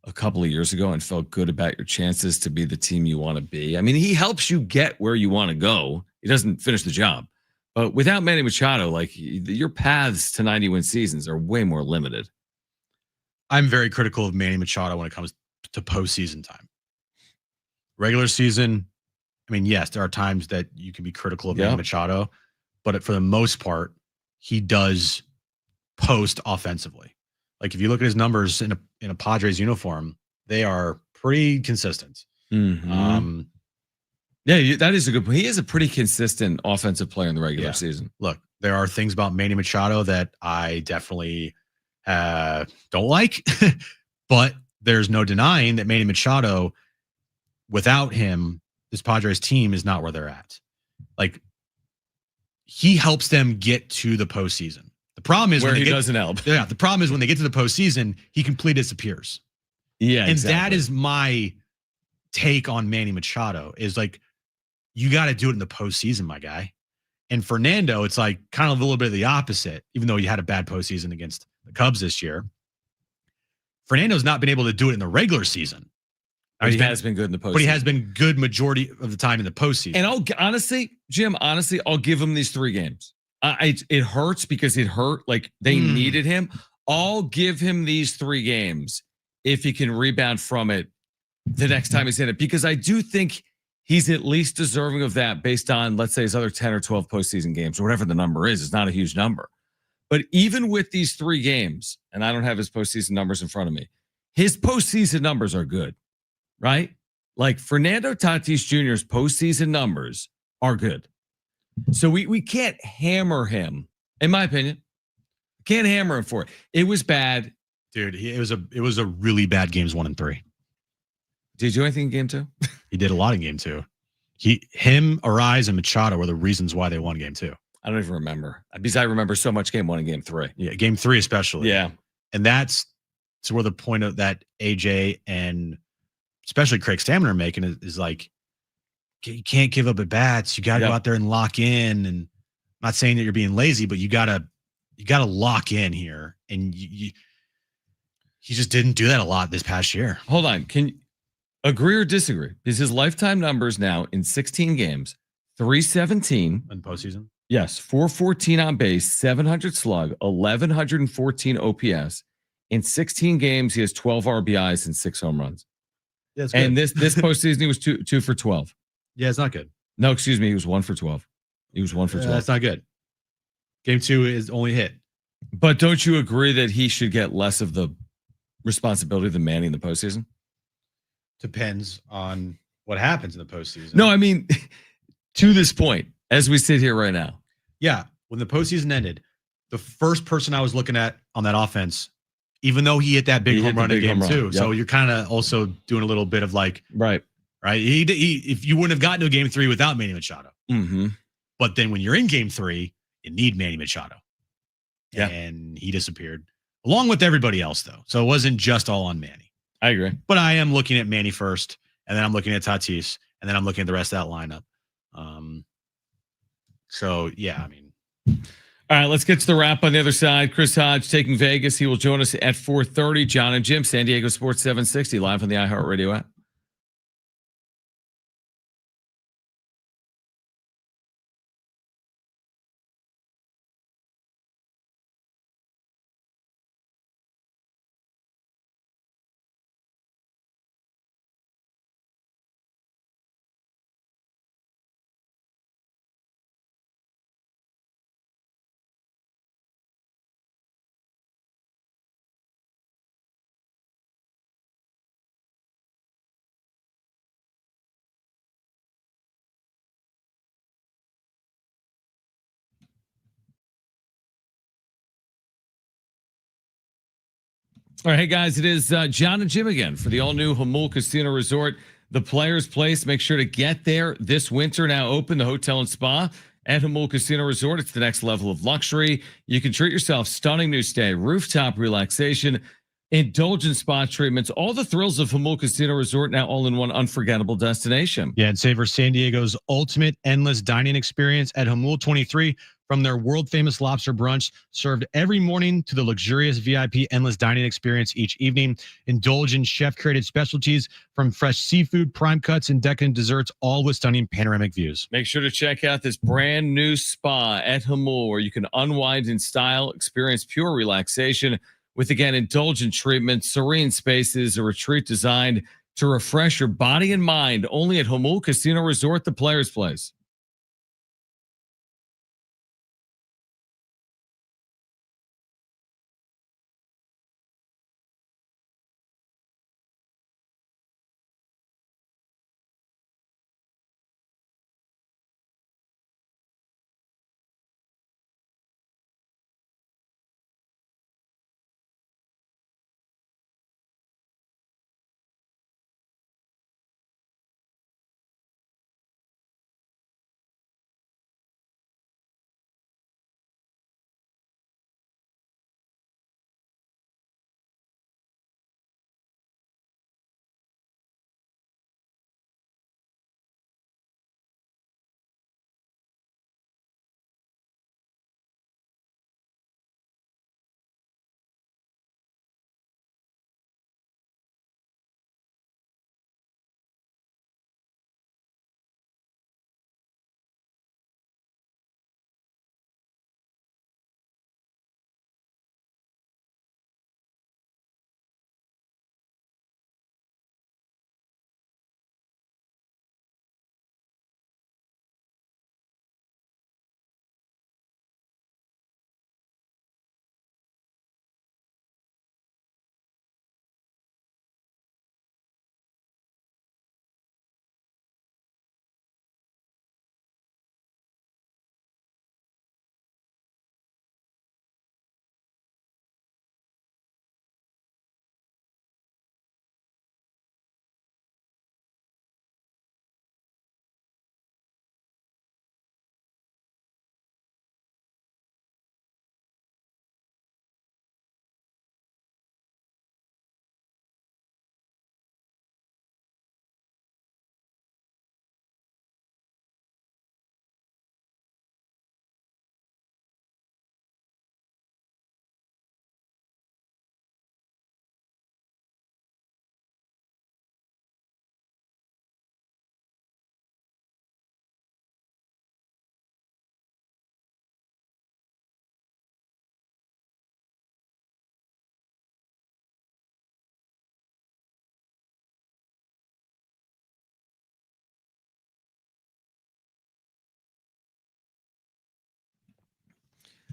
a couple of years ago and felt good about your chances to be the team you want to be. I mean, he helps you get where you want to go. He doesn't finish the job. But without Manny Machado, like your paths to 90-win seasons are way more limited. I'm very critical of Manny Machado when it comes to postseason time. Regular season, I mean, yes, there are times that you can be critical of Manny Machado, but for the most part, he does post offensively. Like if you look at his numbers in a Padres uniform, they are pretty consistent. Mm-hmm. Yeah, that is a good point. He is a pretty consistent offensive player in the regular season. Look, there are things about Manny Machado that I definitely don't like, but there's no denying that Manny Machado, without him, this Padres team is not where they're at. Like he helps them get to the postseason. The problem is where he doesn't help. Yeah, the problem is when they get to the postseason, he completely disappears. Yeah, and that is my take on Manny Machado is like, you got to do it in the postseason, my guy. And Fernando, it's like kind of a little bit of the opposite, even though he had a bad postseason against the Cubs this year. Fernando's not been able to do it in the regular season. He has been good in the postseason. But he has been good majority of the time in the postseason. And Jim, I'll give him these 3 games. It hurts because it hurt. Like they needed him. I'll give him these 3 games if he can rebound from it the next time he's in it, because I do think he's at least deserving of that based on, let's say, his other 10 or 12 postseason games or whatever the number is. It's not a huge number. But even with these 3 games, and I don't have his postseason numbers in front of me, his postseason numbers are good, right? Like Fernando Tatis Jr.'s postseason numbers are good. So we can't hammer him, in my opinion. Can't hammer him for it. It was bad. Dude, it was a really bad games 1 and 3. Did he do anything in game 2? He did a lot in game 2. Him, Arise, and Machado were the reasons why they won game 2. I don't even remember, because I remember so much game 1 and game 3. Yeah, game 3 especially. Yeah. And that's where the point of that AJ and especially Craig Stammen are making is like, you can't give up at bats. You got to go out there and lock in. And I'm not saying that you're being lazy, but you gotta lock in here. And he just didn't do that a lot this past year. Hold on. Can you agree or disagree? Is his lifetime numbers now in 16 games, 317 in postseason? Yes, 414 on base, 700 slug, 1114 OPS. In 16 games, he has 12 RBIs and 6 home runs. Yeah, and this postseason, he was two for 12. Yeah, it's not good. No, excuse me, he was 1 for 12. He was 1 for 12. That's not good. Game 2 is only hit. But don't you agree that he should get less of the responsibility than Manny in the postseason? Depends on what happens in the postseason. No, I mean, to this point, as we sit here right now. Yeah, when the postseason ended, the first person I was looking at on that offense, even though he hit that big home run in game 2, so you're kind of also doing a little bit of like, right? He if you wouldn't have gotten to game 3 without Manny Machado, but then when you're in game 3, you need Manny Machado, and he disappeared along with everybody else though. So it wasn't just all on Manny. I agree, but I am looking at Manny first, and then I'm looking at Tatis, and then I'm looking at the rest of that lineup. So, yeah, I mean. All right, let's get to the wrap on the other side. Chris Hodge taking Vegas. He will join us at 4:30. Jon and Jim, San Diego Sports 760, live on the iHeartRadio app. All right, hey guys, it is Jon and Jim again for the all-new Jamul Casino Resort, the Players Place. Make sure to get there this winter. Now open, the hotel and spa at Jamul Casino Resort. It's the next level of luxury. You can treat yourself. Stunning new stay, rooftop relaxation, indulgent spa treatments, all the thrills of Jamul Casino Resort, now all in one unforgettable destination. Yeah, and savor San Diego's ultimate endless dining experience at Jamul 23. From their world-famous lobster brunch served every morning to the luxurious VIP endless dining experience each evening. Indulge in chef-created specialties from fresh seafood, prime cuts, and decadent desserts, all with stunning panoramic views. Make sure to check out this brand new spa at Jamul, where you can unwind in style, experience pure relaxation with, again, indulgent treatments, serene spaces, a retreat designed to refresh your body and mind, only at Jamul Casino Resort, the Players Place.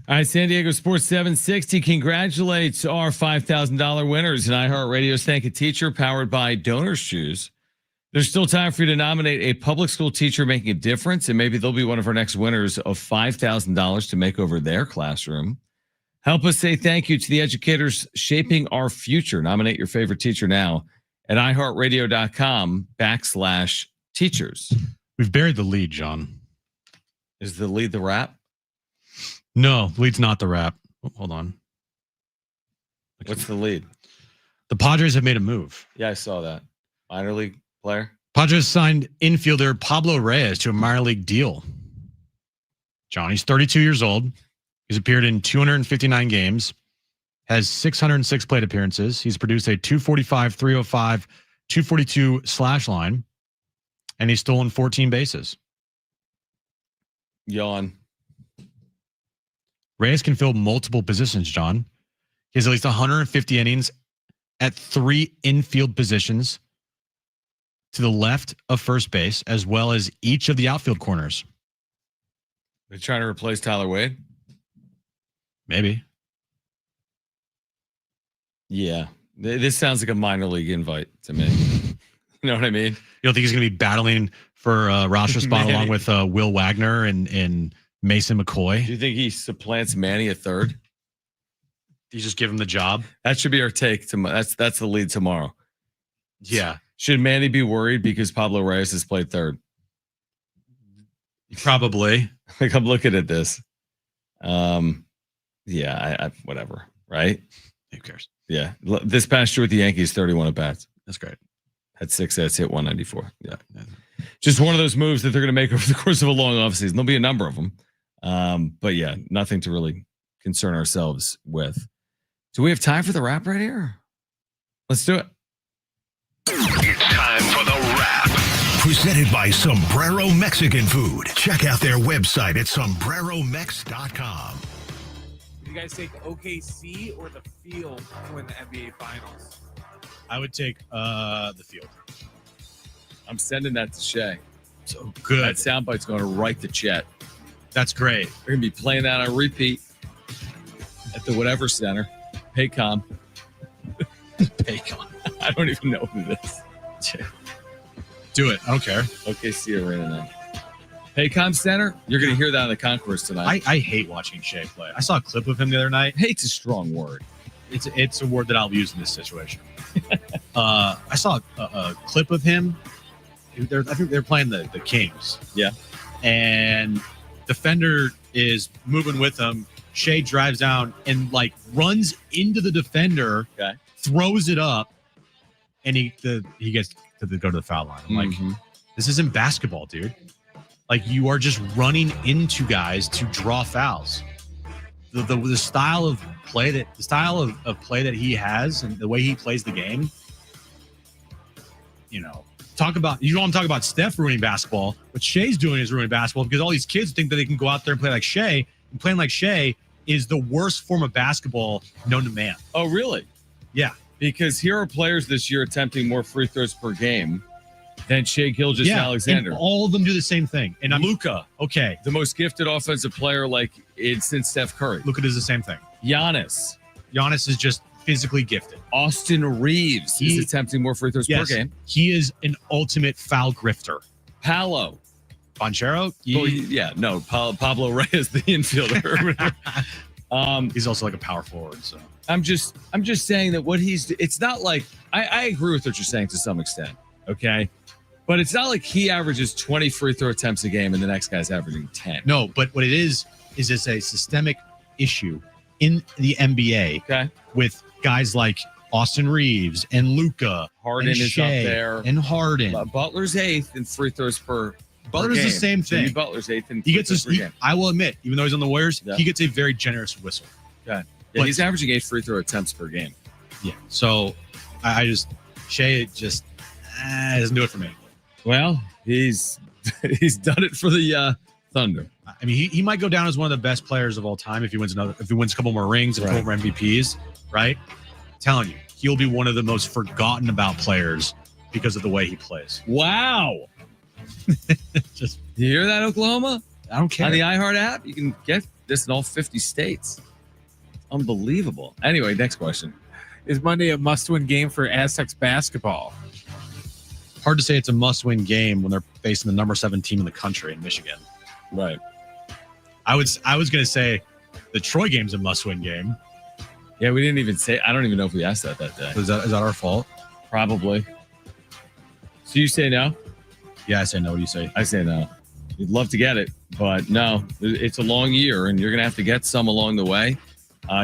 All right, San Diego Sports 760 congratulates our $5,000 winners in iHeartRadio's Thank a Teacher, powered by Donors Choose. There's still time for you to nominate a public school teacher making a difference, and maybe they'll be one of our next winners of $5,000 to make over their classroom. Help us say thank you to the educators shaping our future. Nominate your favorite teacher now at iHeartRadio.com/teachers. We've buried the lead, John. Is the lead the rap? No, lead's not the rap. Oh, hold on. What's the lead? The Padres have made a move. Yeah, I saw that. Minor league player. Padres signed infielder Pablo Reyes to a minor league deal. John, he's 32 years old. He's appeared in 259 games, has 606 plate appearances. He's produced a 245, 305, 242 slash line, and he's stolen 14 bases. Yawn. Reyes can fill multiple positions, John. He has at least 150 innings at 3 infield positions to the left of first base, as well as each of the outfield corners. They're trying to replace Tyler Wade? Maybe. Yeah. This sounds like a minor league invite to me. You know what I mean? You don't think he's going to be battling for a roster spot along with Will Wagner and Mason McCoy? Do you think he supplants Manny at third? You just give him the job? That should be our take. That's the lead tomorrow. Yeah. Should Manny be worried because Pablo Reyes has played third? Probably. Like, I'm looking at this. Yeah, I whatever, right? Who cares? Yeah. This past year with the Yankees, 31 at bats. That's great. Had 6 hits, hit 194. Yeah. Just one of those moves that they're going to make over the course of a long offseason. There'll be a number of them. But yeah, nothing to really concern ourselves with. Do we have time for the wrap right here? Let's do it. It's time for the wrap. Presented by Sombrero Mexican Food. Check out their website at sombreromex.com. Do you guys take OKC or the field to win the NBA Finals? I would take the field. I'm sending that to Shay. So good. That soundbite's going right to Chet. That's great. We're going to be playing that on repeat at the whatever center. Paycom. Paycom. I don't even know who this is. Do it. I don't care. OKC Arena now. Paycom Center. You're going to hear that on the concourse tonight. I hate watching Shea play. I saw a clip of him the other night. Hate's a strong word. It's a word that I'll use in this situation. I saw a clip of him. I think they're playing the Kings. Yeah. And defender is moving with him. Shea drives down and like runs into the defender, Okay. throws it up, and he gets to go to the foul line. I'm like, this isn't basketball, dude. Like, you are just running into guys to draw fouls. The style of play that play that he has and the way he plays the game, you know, I'm talking about Steph ruining basketball. What Shea's doing is ruining basketball because all these kids think that they can go out there and play like Shea, and playing like Shea is the worst form of basketball known to man. Oh, really? Yeah. Because here are players this year attempting more free throws per game than Shea Gilgeous-Alexander. And all of them do the same thing. And Luka, okay. the most gifted offensive player since Steph Curry. Luka does the same thing. Giannis is just physically gifted. Austin Reeves is attempting more free throws per game. He is an ultimate foul grifter. Paolo. Bonchero? Pablo Reyes, the infielder. He's also like a power forward. So I'm just saying that it's not like I agree with what you're saying to some extent. Okay. But it's not like he averages 20 free throw attempts a game and the next guy's averaging 10. No, but what it is it's a systemic issue in the NBA with guys like Austin Reeves and Luka. Harden is up there. And Harden. Butler's 8th in free throws per Butler's game. the same thing. Jimmy Butler's 8th in he free gets throws per game. I will admit, even though he's on the Warriors, he gets a very generous whistle. Yeah, he's averaging 8 free throw attempts per game. Yeah. So Shea just doesn't do it for me. Well, he's done it for the Thunder. I mean, he might go down as one of the best players of all time if he wins a couple more rings and a couple more MVPs, right? I'm telling you, he'll be one of the most forgotten about players because of the way he plays. Wow. Just you hear that, Oklahoma? I don't care. On the iHeart app, you can get this in all 50 states. Unbelievable. Anyway, next question. Is Monday a must-win game for Aztecs basketball? Hard to say it's a must-win game when they're facing the number 7 team in the country in Michigan. Right. I was going to say the Troy game's a must-win game. Yeah, we didn't even say. I don't even know if we asked that day. Is that our fault? Probably. So you say no? Yeah, I say no. What do you say? I say no. You'd love to get it, but no. It's a long year, and you're going to have to get some along the way.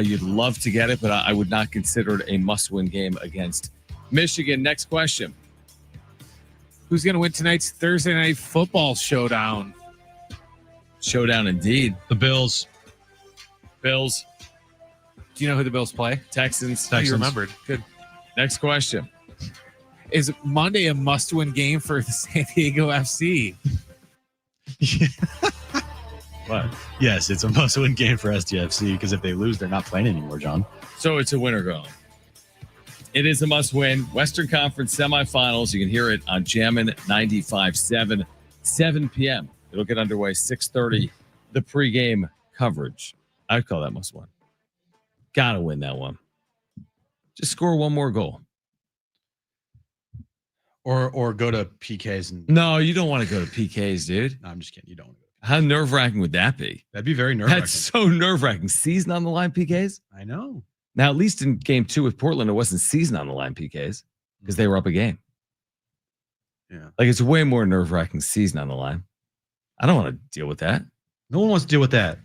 You'd love to get it, but I would not consider it a must-win game against Michigan. Next question. Who's going to win tonight's Thursday night football showdown? Showdown indeed. The Bills. Bills. Do you know who the Bills play? Texans. Oh, you remembered. Good. Next question. Is Monday a must-win game for the San Diego FC? What? Yes, it's a must-win game for SDFC because if they lose, they're not playing anymore, John. So it's a winner going. It is a must-win. Western Conference semifinals. You can hear it on Jammin' 95.7, 7 p.m. It'll get underway 6:30. The pregame coverage. I'd call that must-win. Gotta win that one. Just score one more goal. Or go to PKs and No, you don't want to go to PKs, dude. No, I'm just kidding. You don't want to go. How nerve-wracking would that be? That'd be very nerve-wracking. That's so nerve-wracking. Season on the line PKs? I know. Now, at least in game 2 with Portland, it wasn't season on the line PKs because they were up a game. Yeah. Like, it's way more nerve-wracking season on the line. I don't want to deal with that. No one wants to deal with that.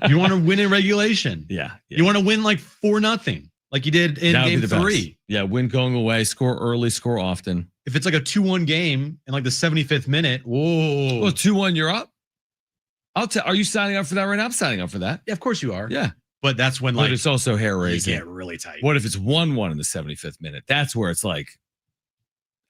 You want to win in regulation. Yeah. You want to win like 4-0. like you did in That would game be the 3. best. Yeah, win going away, score early, score often. If it's like a 2-1 game in like the 75th minute, whoa. Well, 2-1, you're up. Are you signing up for that right now? I'm signing up for that. Yeah, of course you are. Yeah. But that's when But like it's also hair you raising. get really tight. What if it's 1-1 in the 75th minute? That's where it's like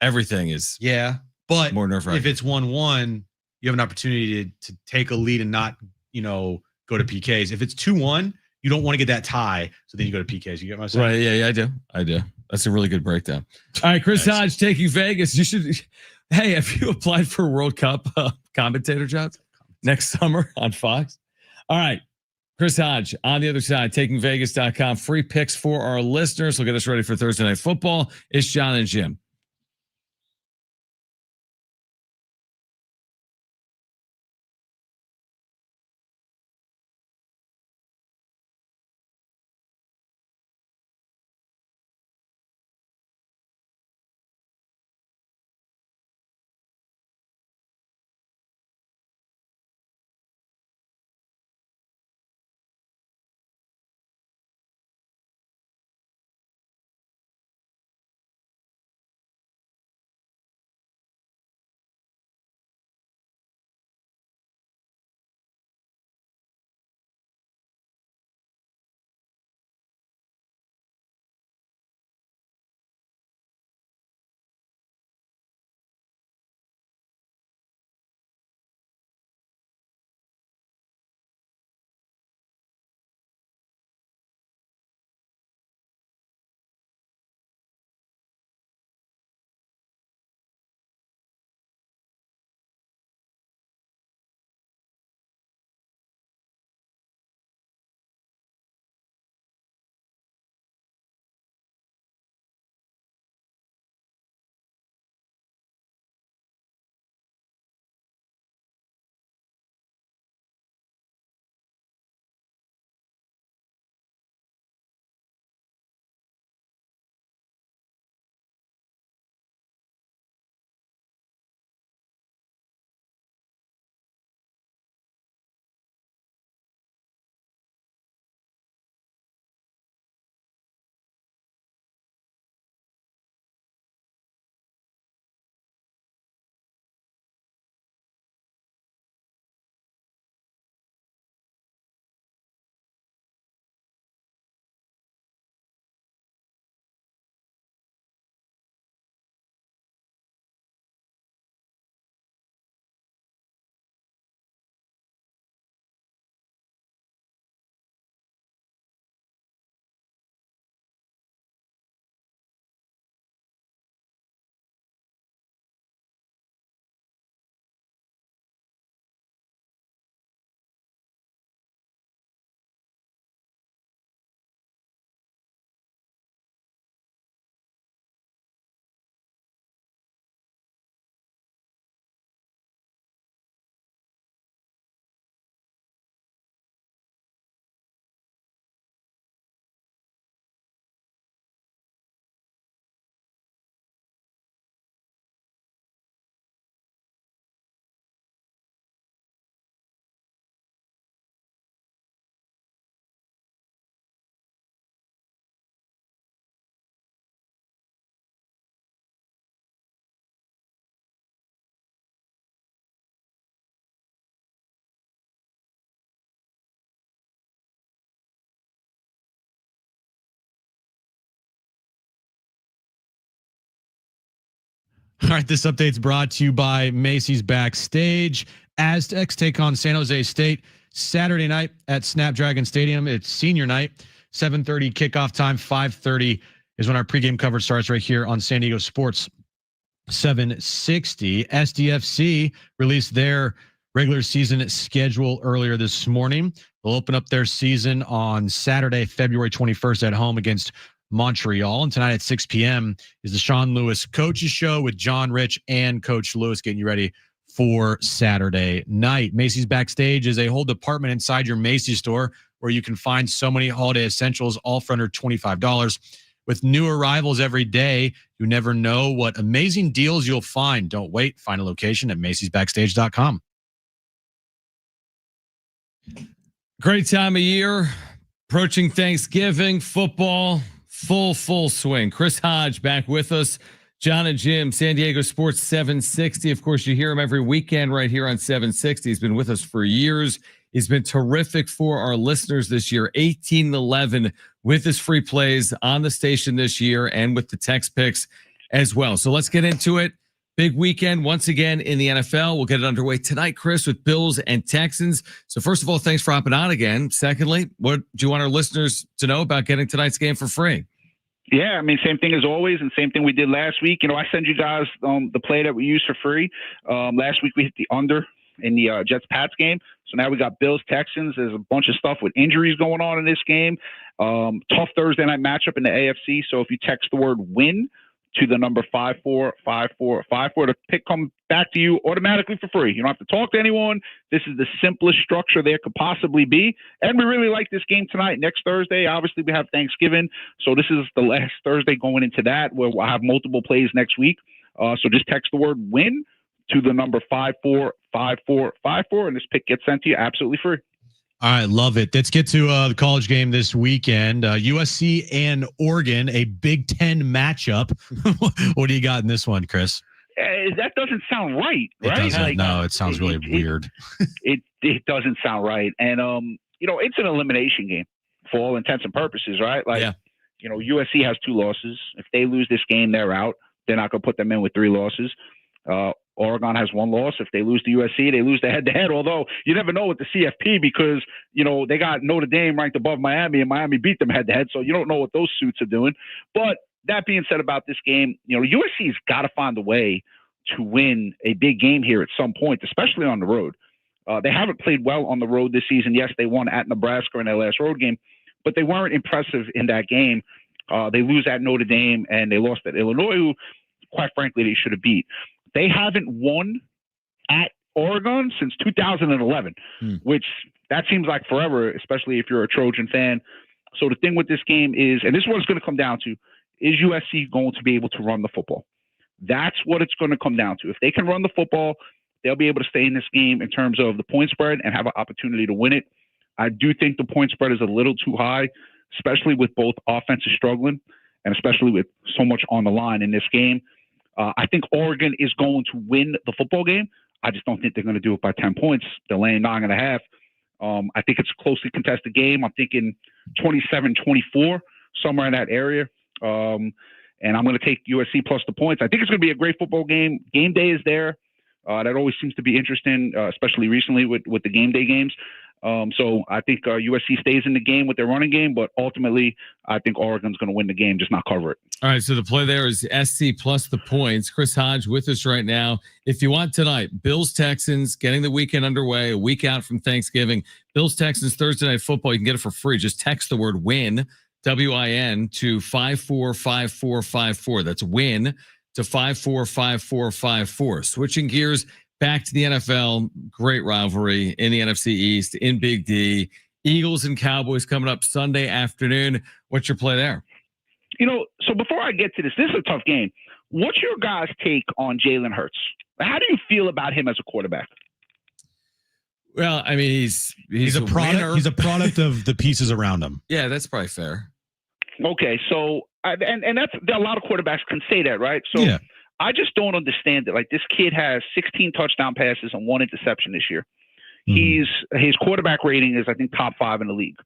everything is Yeah. But more nerve-wracking. if it's 1-1, you have an opportunity to take a lead and not, go to PKs. If it's 2-1, you don't want to get that tie. So then you go to PKs. You get my saying? Right. Yeah, I do. That's a really good breakdown. All right, Chris Nice. Hodge taking Vegas. You should. Hey, have you applied for World Cup commentator jobs next summer on Fox? All right, Chris Hodge on the other side, takingvegas.com. Free picks for our listeners. Will get us ready for Thursday Night Football. It's Jon and Jim. All right, this update's brought to you by Macy's Backstage. Aztecs take on San Jose State Saturday night at Snapdragon Stadium. It's senior night, 7:30 kickoff time, 5:30 is when our pregame coverage starts right here on San Diego Sports 760. SDFC released their regular season schedule earlier this morning. They'll open up their season on Saturday, February 21st at home against Montreal. And tonight at 6 p.m. is the Sean Lewis Coaches Show with John Rich and Coach Lewis getting you ready for Saturday night. Macy's Backstage is a whole department inside your Macy's store where you can find so many holiday essentials, all for under $25. With new arrivals every day, you never know what amazing deals you'll find. Don't wait. Find a location at macysbackstage.com. Great time of year, approaching Thanksgiving, football, full swing. Chris Hodge back with us. Jon and Jim, San Diego Sports 760. Of course, you hear him every weekend right here on 760. He's been with us for years. He's been terrific for our listeners this year. 18-11 with his free plays on the station this year and with the text picks as well. So let's get into it. Big weekend once again in the NFL. We'll get it underway tonight, Chris, with Bills and Texans. So first of all, thanks for hopping on again. Secondly, what do you want our listeners to know about getting tonight's game for free? Yeah, I mean, same thing as always, and same thing we did last week. You know, I send you guys the play that we used for free. Last week we hit the under in the Jets-Pats game. So now we got Bills-Texans. There's a bunch of stuff with injuries going on in this game. Tough Thursday night matchup in the AFC. So if you text the word win to the number 545454, the pick comes back to you automatically for free. You don't have to talk to anyone. This is the simplest structure there could possibly be. And we really like this game tonight. Next Thursday, obviously, we have Thanksgiving. So this is the last Thursday going into that, where we'll have multiple plays next week. So just text the word win to the number 545454, and this pick gets sent to you absolutely free. All right, love it. Let's get to the college game this weekend. USC and Oregon, a Big Ten matchup. What do you got in this one, Chris? That doesn't sound right, right? It doesn't. No, it sounds really weird. It doesn't sound right. And, you know, it's an elimination game for all intents and purposes, right? Like, you know, USC has 2 losses. If they lose this game, they're out. They're not going to put them in with 3 losses. Oregon has 1 loss. If they lose to USC, they lose the head-to-head, although you never know with the CFP because, you know, they got Notre Dame ranked above Miami, and Miami beat them head-to-head, so you don't know what those suits are doing. But that being said about this game, you know, USC's got to find a way to win a big game here at some point, especially on the road. They haven't played well on the road this season. Yes, they won at Nebraska in their last road game, but they weren't impressive in that game. They lose at Notre Dame, and they lost at Illinois, who, quite frankly, they should have beat. They haven't won at Oregon since 2011, which that seems like forever, especially if you're a Trojan fan. So the thing with this game is, and this is what it's going to come down to, is USC going to be able to run the football? That's what it's going to come down to. If they can run the football, they'll be able to stay in this game in terms of the point spread and have an opportunity to win it. I do think the point spread is a little too high, especially with both offenses struggling and especially with so much on the line in this game. I think Oregon is going to win the football game. I just don't think they're going to do it by 10 points. They're laying 9.5. I think it's a closely contested game. I'm thinking 27-24, somewhere in that area. And I'm going to take USC plus the points. I think it's going to be a great football game. Game day is there. That always seems to be interesting, especially recently with the game day games. So I think USC stays in the game with their running game, but ultimately I think Oregon's going to win the game, just not cover it. All right, so the play there is SC plus the points. Chris Hodge with us right now. If you want tonight, Bills-Texans, getting the weekend underway, a week out from Thanksgiving. Bills-Texans Thursday Night Football, you can get it for free. Just text the word WIN, W-I-N, to 545454. That's WIN to 545454. Switching gears back to the NFL, great rivalry in the NFC East, in Big D. Eagles and Cowboys coming up Sunday afternoon. What's your play there? You know, so before I get to this is a tough game. What's your guys' take on Jalen Hurts? How do you feel about him as a quarterback? Well, I mean, he's a product. winner. He's a product of the pieces around him. Yeah, that's probably fair. Okay, so and that's a lot of quarterbacks can say that, right? So yeah. I just don't understand it. Like, this kid has 16 touchdown passes and 1 interception this year. His quarterback rating is, I think, top 5 in the league.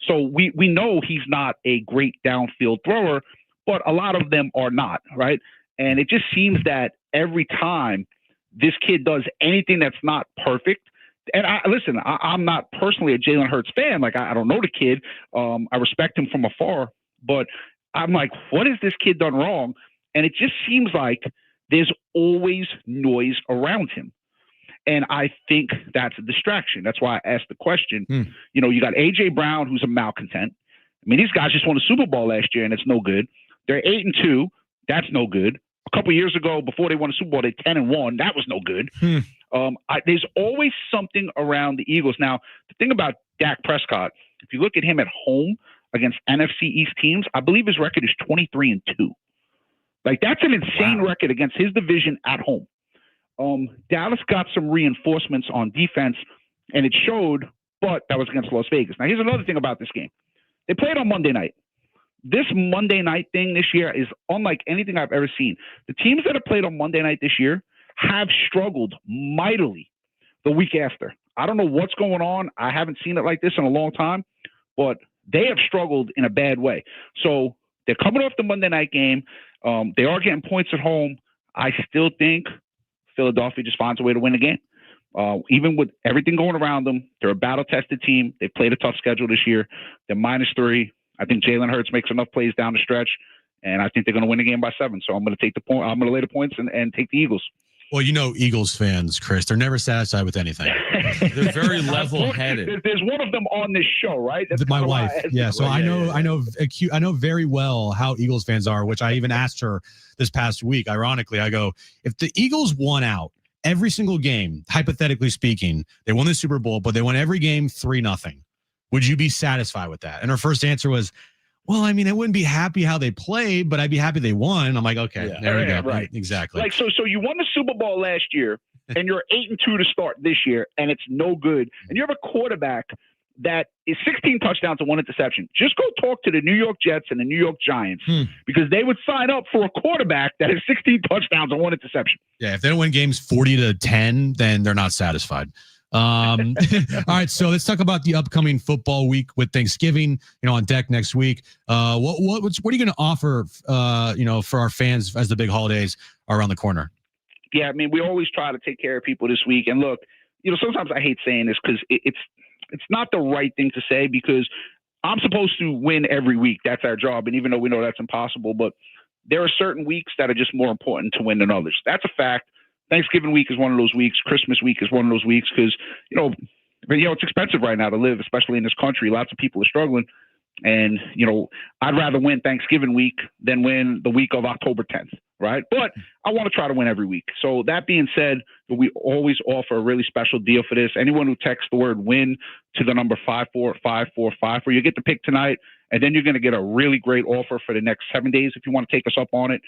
So we know he's not a great downfield thrower, but a lot of them are not, right? And it just seems that every time this kid does anything that's not perfect, and I'm not personally a Jalen Hurts fan. Like, I don't know the kid. I respect him from afar, but I'm like, what has this kid done wrong? And it just seems like there's always noise around him. And I think that's a distraction. That's why I asked the question. You know, you got A.J. Brown, who's a malcontent. I mean, these guys just won a Super Bowl last year, and it's no good. They're 8-2. That's no good. A couple years ago, before they won a Super Bowl, they're 10-1. That was no good. There's always something around the Eagles. Now, the thing about Dak Prescott, if you look at him at home against NFC East teams, I believe his record is 23-2. Like, that's an insane record against his division at home. Dallas got some reinforcements on defense, and it showed, but that was against Las Vegas. Now, here's another thing about this game. They played on Monday night. this Monday night thing this year is unlike anything I've ever seen. The teams that have played on Monday night this year have struggled mightily the week after. I don't know what's going on. I haven't seen it like this in a long time, but they have struggled in a bad way. So they're coming off the Monday night game. They are getting points at home. I still think Philadelphia just finds a way to win the game. Even with everything going around them, they're a battle-tested team. They played a tough schedule this year. They're -3. I think Jalen Hurts makes enough plays down the stretch, and I think they're going to win the game by 7. So I'm going to take the point. I'm going to lay the points and take the Eagles. Well, you know, Eagles fans, Chris, they're never satisfied with anything. They're very level-headed. There's one of them on this show, right? That's my wife. Yeah. So I know very well how Eagles fans are, which I even asked her this past week. Ironically, I go, if the Eagles won out every single game, hypothetically speaking, they won the Super Bowl, but they won every game 3-0. Would you be satisfied with that? And her first answer was, well, I mean, I wouldn't be happy how they played, but I'd be happy they won. I'm like, okay, there we go. Right. Exactly. Like, so you won the Super Bowl last year, and you're 8-2 to start this year, and it's no good. And you have a quarterback that is 16 touchdowns and 1 interception. Just go talk to the New York Jets and the New York Giants because they would sign up for a quarterback that has 16 touchdowns and 1 interception. Yeah, if they don't win games 40-10, then they're not satisfied. All right, so let's talk about the upcoming football week with Thanksgiving, on deck next week. What are you going to offer, for our fans as the big holidays are around the corner? Yeah, I mean, we always try to take care of people this week. And look, sometimes I hate saying this because it's not the right thing to say because I'm supposed to win every week. That's our job. And even though we know that's impossible, but there are certain weeks that are just more important to win than others. That's a fact. Thanksgiving week is one of those weeks. Christmas week is one of those weeks because, it's expensive right now to live, especially in this country. Lots of people are struggling. And, I'd rather win Thanksgiving week than win the week of October 10th, right? But I want to try to win every week. So that being said, we always offer a really special deal for this. Anyone who texts the word win to the number 54545, you get the pick tonight, and then you're going to get a really great offer for the next 7 days if you want to take us up on it.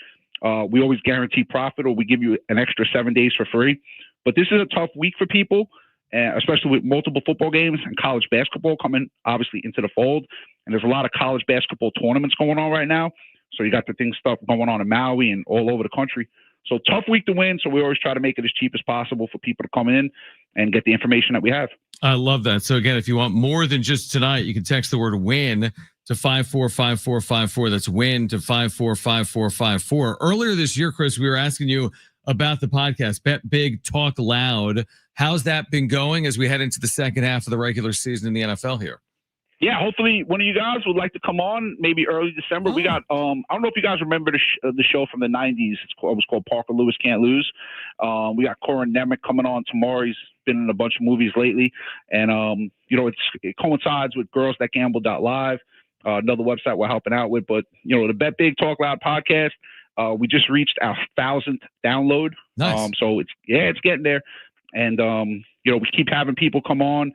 We always guarantee profit, or we give you an extra 7 days for free. But this is a tough week for people, especially with multiple football games and college basketball coming obviously into the fold. And there's a lot of college basketball tournaments going on right now. So you got stuff going on in Maui and all over the country. So tough week to win. So we always try to make it as cheap as possible for people to come in and get the information that we have. I love that. So again, if you want more than just tonight, you can text the word win to 545454. That's win to 545454. Earlier this year, Chris, we were asking you about the podcast, Bet Big, Talk Loud. How's that been going as we head into the second half of the regular season in the NFL here? Yeah, hopefully one of you guys would like to come on maybe early December. We got, I don't know if you guys remember the show from the 90s. It was called Parker Lewis Can't Lose. We got Corin Nemec coming on tomorrow. He's been in a bunch of movies lately. And, it coincides with girlsthatgamble.live, another website we're helping out with. But, the Bet Big Talk Loud podcast, we just reached our 1,000th download. Nice. So it's getting there. And, we keep having people come on.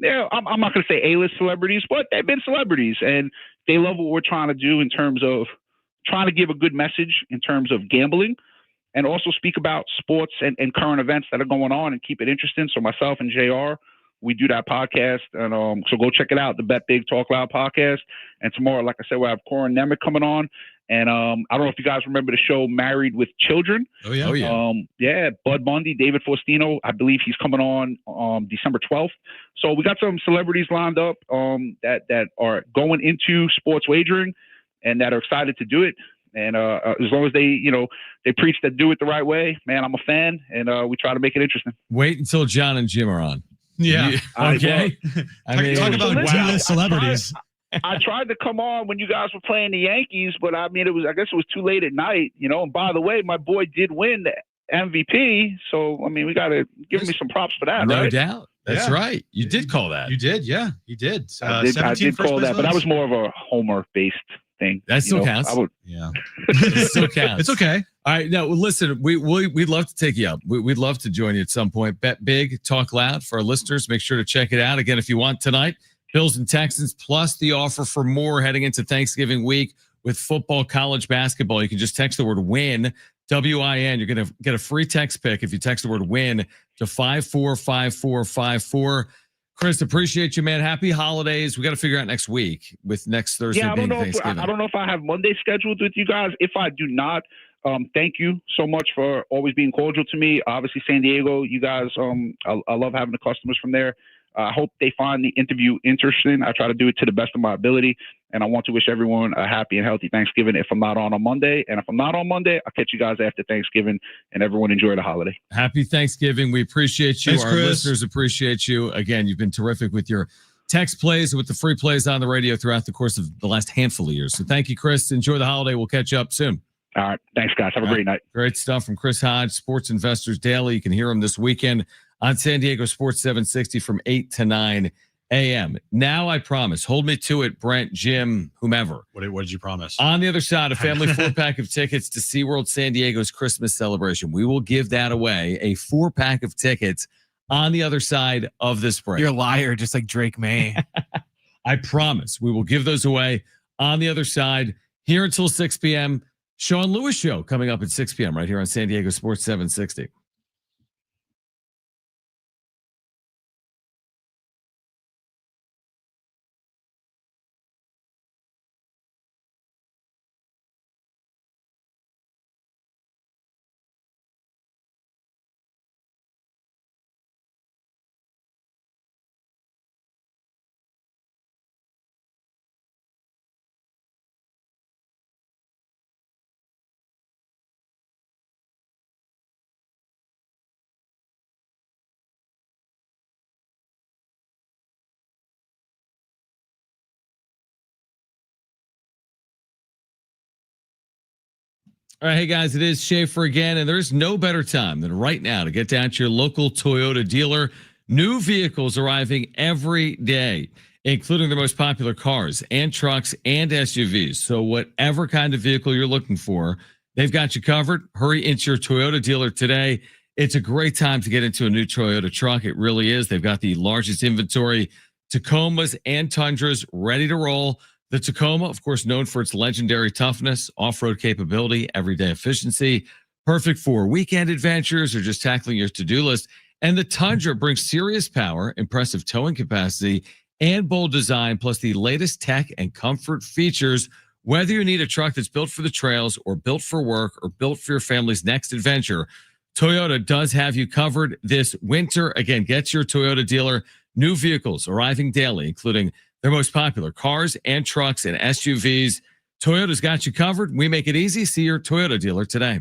Yeah, I'm not going to say A-list celebrities, but they've been celebrities, and they love what we're trying to do in terms of trying to give a good message in terms of gambling and also speak about sports and current events that are going on and keep it interesting. So myself and JR, we do that podcast, and so go check it out, the Bet Big Talk Loud podcast. And tomorrow, like I said, we'll have Corin Nemec coming on. And I don't know if you guys remember the show Married with Children. Oh, yeah. Yeah, Bud Bundy, David Faustino. I believe he's coming on December 12th. So we got some celebrities lined up that are going into sports wagering and that are excited to do it. And as long as they preach that do it the right way, man, I'm a fan, and we try to make it interesting. Wait until Jon and Jim are on. Yeah. Okay. Talk about D-list celebrities. I tried to come on when you guys were playing the Yankees, but I guess it was too late at night, And by the way, my boy did win the MVP, so we got to give me some props for that. No right? doubt. That's right. You did call that. You did, yeah. You did. I did call that, but that was more of a homer-based thing. That still counts. Yeah. It still counts. It's okay. All right. No, listen, we'd love to take you up. We'd love to join you at some point. Bet Big, Talk Loud for our listeners. Make sure to check it out. Again, if you want tonight, Bills and Texans, plus the offer for more heading into Thanksgiving week with football, college basketball. You can just text the word WIN, W-I-N. You're going to get a free text pick if you text the word WIN to 545454. Chris, appreciate you, man. Happy holidays. We got to figure out next week with next Thursday Yeah, I don't being know. Thanksgiving. I don't know if I have Monday scheduled with you guys. If I do not, thank you so much for always being cordial to me. Obviously, San Diego, you guys, I love having the customers from there. I hope they find the interview interesting. I try to do it to the best of my ability, and I want to wish everyone a happy and healthy Thanksgiving if I'm not on Monday. And if I'm not on Monday, I'll catch you guys after Thanksgiving, and everyone enjoy the holiday. Happy Thanksgiving. We appreciate you. Thanks, Our Chris. listeners appreciate you. Again, you've been terrific with your text plays, with the free plays on the radio throughout the course of the last handful of years. So thank you, Chris. Enjoy the holiday. We'll catch you up soon. All right. Thanks, guys. Have a great night. Great stuff from Chris Hodge, Sports Investors Daily. You can hear him this weekend on San Diego Sports 760 from 8 to 9 a.m. Now, I promise, hold me to it, Brent, Jim, whomever. What did you promise? On the other side, a family 4-pack of tickets to SeaWorld San Diego's Christmas celebration. We will give that away, a 4-pack of tickets on the other side of this break. You're a liar, just like Drake May. I promise we will give those away on the other side here until 6 p.m. Sean Lewis Show coming up at 6 p.m. right here on San Diego Sports 760. All right, hey guys, it is Schaefer again, and there's no better time than right now to get down to your local Toyota dealer. New vehicles arriving every day, including their most popular cars and trucks and SUVs. So whatever kind of vehicle you're looking for, they've got you covered. Hurry into your Toyota dealer today. It's a great time to get into a new Toyota truck. It really is. They've got the largest inventory, Tacomas and Tundras ready to roll. The Tacoma, of course, known for its legendary toughness, off-road capability, everyday efficiency, perfect for weekend adventures or just tackling your to-do list. And the Tundra brings serious power, impressive towing capacity, and bold design, plus the latest tech and comfort features. Whether you need a truck that's built for the trails or built for work or built for your family's next adventure, Toyota does have you covered this winter. Again, get your Toyota dealer. New vehicles arriving daily, including their most popular cars and trucks and SUVs. Toyota's got you covered. We make it easy. See your Toyota dealer today.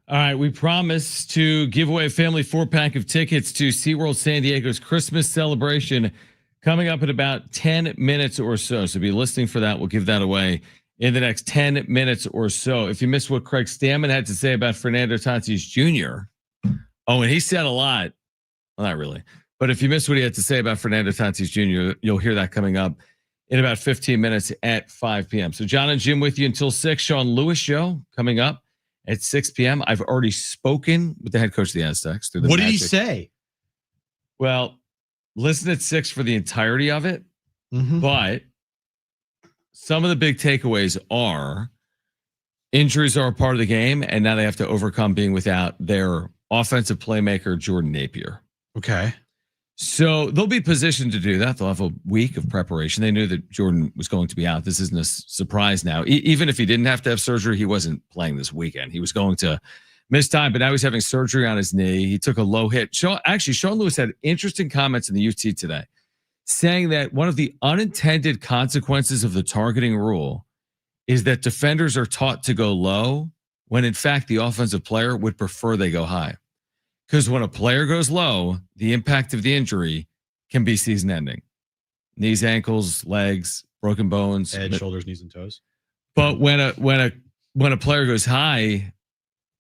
All right, we promised to give away a family 4-pack of tickets to SeaWorld San Diego's Christmas celebration coming up in about 10 minutes or so. So be listening for that. We'll give that away in the next 10 minutes or so. If you missed what Craig Stammen had to say about Fernando Tatis Jr., and he said a lot. Well, not really. But if you missed what he had to say about Fernando Tatis Jr., you'll hear that coming up in about 15 minutes at 5 p.m. So Jon and Jim with you until 6. Sean Lewis show coming up at 6 p.m. I've already spoken with the head coach of the Aztecs. What did he say? Well, listen at 6 for the entirety of it. Mm-hmm. But some of the big takeaways are injuries are a part of the game, and now they have to overcome being without their offensive playmaker, Jordan Napier. Okay. So they'll be positioned to do that. They'll have a week of preparation. They knew that Jordan was going to be out. This isn't a surprise now. Even if he didn't have to have surgery, he wasn't playing this weekend. He was going to miss time, but now he's having surgery on his knee. He took a low hit. Sean Lewis had interesting comments in the UT today, saying that one of the unintended consequences of the targeting rule is that defenders are taught to go low when in fact the offensive player would prefer they go high. Because when a player goes low, the impact of the injury can be season ending. Knees, ankles, legs, broken bones, head, shoulders, knees, and toes. But when a player goes high,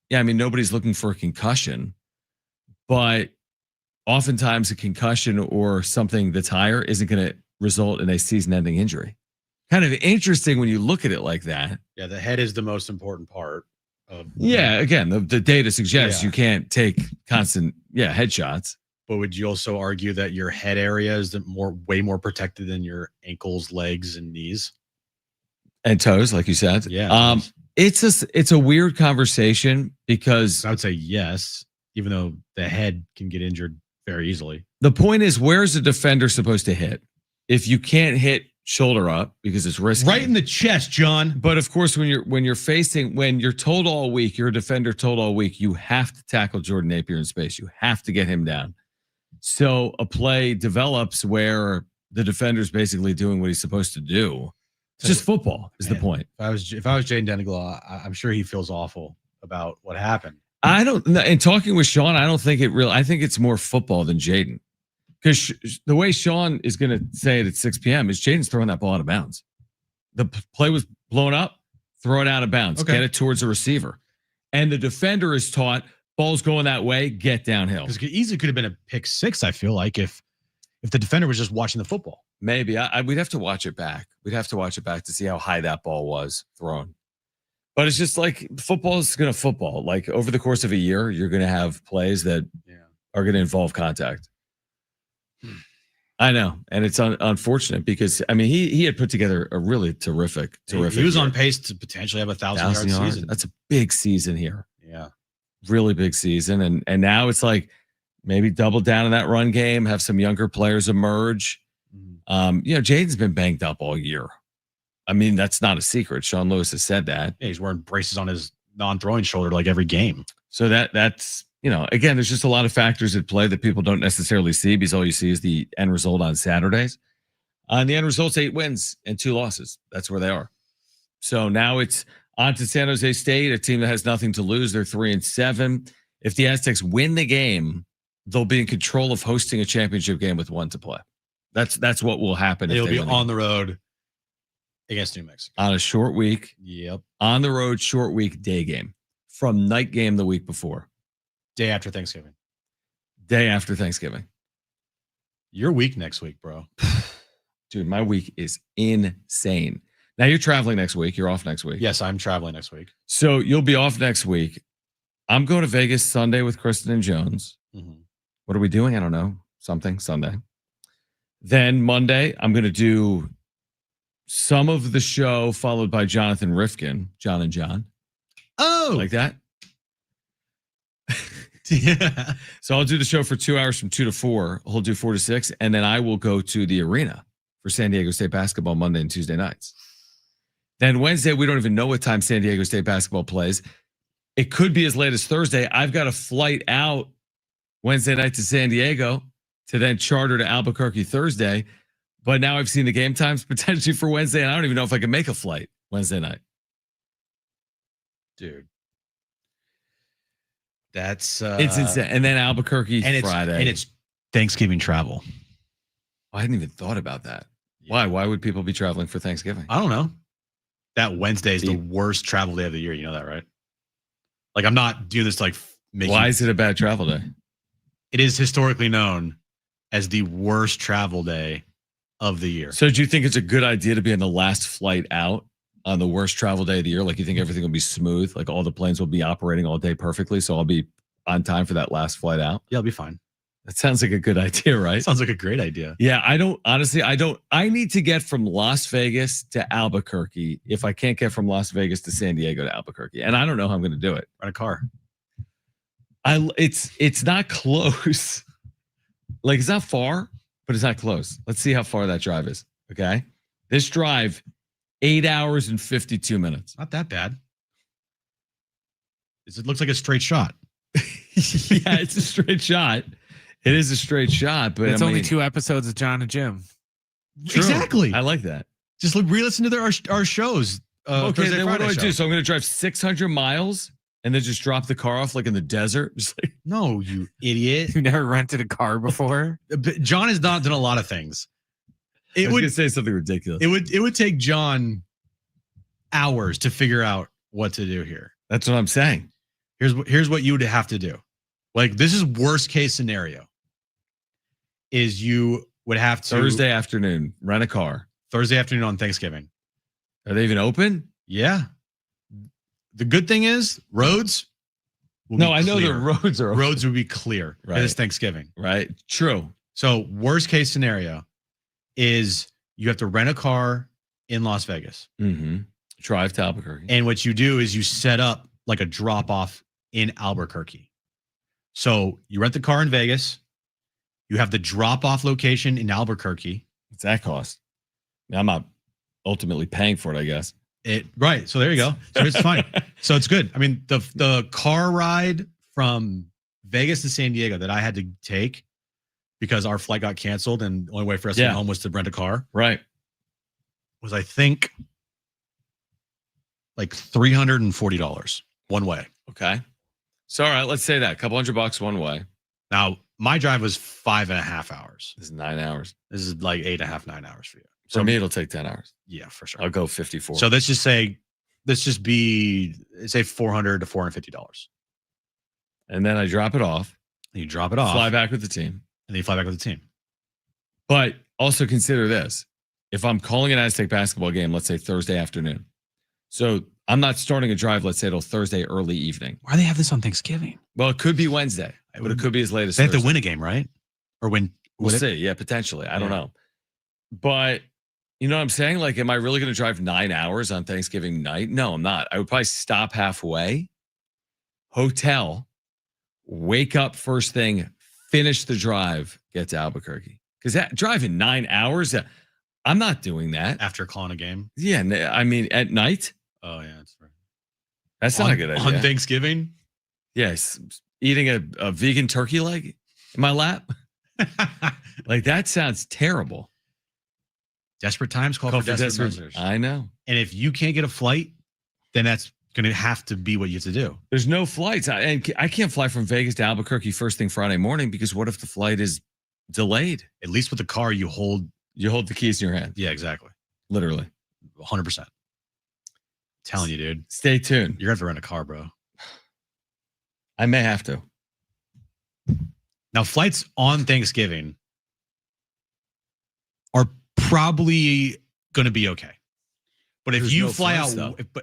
yeah, I mean, nobody's looking for a concussion, but oftentimes a concussion or something that's higher isn't going to result in a season ending injury. Kind of interesting when you look at it like that. Yeah, the head is the most important part. Again, the data suggests you can't take constant headshots. But would you also argue that your head area is way more protected than your ankles, legs, and knees and toes, like you said? Yeah. It's a weird conversation because I would say yes, even though the head can get injured very easily. The point is, where's a defender supposed to hit? If you can't hit shoulder up because it's risky, right in the chest, John. But of course, when you're told all week, you're a defender told all week, you have to tackle Jordan Napier in space. You have to get him down. So a play develops where the defender's basically doing what he's supposed to do. It's just football is the point. If I was Jaden Deniglaw, I'm sure he feels awful about what happened. In talking with Sean, I don't think I think it's more football than Jaden. Because the way Sean is going to say it at 6 p.m. is Jaden's throwing that ball out of bounds. The play was blown up, throw it out of bounds, get it towards the receiver. And the defender is taught, ball's going that way, get downhill. Because it easily could have been a pick six, I feel like, if the defender was just watching the football. Maybe. We'd have to watch it back. We'd have to watch it back to see how high that ball was thrown. But it's just like football is going to football. Like over the course of a year, you're going to have plays that are going to involve contact. I know, and it's unfortunate because I mean he had put together a really terrific. He was year. on pace to potentially have 1,000 yard season. That's a big season here. Yeah, really big season, and now it's like maybe double down in that run game, have some younger players emerge. Jaden's been banged up all year. I mean, that's not a secret. Sean Lewis has said that. Yeah, he's wearing braces on his non-throwing shoulder like every game. So that's. Again, there's just a lot of factors at play that people don't necessarily see because all you see is the end result on Saturdays. And the end result's 8 wins and 2 losses. That's where they are. So now it's on to San Jose State, a team that has nothing to lose. They're 3-7. If the Aztecs win the game, they'll be in control of hosting a championship game with 1 to play. That's what will happen. They'll be on the road against New Mexico on a short week. Yep, on the road, short week, day game from night game the week before. Day after Thanksgiving. Day after Thanksgiving. Your week next week, bro. Dude, my week is insane. Now you're traveling next week. You're off next week. Yes, I'm traveling next week. So you'll be off next week. I'm going to Vegas Sunday with Kristen and Jones. Mm-hmm. What are we doing? I don't know. Something Sunday. Then Monday, I'm going to do some of the show followed by Jonathan Rifkin, Jon and Jon. Oh, like that? Yeah. So I'll do the show for 2 hours from 2 to 4. He'll do 4 to 6. And then I will go to the arena for San Diego State basketball Monday and Tuesday nights. Then Wednesday, we don't even know what time San Diego State basketball plays. It could be as late as Thursday. I've got a flight out Wednesday night to San Diego to then charter to Albuquerque Thursday. But now I've seen the game times potentially for Wednesday, and I don't even know if I can make a flight Wednesday night. Dude. That's It's insane. And then Albuquerque Friday. And it's Thanksgiving travel. I hadn't even thought about that. Why? Why would people be traveling for Thanksgiving? I don't know. That Wednesday is the worst travel day of the year. You know that, right? Like, I'm not doing this to like making. Why is it a bad travel day? It is historically known as the worst travel day of the year. So do you think it's a good idea to be on the last flight out on the worst travel day of the year? Like, you think everything will be smooth? Like, all the planes will be operating all day perfectly, so I'll be on time for that last flight out? Yeah, I'll be fine. That sounds like a good idea, right? Sounds like a great idea. Yeah, I need to get from Las Vegas to Albuquerque if I can't get from Las Vegas to San Diego to Albuquerque. And I don't know how I'm going to do it. Rent a car. It's not close. Like, it's not far, but it's not close. Let's see how far that drive is. Okay. This drive, 8 hours and 52 minutes. Not that bad. It looks like a straight shot. Yeah, it's a straight shot. It is a straight shot, but it's only 2 episodes of Jon and Jim. True. Exactly. I like that. Just re-listen to our shows. Okay, Thursday, then what do Friday I do? show. So I'm going to drive 600 miles and then just drop the car off like in the desert? Just like, no, you idiot. You never rented a car before? John has not done a lot of things. I was going to say something ridiculous. It would take John hours to figure out what to do here. That's what I'm saying. Here's what you would have to do. Like, this is worst case scenario. Is you would have to Thursday afternoon, rent a car. Thursday afternoon on Thanksgiving. Are they even open? Yeah. The good thing is roads. No, I know the roads are open. Roads would be clear. Right. It's Thanksgiving. Right. True. So worst case scenario is you have to rent a car in Las Vegas. Mm-hmm. Drive to Albuquerque. And what you do is you set up like a drop off in Albuquerque. So you rent the car in Vegas. You have the drop-off location in Albuquerque. What's that cost? I'm not ultimately paying for it, I guess. Right. So there you go. So it's fine. So it's good. I mean, the car ride from Vegas to San Diego that I had to take because our flight got canceled and the only way for us to get home was to rent a car. Right. Was, I think, like $340 one way. Okay. So all right, let's say that. A couple $100 one way. Now, my drive was 5.5 hours. This is 9 hours. This is like 8.5, 9 hours for you. For me, it'll take 10 hours. Yeah, for sure. I'll go 54. So let's just be $400 to $450. And then I drop it off. You drop it off. Fly back with the team. And then you fly back with the team. But also consider this. If I'm calling an Aztec basketball game, let's say Thursday afternoon. So I'm not starting a drive, let's say, till Thursday early evening. Why do they have this on Thanksgiving? Well, it could be Wednesday, but it could be as late as They have Thursday. to win a game, right? Or win. We'll see. Yeah, potentially. I don't know. But you know what I'm saying? Like, am I really going to drive 9 hours on Thanksgiving night? No, I'm not. I would probably stop halfway, hotel, wake up first thing, finish the drive, get to Albuquerque. Because driving 9 hours, I'm not doing that. After calling a game? Yeah, I mean, at night. Oh, yeah, that's right. That's not a good idea. On Thanksgiving? Yes. Eating a vegan turkey leg in my lap. Like, that sounds terrible. Desperate times call for desperate measures. I know. And if you can't get a flight, then that's going to have to be what you have to do. There's no flights. I can't fly from Vegas to Albuquerque first thing Friday morning because what if the flight is delayed? At least with the car, you hold the keys in your hand. Yeah, exactly. Literally. 100%. Telling you, dude. Stay tuned. You're going to have to rent a car, bro. I may have to. Now, flights on Thanksgiving are probably going to be okay. But if There's you no fly flights, out though.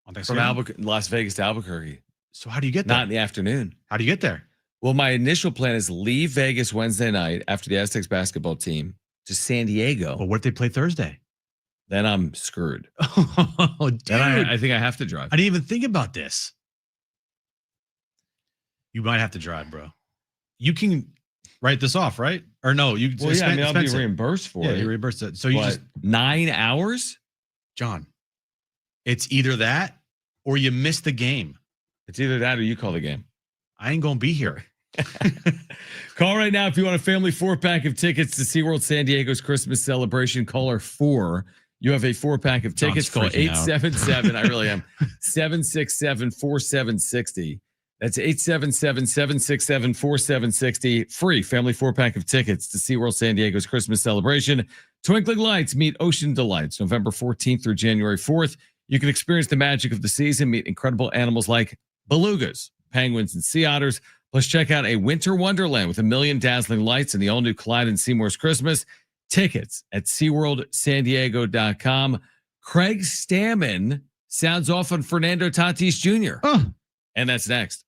on From Las Vegas to Albuquerque. So how do you get there? Not in the afternoon. How do you get there? Well, my initial plan is leave Vegas Wednesday night after the Aztecs basketball team to San Diego. But what if they play Thursday? Then I'm screwed. Oh, dude. Then I think I have to drive. I didn't even think about this. You might have to drive, bro. You can write this off, right? Or no? You Well, yeah, I mean, I'll be reimbursed for it. Yeah, you reimbursed it. So you But just 9 hours? John, it's either that or you miss the game. It's either that or you call the game. I ain't gonna be here. Call right now if you want a family 4-pack of tickets to SeaWorld San Diego's Christmas celebration. Caller 4. You have a 4-pack of tickets. Call 877. I really am. 767-4760. That's 877-767-4760. Free family 4-pack of tickets to SeaWorld San Diego's Christmas celebration. Twinkling Lights meet Ocean Delights November 14th through January 4th. You can experience the magic of the season, meet incredible animals like belugas, penguins, and sea otters. Plus, check out a winter wonderland with a million dazzling lights and the all-new Clyde and Seymour's Christmas. Tickets at SeaWorldSanDiego.com. Craig Stammen sounds off on Fernando Tatis Jr. And that's next.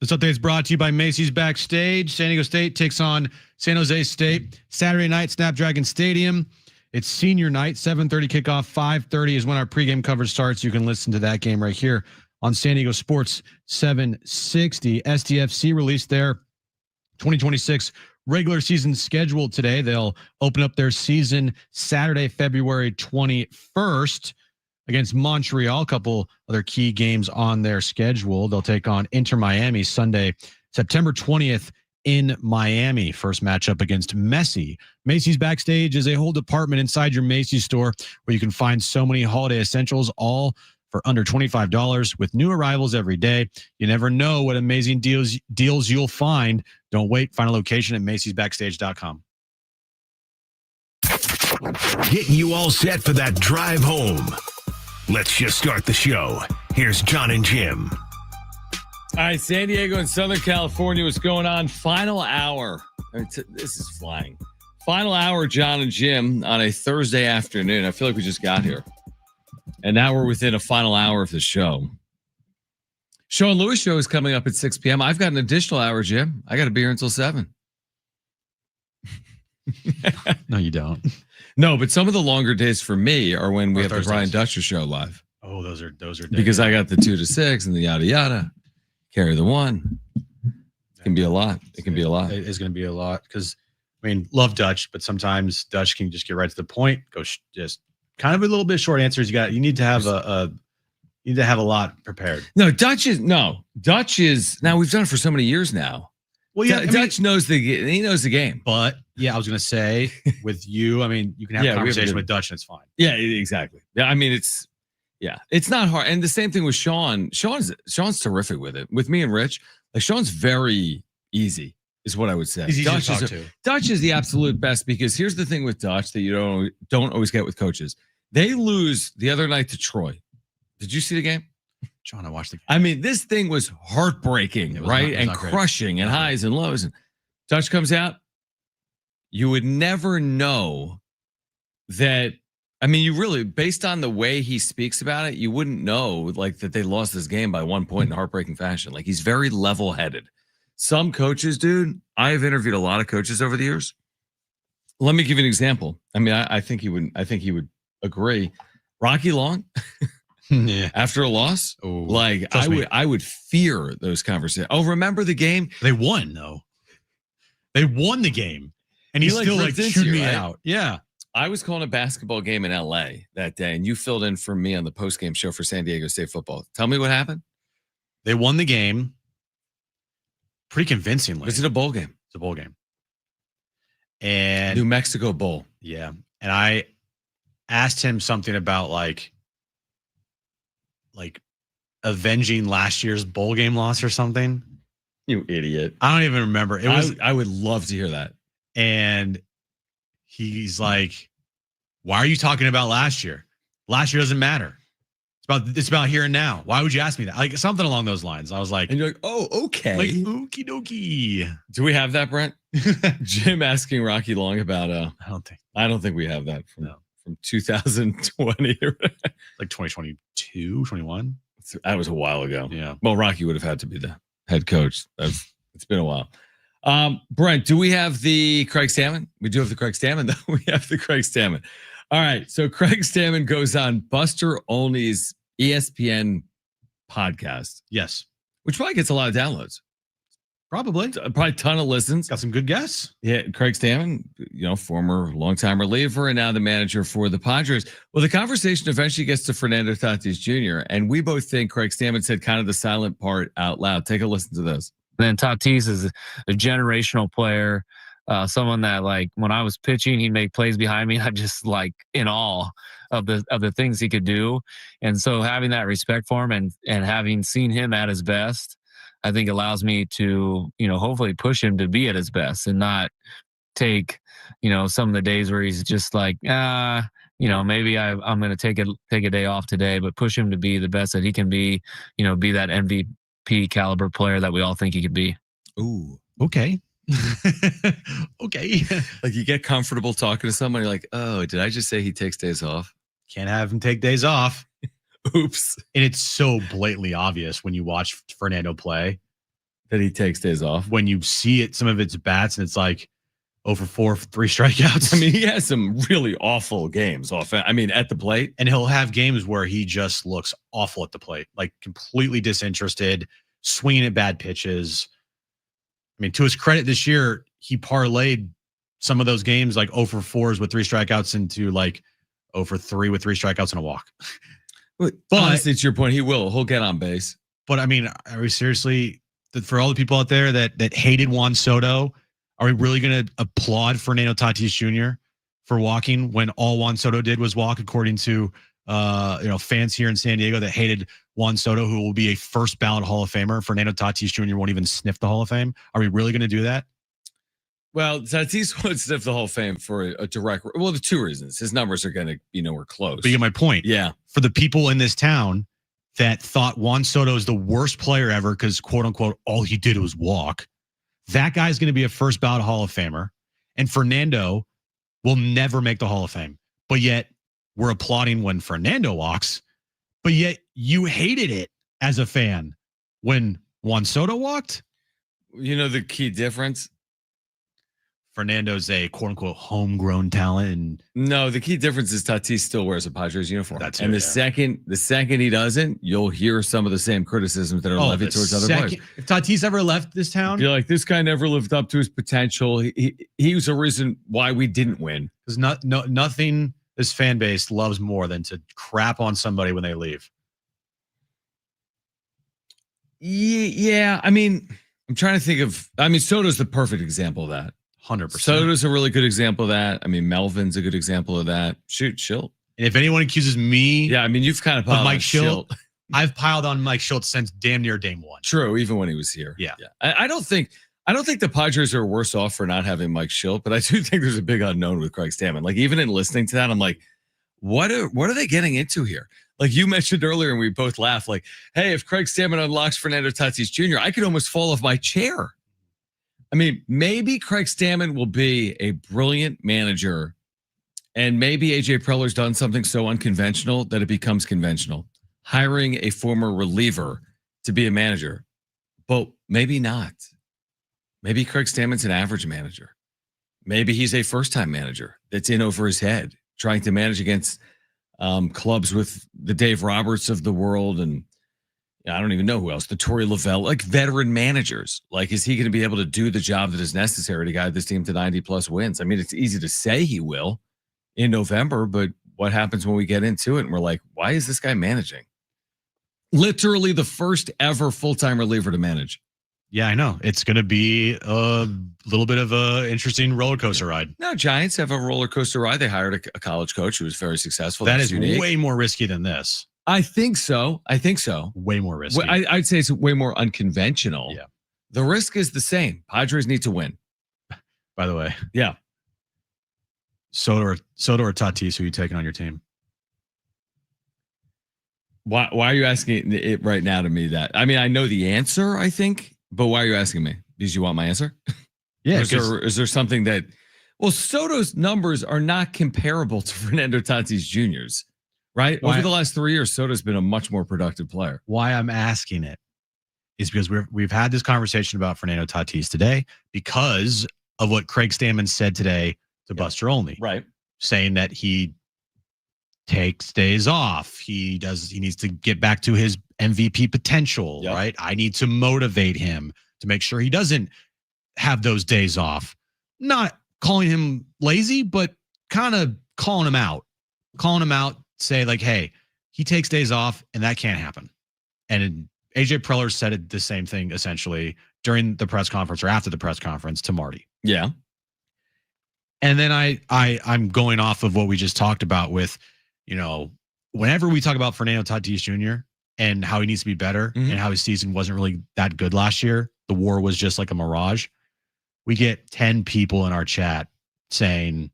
This update is brought to you by Macy's Backstage. San Diego State takes on San Jose State Saturday night, Snapdragon Stadium. It's senior night, 7:30 kickoff, 5:30 is when our pregame coverage starts. You can listen to that game right here on San Diego Sports 760. SDFC released their 2026 regular season schedule today. They'll open up their season Saturday, February 21st against Montreal. A couple other key games on their schedule. They'll take on Inter Miami Sunday, September 20th in Miami. First matchup against Messi. Macy's Backstage is a whole department inside your Macy's store where you can find so many holiday essentials, all for under $25 with new arrivals every day. You never know what amazing deals you'll find. Don't wait. Find a location at macysbackstage.com. Getting you all set for that drive home. Let's just start the show. Here's Jon and Jim. All right, San Diego and Southern California, what's going on? Final hour. This is flying. Final hour, Jon and Jim, on a Thursday afternoon. I feel like we just got here. And now we're within a final hour of the show. Sean Lewis show is coming up at 6 p.m. I've got an additional hour, Jim. I got to be here until 7. No, you don't. No, but some of the longer days for me are when we have Thursdays. the Brian Dutcher show live. Oh, those are Because I got the 2 to 6 and the yada yada. Carry the 1. It can be a lot. It can be a lot. It is going to be a lot because, I mean, love Dutch, but sometimes Dutch can just get right to the point. Go just kind of a little bit short answers. You need to have a lot prepared. No, Dutch is now we've done it for so many years now. Well, yeah, Dutch knows he knows the game. But yeah, I was going to say with you, I mean, you can have a conversation with Dutch and it's fine. Yeah, exactly. Yeah, I mean, it's not hard. And the same thing with Sean. Sean's terrific with it. With me and Rich, like Sean's very easy, is what I would say. He's easy to talk to. Dutch is the absolute best because here's the thing with Dutch that you don't always get with coaches. They lose the other night to Troy. Did you see the game? John, I watched the game. I mean, this thing was heartbreaking, right? And crushing and highs and lows. And Dutch comes out. You would never know that. I mean, you really, based on the way he speaks about it, you wouldn't know like that they lost this game by 1 point in heartbreaking fashion. Like he's very level-headed. Some coaches, dude, I have interviewed a lot of coaches over the years. Let me give you an example. I mean, I think he would agree. Rocky Long, yeah. After a loss, I would fear those conversations. Oh, remember the game? They won though. They won the game, and he still chewed me out. Yeah. I was calling a basketball game in LA that day, and you filled in for me on the postgame show for San Diego State football. Tell me what happened. They won the game pretty convincingly. Was it a bowl game? It's a bowl game. And New Mexico Bowl. Yeah. And I asked him something about like avenging last year's bowl game loss or something. You idiot. I don't even remember. I would love to hear that. And he's like, why are you talking about last year? Last year doesn't matter. It's about here and now. Why would you ask me that? Like something along those lines. I was like, and you're like, oh, okay. Like, okie dokie. Do we have that, Brent? Jim asking Rocky Long about I don't think we have that from 2020. Like 2022, 21. That was a while ago. Yeah. Well, Rocky would have had to be the head coach. It's been a while. Brent, do we have the Craig Stammen? We do have the Craig Stammen, though. We have the Craig Stammen. All right. So Craig Stammen goes on Buster Olney's ESPN podcast. Yes. Which probably gets a lot of downloads. Probably a ton of listens. Got some good guests. Yeah. Craig Stammen, former longtime reliever and now the manager for the Padres. Well, the conversation eventually gets to Fernando Tatis Jr. And we both think Craig Stammen said kind of the silent part out loud. Take a listen to this. Then Tatis is a generational player, someone that like when I was pitching, he'd make plays behind me. I'm just like in awe of the things he could do, and so having that respect for him and having seen him at his best, I think allows me to hopefully push him to be at his best and not take some of the days where he's just like maybe I'm going to take a day off today, but push him to be the best that he can be, be that MVP caliber player that we all think he could be. Ooh, okay. Okay. Like you get comfortable talking to somebody like, oh, did I just say he takes days off? Can't have him take days off. Oops. And it's so blatantly obvious when you watch Fernando play that he takes days off. when you see it, some of its bats, and it's like 0 for 4, 3 strikeouts. I mean, he has some really awful games off. I mean, at the plate. And he'll have games where he just looks awful at the plate, like completely disinterested, swinging at bad pitches. I mean, to his credit this year, he parlayed some of those games like 0 for 4s with 3 strikeouts into like 0 for 3 with 3 strikeouts and a walk. But honestly, to your point, he'll get on base. But I mean, are we seriously, for all the people out there that hated Juan Soto, are we really going to applaud Fernando Tatis Jr. for walking when all Juan Soto did was walk, according to fans here in San Diego that hated Juan Soto, who will be a first ballot Hall of Famer? Fernando Tatis Jr. won't even sniff the Hall of Fame. Are we really going to do that? Well, Tatis would sniff the Hall of Fame for a direct. Well, the 2 reasons. His numbers are going to be nowhere close. But you get my point. Yeah. For the people in this town that thought Juan Soto is the worst player ever because, quote unquote, all he did was walk, that guy's going to be a first ballot Hall of Famer. And Fernando will never make the Hall of Fame. But yet we're applauding when Fernando walks. But yet you hated it as a fan when Juan Soto walked. You know the key difference? Fernando's a quote unquote homegrown talent. And no, the key difference is Tatis still wears a Padres uniform. That's and it, the second he doesn't, you'll hear some of the same criticisms that are levied towards other players. If Tatis ever left this town, you're like, this guy never lived up to his potential. He was a reason why we didn't win. There's nothing this fan base loves more than to crap on somebody when they leave. Yeah. I mean, I'm trying to think of. I mean, Soto's the perfect example of that. 100%. Soto's a really good example of that. I mean, Melvin's a good example of that. Shoot, Schilt. And if anyone accuses me, yeah, I mean, you've kind of piled Mike on Schilt. I've piled on Mike Schilt since damn near game 1. True, even when he was here. Yeah. I don't think the Padres are worse off for not having Mike Schilt, but I do think there's a big unknown with Craig Stammen. Like, even in listening to that, I'm like, what are they getting into here? Like you mentioned earlier, and we both laughed. Like, hey, if Craig Stammen unlocks Fernando Tatis Jr., I could almost fall off my chair. I mean, maybe Craig Stammen will be a brilliant manager, and maybe AJ Preller's done something so unconventional that it becomes conventional, hiring a former reliever to be a manager. But maybe not. Maybe Craig Stammen's an average manager. Maybe he's a first-time manager that's in over his head, trying to manage against clubs with the Dave Roberts of the world, and I don't even know who else, the Torrey Lavelle, like veteran managers. Like, is he going to be able to do the job that is necessary to guide this team to 90+ wins? I mean, it's easy to say he will in November, but what happens when we get into it and we're like, why is this guy managing? Literally the first ever full-time reliever to manage. Yeah, I know. It's going to be a little bit of a interesting roller coaster ride. No, Giants have a roller coaster ride. They hired a college coach who was very successful. That is unique. Way more risky than this. I think so. Way more risky. I'd say it's way more unconventional. Yeah. The risk is the same. Padres need to win. By the way. Yeah. Soto or Tatis, who are you taking on your team? Why are you asking it right now to me that? I mean, I know the answer, I think, but why are you asking me? Because you want my answer? Yeah. Is there something that, well, Soto's numbers are not comparable to Fernando Tatis Jr.'s, right? Why? Over the last 3 years, Soto's been a much more productive player. Why I'm asking it is because we've had this conversation about Fernando Tatis today because of what Craig Stammen said today to Buster Olney. Right. Saying that he takes days off. He needs to get back to his MVP potential, right? I need to motivate him to make sure he doesn't have those days off. Not calling him lazy, but kind of calling him out, say like, hey, he takes days off and that can't happen. And AJ Preller said it the same thing essentially during the press conference or after the press conference to Marty. Yeah. And then I'm going off of what we just talked about with, whenever we talk about Fernando Tatis Jr. and how he needs to be better and how his season wasn't really that good last year, the WAR was just like a mirage. We get 10 people in our chat saying,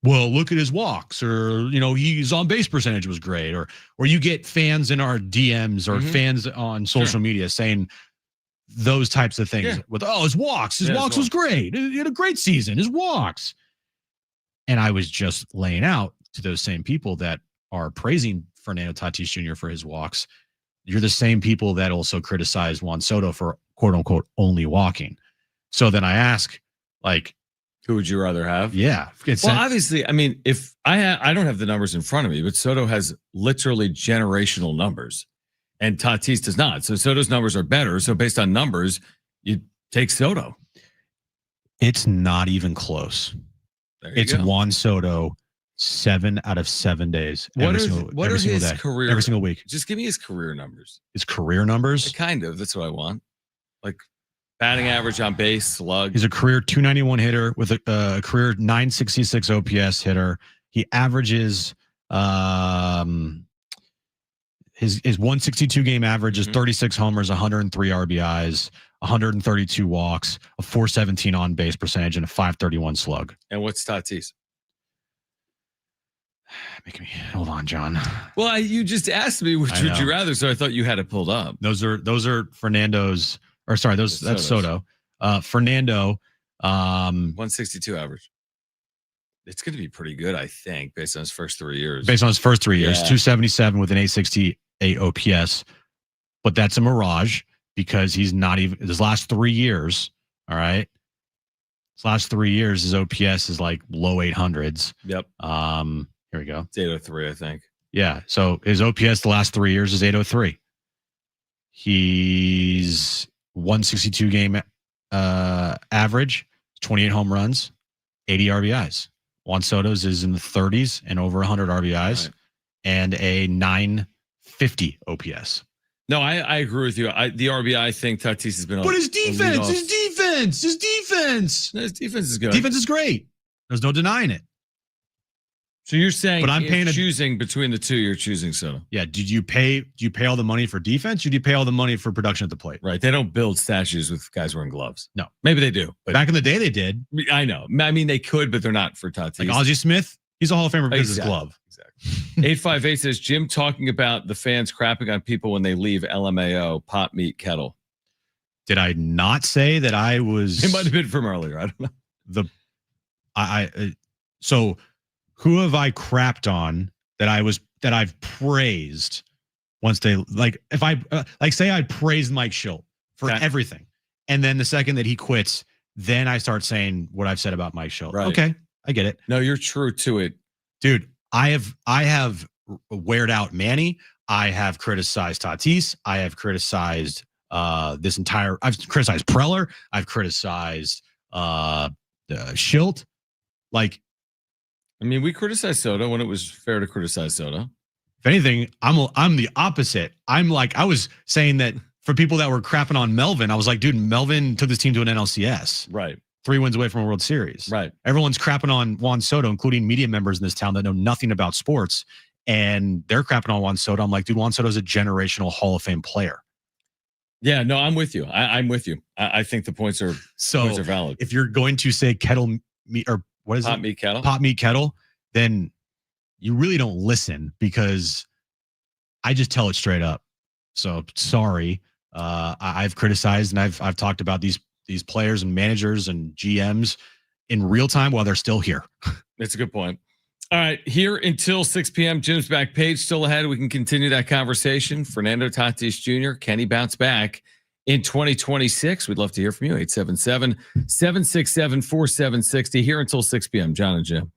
well, look at his walks, or, his on base percentage was great. Or you get fans in our DMs or fans on social media saying those types of things with, his walks was great. He had a great season, his walks. And I was just laying out to those same people that are praising Fernando Tatis Jr. for his walks. You're the same people that also criticize Juan Soto for quote unquote only walking. So then I ask, like, who would you rather have? Yeah. Well, obviously, I mean, if I don't have the numbers in front of me, but Soto has literally generational numbers, and Tatis does not. So Soto's numbers are better. So based on numbers, you take Soto. It's not even close. It's go. Juan Soto 7 out of 7 days. What every are single his day, career every single week? Just give me his career numbers. His career numbers? Kind of. That's what I want. Like batting average on base, slug. He's a career 291 hitter with a career 966 OPS hitter. He averages his 162 game average is 36 homers, 103 RBIs, 132 walks, a 417 on base percentage, and a 531 slug. And what's Tatis? Making me hold on, John. Well, you just asked me which would you rather, so I thought you had it pulled up. Those are Fernando's, or sorry, that's Soto. Fernando, 162 average. It's going to be pretty good, I think, based on his first 3 years. Based on his first 3 years, 277 with an 868 OPS, but that's a mirage because he's not even his last 3 years. All right, his last 3 years, his OPS is like low 800s. Yep. Here we go. It's 803, I think. Yeah. So his OPS the last 3 years is 803. He's 162 game average, 28 home runs, 80 RBIs. Juan Soto's is in the 30s and over 100 RBIs and a 950 OPS. No, I agree with you. The RBI thing, Tatis has been. But his defense. No, his defense is good. Defense is great. There's no denying it. So you're saying, but I'm choosing between the two, you're choosing Soto. Yeah. Do you pay all the money for defense? Or do you pay all the money for production at the plate? Right. They don't build statues with guys wearing gloves. No. Maybe they do. But back in the day, they did. I know. I mean, they could, but they're not for Tatis. Like Ozzie Smith, he's a Hall of Famer because of his glove. Exactly. 858 says, Jim talking about the fans crapping on people when they leave LMAO, pot, meat, kettle. Did I not say that I was? It might have been from earlier. I don't know. So who have I crapped on that I've praised once they if I say I praised Mike Schilt for everything, and then the second that he quits, then I start saying what I've said about Mike Schilt. Right. Okay, I get it. No, you're true to it, dude. I have weared out Manny. I have criticized Tatis. I have criticized I've criticized Preller. I've criticized Schilt. I mean, we criticized Soto when it was fair to criticize Soto. If anything, I'm the opposite. I was saying that for people that were crapping on Melvin, I was like, dude, Melvin took this team to an NLCS. Right. 3 wins away from a World Series. Right. Everyone's crapping on Juan Soto, including media members in this town that know nothing about sports. And they're crapping on Juan Soto. I'm like, dude, Juan Soto's a generational Hall of Fame player. Yeah, no, I'm with you. I'm with you. I think the points are valid. If you're going to say kettle meat, or what is pot meat kettle? Pot meat kettle, then you really don't listen because I just tell it straight up. So sorry. I've criticized and I've talked about these players and managers and GMs in real time while they're still here. That's a good point. All right, here until 6 p.m. Jim's back page still ahead. We can continue that conversation. Fernando Tatis Jr., can he bounce back in 2026? We'd love to hear from you. 877-767-4760 here until 6 p.m. John and Jim.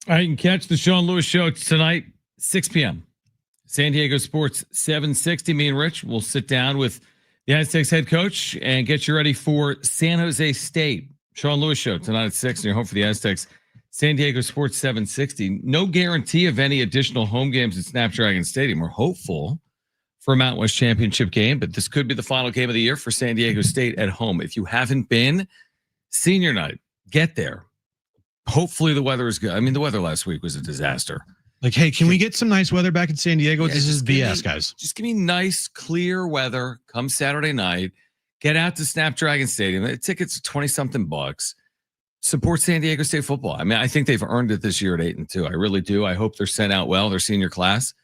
All right, you can catch the Sean Lewis Show tonight, 6 p.m. San Diego Sports 760. Me and Rich will sit down with the Aztecs head coach and get you ready for San Jose State. Sean Lewis Show tonight at 6, and you're home for the Aztecs. San Diego Sports 760. No guarantee of any additional home games at Snapdragon Stadium. We're hopeful for a Mountain West Championship game, but this could be the final game of the year for San Diego State at home. If you haven't been, senior night, get there. Hopefully the weather is good. I mean, the weather last week was a disaster. Like, hey, can we get some nice weather back in San Diego? Yeah, this is BS, me, guys. Just give me nice, clear weather. Come Saturday night. Get out to Snapdragon Stadium. The tickets are 20-something bucks. Support San Diego State football. I mean, I think they've earned it this year at 8-2. I really do. I hope they're sent out well, their senior class,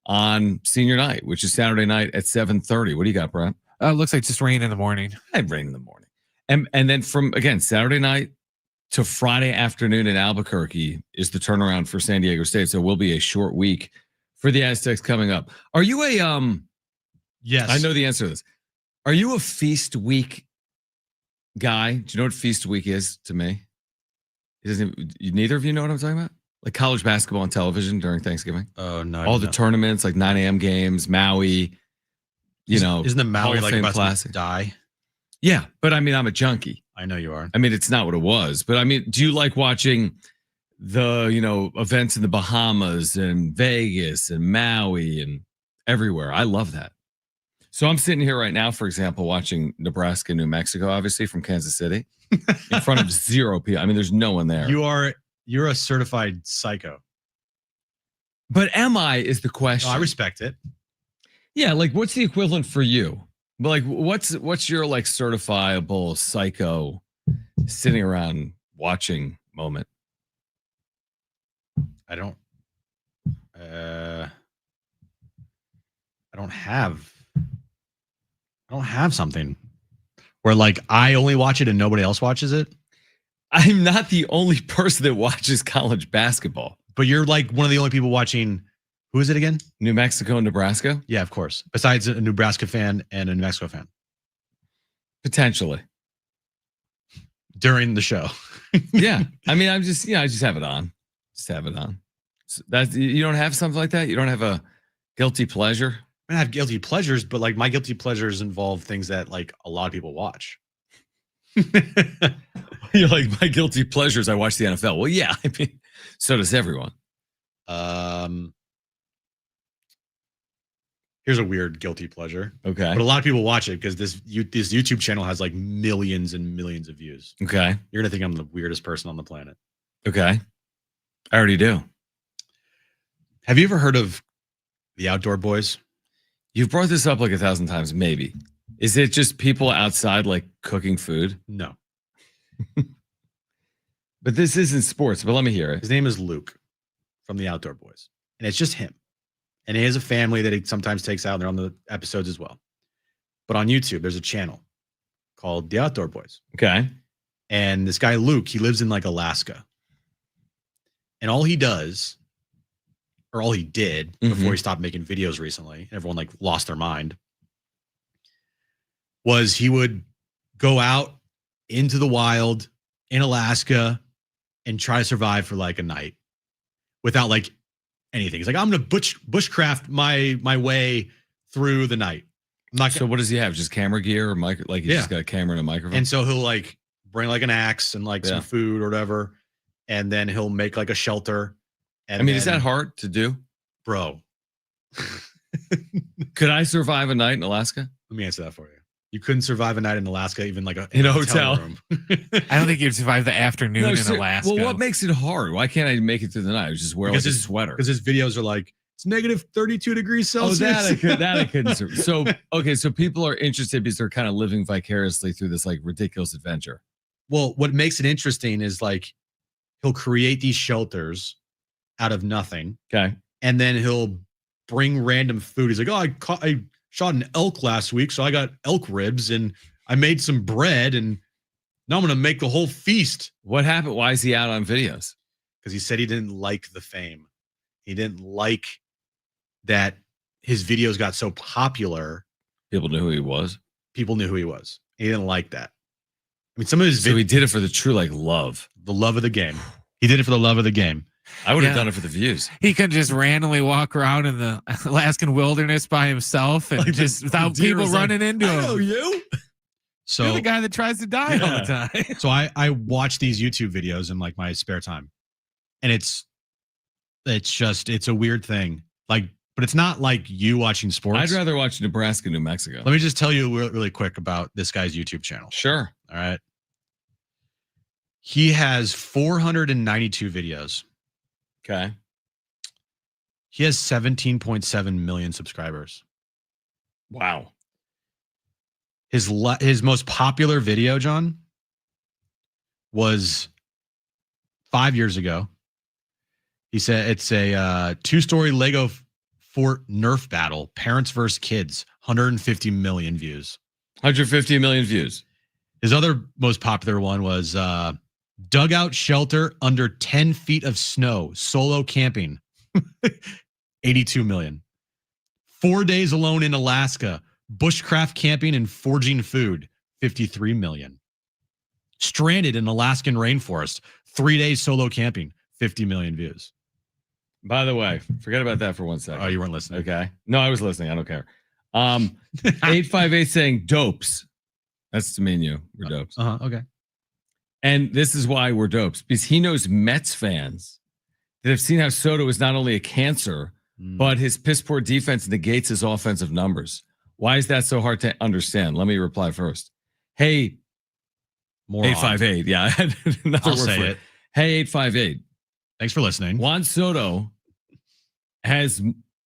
on senior night, which is Saturday night at 7:30. What do you got, Brent? Looks like just rain in the morning. I had rain in the morning. And then from, again, Saturday night to Friday afternoon in Albuquerque is the turnaround for San Diego State. So it will be a short week for the Aztecs coming up. Are you a Yes. I know the answer to this. Are you a feast week guy? Do you know what feast week is to me? Neither of you know what I'm talking about? Like college basketball on television during Thanksgiving? Oh, no. All the tournaments, like 9 a.m. games, Maui, Isn't the Maui Hall of like Fame about classic. to die? Yeah, but I mean, I'm a junkie. I know you are. I mean, it's not what it was, but I mean, do you like watching the, events in the Bahamas and Vegas and Maui and everywhere? I love that. So I'm sitting here right now, for example, watching Nebraska, New Mexico, obviously from Kansas City, in front of 0 people. I mean, there's no one there. You're a certified psycho. But am I is the question. I respect it. Yeah, like what's the equivalent for you? But like, what's your like certifiable psycho sitting around watching moment? I don't have something where like I only watch it and nobody else watches it. I'm not the only person that watches college basketball. But you're like one of the only people watching. Who is it again? New Mexico and Nebraska? Yeah, of course. Besides a Nebraska fan and a New Mexico fan. Potentially. During the show. Yeah. I mean, I just have it on. Just have it on. So you don't have something like that? You don't have a guilty pleasure? I have guilty pleasures, but like my guilty pleasures involve things that like a lot of people watch. You're like, my guilty pleasures, I watch the NFL. Well, yeah, I mean, so does everyone. Here's a weird guilty pleasure. Okay. But a lot of people watch it because this YouTube channel has like millions and millions of views. Okay. You're gonna think I'm the weirdest person on the planet. Okay. I already do. Have you ever heard of the Outdoor Boys? You've brought this up like 1,000 times, maybe. Is it just people outside like cooking food? No. But this isn't sports, but let me hear it. His name is Luke from the Outdoor Boys. And it's just him. And he has a family that he sometimes takes out, and they're on the episodes as well. But on YouTube, there's a channel called The Outdoor Boys. Okay. And this guy, Luke, he lives in like Alaska. And all he does, or all he did before he stopped making videos recently, everyone like lost their mind, was he would go out into the wild in Alaska and try to survive for like a night without like anything. He's like, I'm going to bushcraft my way through the night. I'm not So what does he have? Just camera gear or mic? Like he's just got a camera and a microphone? And so he'll like bring like an axe and like some food or whatever. And then he'll make like a shelter. And I mean, is that hard to do? Bro. Could I survive a night in Alaska? Let me answer that for you. You couldn't survive a night in Alaska, even like in a hotel room. I don't think you'd survive the afternoon in Alaska. Well, what makes it hard? Why can't I make it through the night? I just wear like a sweater. Because his videos are like, it's negative 32 degrees Celsius. Oh, that I couldn't survive. So, okay, so people are interested because they're kind of living vicariously through this like ridiculous adventure. Well, what makes it interesting is like he'll create these shelters out of nothing. Okay. And then he'll bring random food. He's like, oh, I shot an elk last week, so I got elk ribs and I made some bread and now I'm going to make the whole feast. What happened? Why is he out on videos? Because he said he didn't like the fame. He didn't like that his videos got so popular. People knew who he was. People knew who he was. He didn't like that. I mean, some of his So he did it for the true like love. The love of the game. He did it for the love of the game. I would have done it for the views. He could just randomly walk around in the Alaskan wilderness by himself and Like just the without deer people is like, running into I him. know you. So You're the guy that tries to die all the time. So I watch these YouTube videos in like my spare time, and it's a weird thing. Like, but it's not like you watching sports. I'd rather watch Nebraska, New Mexico. Let me just tell you really quick about this guy's YouTube channel. Sure. All right. He has 492 videos. Okay. He has 17.7 million subscribers. Wow. His most popular video, John, was 5 years ago. He said it's a 2-story Lego Fort Nerf battle, parents versus kids, 150 million views. 150 million views. His other most popular one was dugout shelter under 10 feet of snow, solo camping, 82 million. 4 days alone in Alaska, bushcraft camping and foraging food, 53 million. Stranded in Alaskan rainforest, 3 days solo camping, 50 million views. By the way, forget about that for 1 second. Oh, you weren't listening. Okay. No, I was listening. I don't care. 858 saying dopes. That's to me and you. We're dopes. Okay. And this is why we're dopes, because he knows Mets fans that have seen how Soto is not only a cancer, but his piss poor defense negates his offensive numbers. Why is that so hard to understand? Let me reply first. Hey, More 858. Yeah, I had another I'll word say for it. Hey, 858. Thanks for listening. Juan Soto has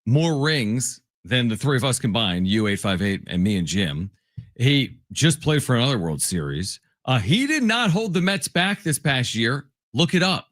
more rings than the three of us combined, you, 858, and me and Jim. He just played for another World Series. He did not hold the Mets back this past year. Look it up.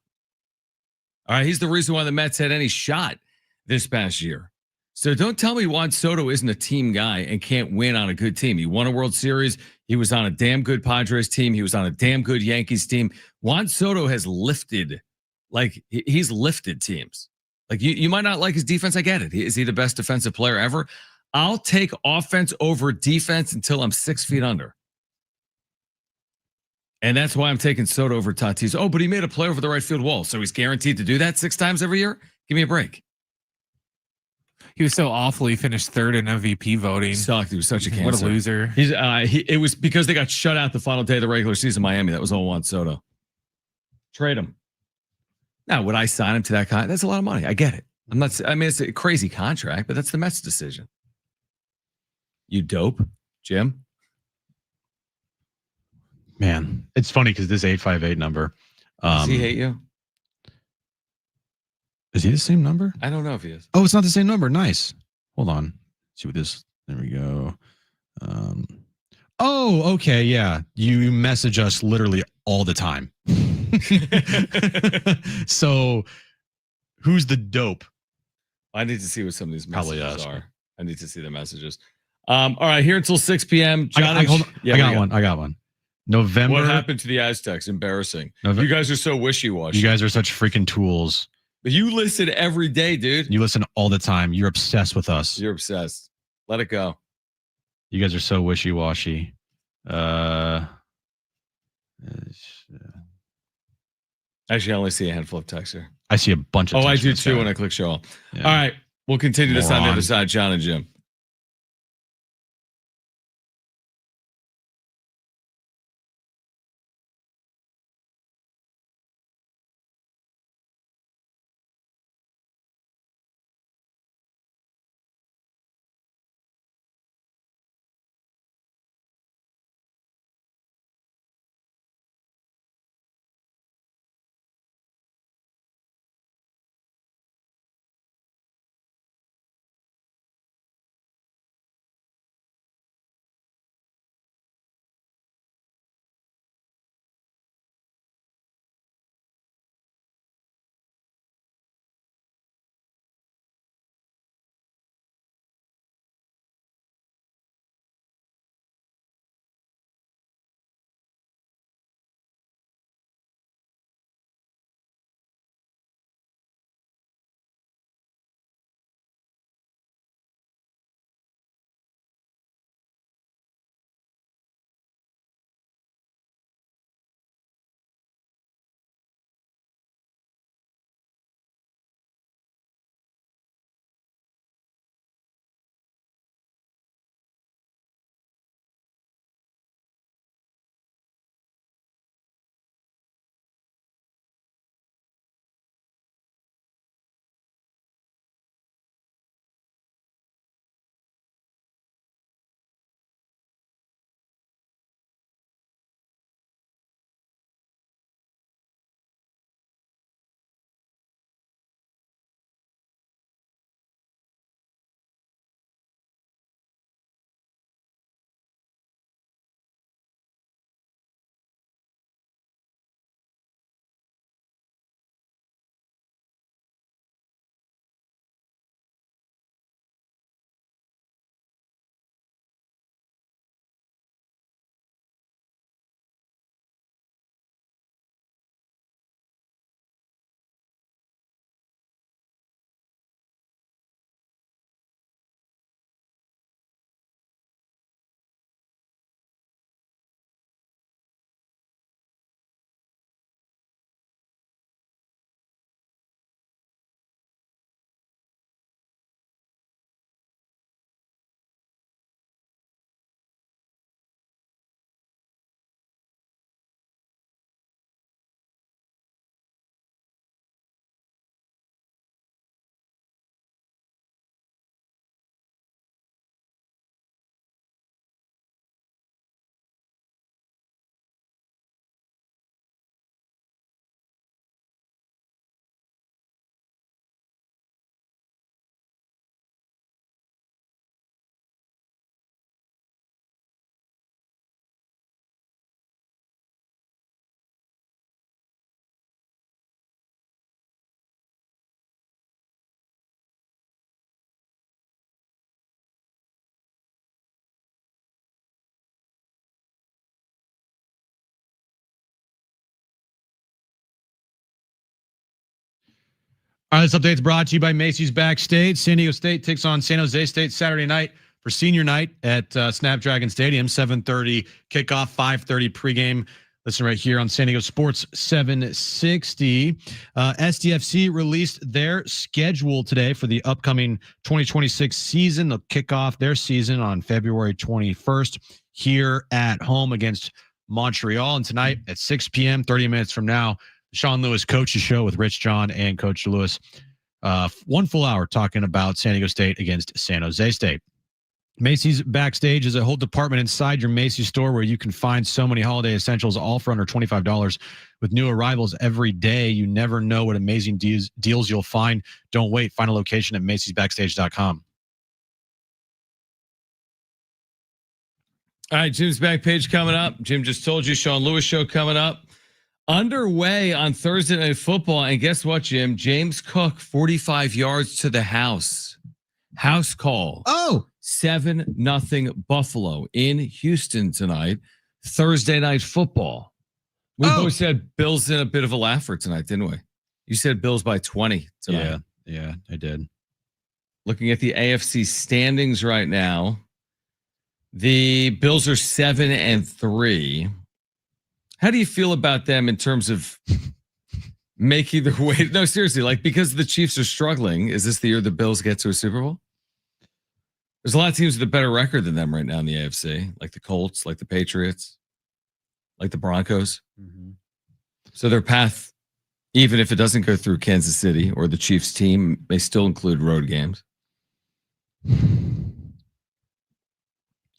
All right, he's the reason why the Mets had any shot this past year. So don't tell me Juan Soto isn't a team guy and can't win on a good team. He won a World Series. He was on a damn good Padres team. He was on a damn good Yankees team. Juan Soto has lifted, like he's lifted teams. Like you might not like his defense. I get it. Is he the best defensive player ever? I'll take offense over defense until I'm 6 feet under. And that's why I'm taking Soto over Tatis. Oh, but he made a play over the right field wall. So he's guaranteed to do that 6 times every year? Give me a break. He was so awful. He finished third in MVP voting. He sucked. He was such a cancer. What a loser. It was because they got shut out the final day of the regular season in Miami. That was all Juan Soto. Trade him. Now, would I sign him to that contract? That's a lot of money. I get it. It's a crazy contract, but that's the Mets' decision. You dope, Jim? Man, it's funny because this 858 number. Does he hate you? Is he the same number? I don't know if he is. Oh, it's not the same number. Nice. Hold on. Let's see what this. There we go. Oh, okay. Yeah. You message us literally all the time. So who's the dope? I need to see what some of these Probably messages us. are. I need to see the messages. All right, here until 6 p.m. John, I got one. November. What happened to the Aztecs? Embarrassing. November. You guys are so wishy-washy. You guys are such freaking tools. But you listen every day, dude. You listen all the time. You're obsessed with us. You're obsessed. Let it go. You guys are so wishy-washy. Actually, I only see a handful of texts here. I see a bunch of I texts do from too chat. when I click show all. Yeah. All right. We'll continue this on the Moron. other side, John and Jim. All right, this update's brought to you by Macy's Backstage. San Diego State takes on San Jose State Saturday night for senior night at Snapdragon Stadium. 7:30 kickoff, 5:30 pregame. Listen right here on San Diego Sports 760. SDFC released their schedule today for the upcoming 2026 season. They'll kick off their season on February 21st here at home against Montreal. And tonight at 6 p.m., 30 minutes from now, Sean Lewis Coaches Show with Rich John and Coach Lewis. 1 full hour talking about San Diego State against San Jose State. Macy's Backstage is a whole department inside your Macy's store where you can find so many holiday essentials, all for under $25 with new arrivals every day. You never know what amazing deals you'll find. Don't wait. Find a location at macysbackstage.com. All right, Jim's back page coming up. Jim just told you, Sean Lewis Show coming up. Underway on Thursday Night Football. And guess what, Jim? James Cook, 45 yards to the house. House call. Oh, 7-0 Buffalo in Houston tonight. Thursday Night Football. We both said Bills in a bit of a laugher tonight, didn't we? You said Bills by 20 tonight. Yeah, I did. Looking at the AFC standings right now, the Bills are 7-3. How do you feel about them in terms of making their way? No, seriously, like because the Chiefs are struggling, is this the year the Bills get to a Super Bowl? There's a lot of teams with a better record than them right now in the AFC, like the Colts, like the Patriots, like the Broncos. Mm-hmm. So their path, even if it doesn't go through Kansas City or the Chiefs team, may still include road games.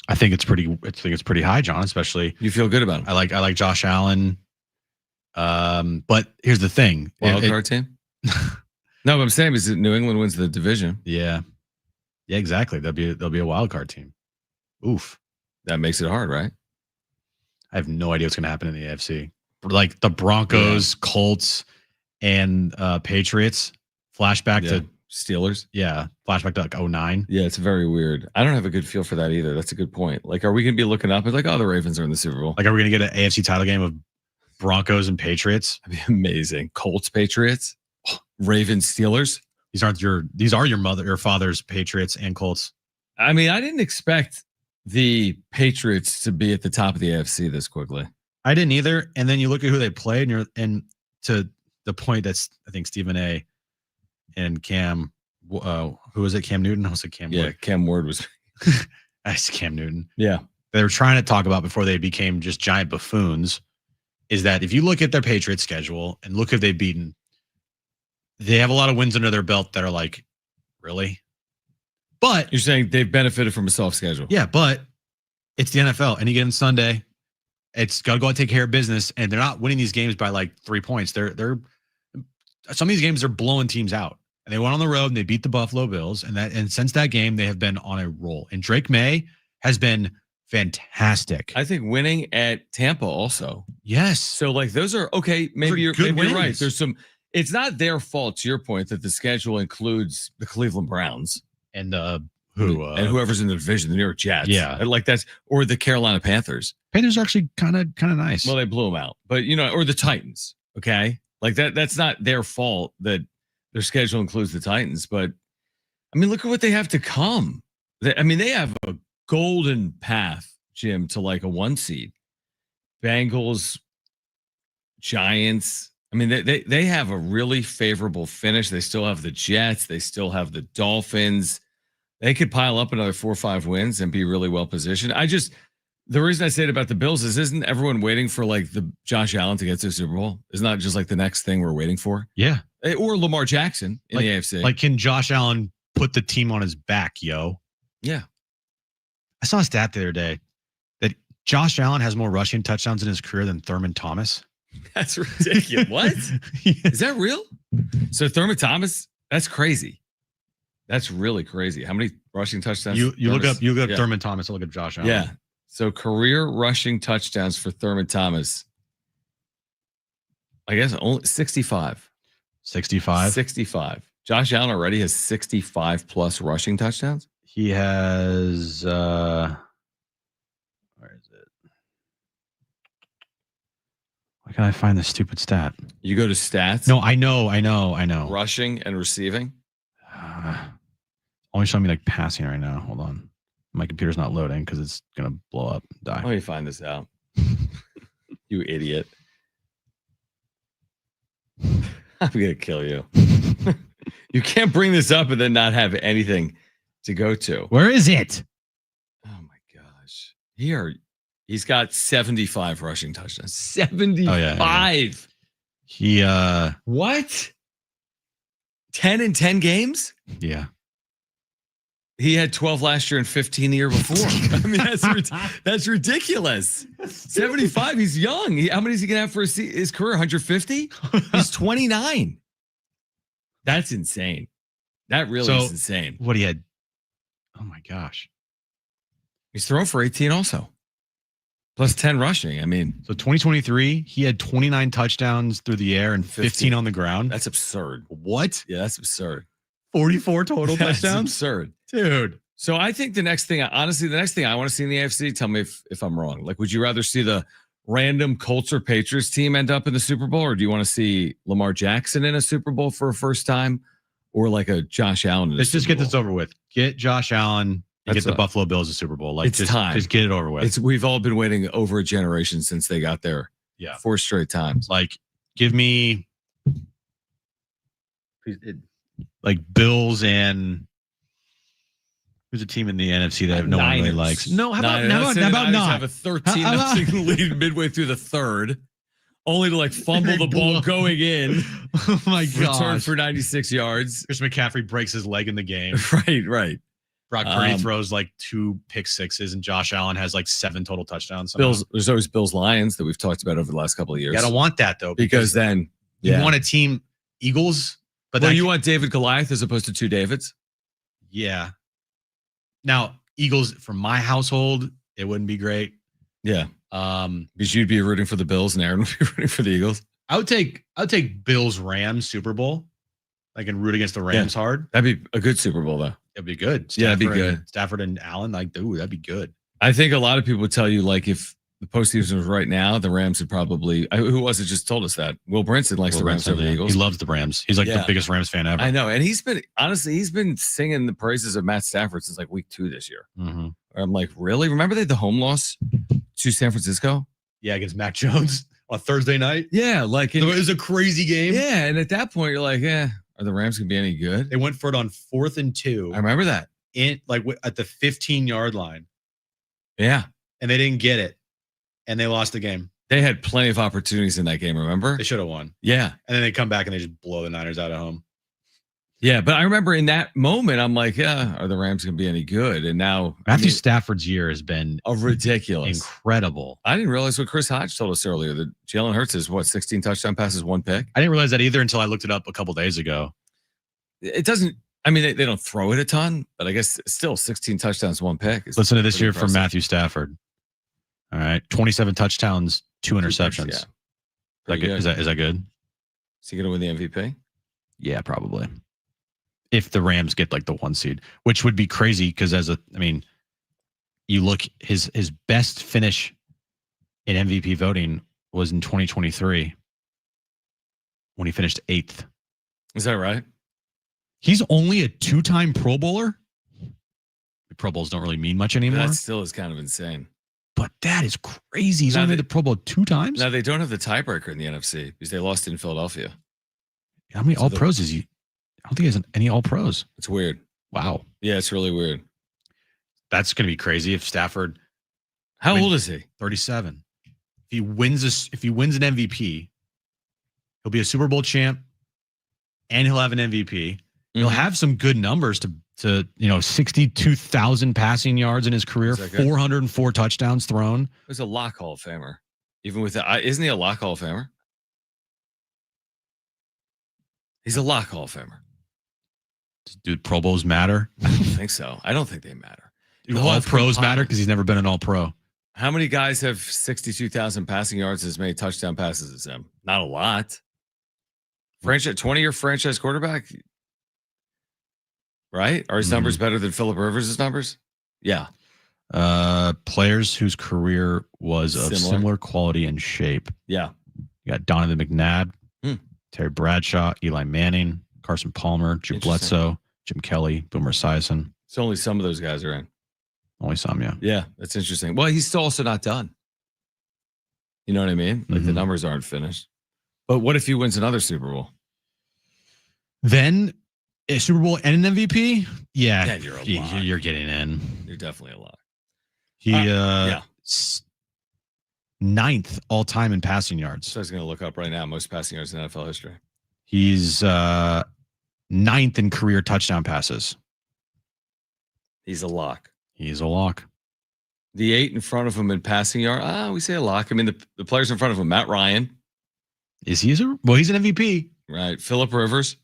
I think it's pretty high, John, especially. You feel good about them. I like Josh Allen. But here's the thing. Wild card team? No, what I'm saying is that New England wins the division. Yeah. Yeah, exactly. They'll be a wild card team. Oof. That makes it hard, right? I have no idea what's going to happen in the AFC. Like the Broncos, Colts, and Patriots. Flashback to Steelers. Yeah. Flashback to like 09. Yeah, it's very weird. I don't have a good feel for that either. That's a good point. Like, are we going to be looking up? It's like, oh, the Ravens are in the Super Bowl. Like, are we going to get an AFC title game of Broncos and Patriots? That'd be amazing. Colts, Patriots, Ravens, Steelers. These are your father's Patriots and Colts. I mean, I didn't expect the Patriots to be at the top of the AFC this quickly. I didn't either. And then you look at who they played, and to the point that's I think Stephen A. and Cam, who was it? Cam Newton? I was like Cam. Yeah, Ward. Cam Ward was. That's Cam Newton. Yeah, they were trying to talk about before they became just giant buffoons. Is that if you look at their Patriots schedule and look who they've beaten, they have a lot of wins under their belt that are like, really? But you're saying they've benefited from a soft schedule. Yeah, but it's the NFL. Any given Sunday, it's got to go out and take care of business, and they're not winning these games by like 3 points. They're some of these games are blowing teams out. And they went on the road and they beat the Buffalo Bills, and since that game they have been on a roll. And Drake May has been fantastic. I think winning at Tampa also. Yes. So like those are okay. Maybe you're right. There's some. It's not their fault, to your point, that the schedule includes the Cleveland Browns and and whoever's in the division, the New York Jets. Yeah, like that's or the Carolina Panthers. Panthers are actually kind of nice. Well, they blew them out, but or the Titans. Okay, like that. That's not their fault that their schedule includes the Titans. But I mean, look at what they have to come. They have a golden path, Jim, to like a 1 seed. Bengals, Giants. I mean, they have a really favorable finish. They still have the Jets. They still have the Dolphins. They could pile up another 4 or 5 wins and be really well positioned. The reason I say it about the Bills is, isn't everyone waiting for like the Josh Allen to get to the Super Bowl? Isn't that just like the next thing we're waiting for? Yeah. Or Lamar Jackson in the AFC. Like, can Josh Allen put the team on his back, yo? Yeah. I saw a stat the other day that Josh Allen has more rushing touchdowns in his career than Thurman Thomas. That's ridiculous. What? Is that real? So Thurman Thomas, that's crazy. That's really crazy. How many rushing touchdowns? You look up Thurman Thomas, look at Josh Allen. Yeah. So career rushing touchdowns for Thurman Thomas. I guess only 65. 65. 65. Josh Allen already has 65 plus rushing touchdowns. He has where is it? Why can I find this stupid stat? You go to stats. No, I know. Rushing and receiving. Only showing me like passing right now. Hold on. My computer's not loading because it's going to blow up and die. Let me find this out. You idiot. I'm going to kill you. You can't bring this up and then not have anything to go to. Where is it? Oh my gosh. He's got 75 rushing touchdowns. 75. Oh, yeah. He What? 10 in 10 games? Yeah. He had 12 last year and 15 the year before. I mean, that's ridiculous. 75. He's young. How many is he going to have for his career? 150? He's 29. That's insane. That really is insane. What he had? Oh my gosh. He's thrown for 18 also. Plus 10 rushing. I mean, so 2023, he had 29 touchdowns through the air and 15 on the ground. That's absurd. What? Yeah, that's absurd. 44 total That's touchdowns? absurd. Dude. So I think the next thing I want to see in the AFC, tell me if I'm wrong. Like, would you rather see the random Colts or Patriots team end up in the Super Bowl, or do you want to see Lamar Jackson in a Super Bowl for a first time, or like a Josh Allen in a Let's just Super get this Bowl? over with. Get Josh Allen and get the Buffalo Bills a Super Bowl. Like, it's time. Just get it over with. We've all been waiting over a generation since they got there. Yeah. 4 straight times. Like, give me like Bills and who's a team in the NFC that no one really likes? No, how about not? Have a 13-0 lead midway through the third, only to like fumble the ball going in. Oh my god! Return for 96 yards. Chris McCaffrey breaks his leg in the game. Right. Brock Purdy throws like 2 pick sixes, and Josh Allen has like 7 total touchdowns. There's always Bills Lions that we've talked about over the last couple of years. You gotta want that though, because then you want a team Eagles, but you want David Goliath as opposed to 2 Davids. Yeah. Now Eagles from my household, it wouldn't be great. Yeah. Because you'd be rooting for the Bills and Aaron would be rooting for the Eagles. I would take Bills Rams Super Bowl. I can root against the Rams hard. That'd be a good Super Bowl though. It'd be good. That'd be good. Stafford and Allen, like, ooh, that'd be good. I think a lot of people would tell you, like, if the postseason was right now, the Rams would probably. Who was it just told us that? Will Brinson likes the Rams over the Eagles. He loves the Rams. He's like the biggest Rams fan ever. I know, and he's been singing the praises of Matt Stafford since like week 2 this year. Mm-hmm. I'm like, really? Remember they had the home loss to San Francisco? Yeah, against Mac Jones on Thursday night. Yeah, like it was a crazy game. Yeah, and at that point you're like, are the Rams gonna be any good? They went for it on 4th and 2. I remember that. At the 15-yard line. Yeah. And they didn't get it. And they lost the game. They had plenty of opportunities in that game, remember? They should have won. Yeah. And then they come back and they just blow the Niners out at home. Yeah, but I remember in that moment, I'm like, are the Rams going to be any good? And now Matthew Stafford's year has been ridiculous. Incredible. I didn't realize what Chris Hodge told us earlier, that Jalen Hurts is 16 touchdown passes, 1 pick? I didn't realize that either until I looked it up a couple days ago. It doesn't, I mean, they don't throw it a ton, but I guess still 16 touchdowns, 1 pick. Listen to this year from Matthew Stafford. All right. 27 touchdowns, 2 interceptions. Yeah. Is that good? Is he going to win the MVP? Yeah, probably. If the Rams get like the 1 seed, which would be crazy because you look, his best finish in MVP voting was in 2023 when he finished 8th. Is that right? He's only a 2-time Pro Bowler. The Pro Bowls don't really mean much anymore. That still is kind of insane. But that is crazy. He's only made the Pro Bowl 2 times. Now they don't have the tiebreaker in the NFC because they lost in Philadelphia. How many All Pros is he? I don't think he has any All Pros. It's weird. Wow. Yeah, it's really weird. That's going to be crazy if Stafford. How old is he? 37. If he wins an MVP, he'll be a Super Bowl champ, and he'll have an MVP. He'll have some good numbers to 62,000 passing yards in his career, 404 touchdowns thrown. He's a lock Hall of Famer. Even with that, isn't he a lock Hall of Famer? He's a lock Hall of Famer. Dude, Pro Bowls matter? I don't think so. I don't think they matter. Dude, All Pros matter because he's never been an All Pro. How many guys have 62,000 passing yards as many touchdown passes as him? Not a lot. 20-year franchise quarterback, right? Are his numbers better than Phillip Rivers' numbers? Yeah. Players whose career was of similar quality and shape. Yeah. You got Donovan McNabb, Hmm. Terry Bradshaw, Eli Manning, Carson Palmer, Drew Interesting. Bledsoe, Jim Kelly, Boomer Esiason. So only some of those guys are in. Only some, yeah. Yeah, that's interesting. Well, he's still also not done. You know what I mean? Like the Mhm. numbers aren't finished. But what if he wins another Super Bowl? Then a Super Bowl and an MVP? Yeah, Then you're a lock. you're getting in. You're definitely a lot. He yeah. Ninth all time in passing yards. So I was going to look up right now most passing yards in NFL history. He's ninth in career touchdown passes. He's a lock. He's a lock. The 8 in front of him in passing yard. We say a lock. I mean, the players in front of him, Matt Ryan. Is he? Well, he's an MVP. Right. Phillip Rivers.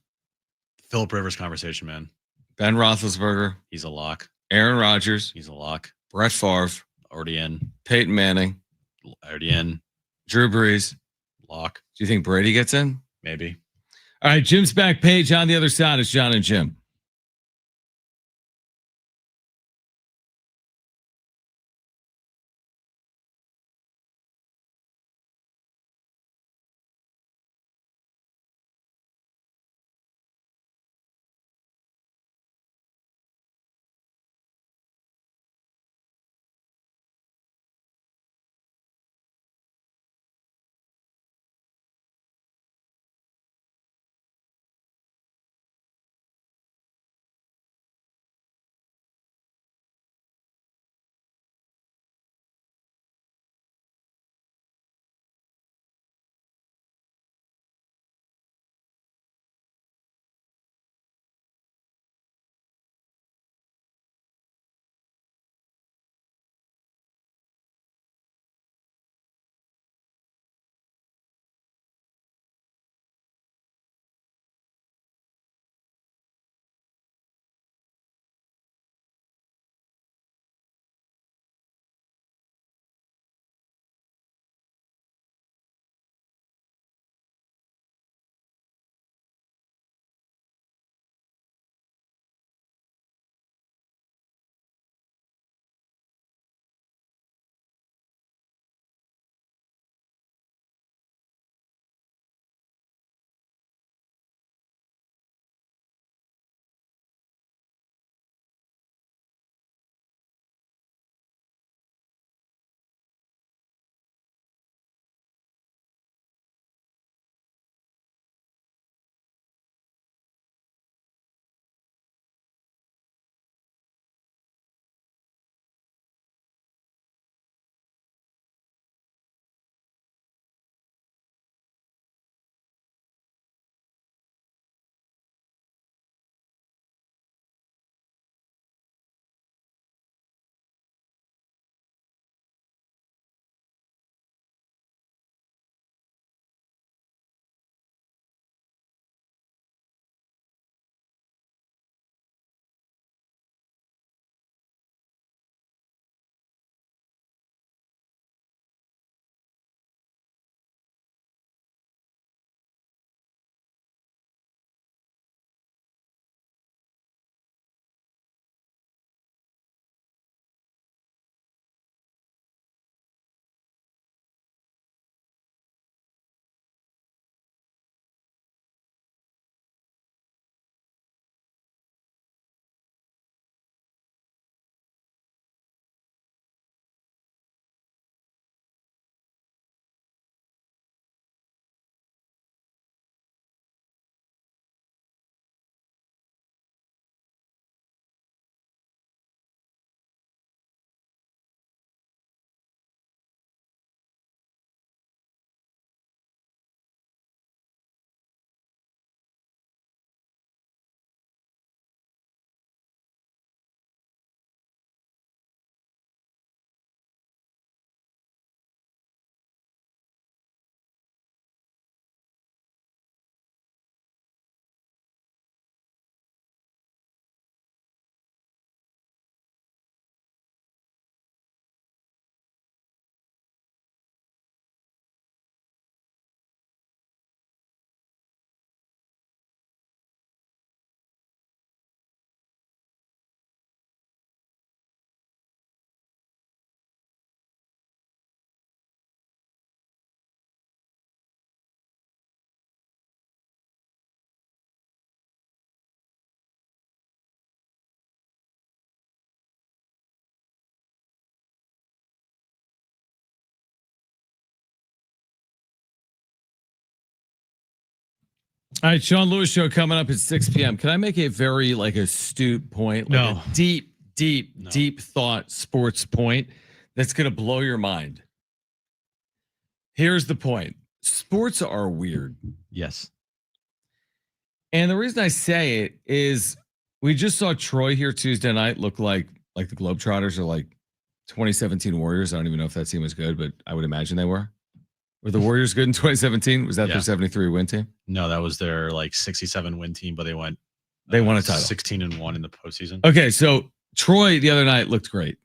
Phillip Rivers conversation, man. Ben Roethlisberger. He's a lock. Aaron Rodgers. He's a lock. Brett Favre. Already in. Peyton Manning. Already in. Drew Brees. Lock. Do you think Brady gets in? Maybe. All right. Jim's back page on the other side is Jon and Jim. All right, Sean Lewis show coming up at 6 p.m. Can I make a very astute point? Like No. a deep thought sports point that's going to blow your mind. Here's the point. Sports are weird. Yes. And the reason I say it is we just saw Troy here Tuesday night look like the Globetrotters are like 2017 Warriors. I don't even know if that team was good, but I would imagine they were. Were the Warriors good in 2017? Was that their 73 win team? No, that was their 67 win team, but they won a title. 16-1 in the postseason. Okay, so Troy the other night looked great,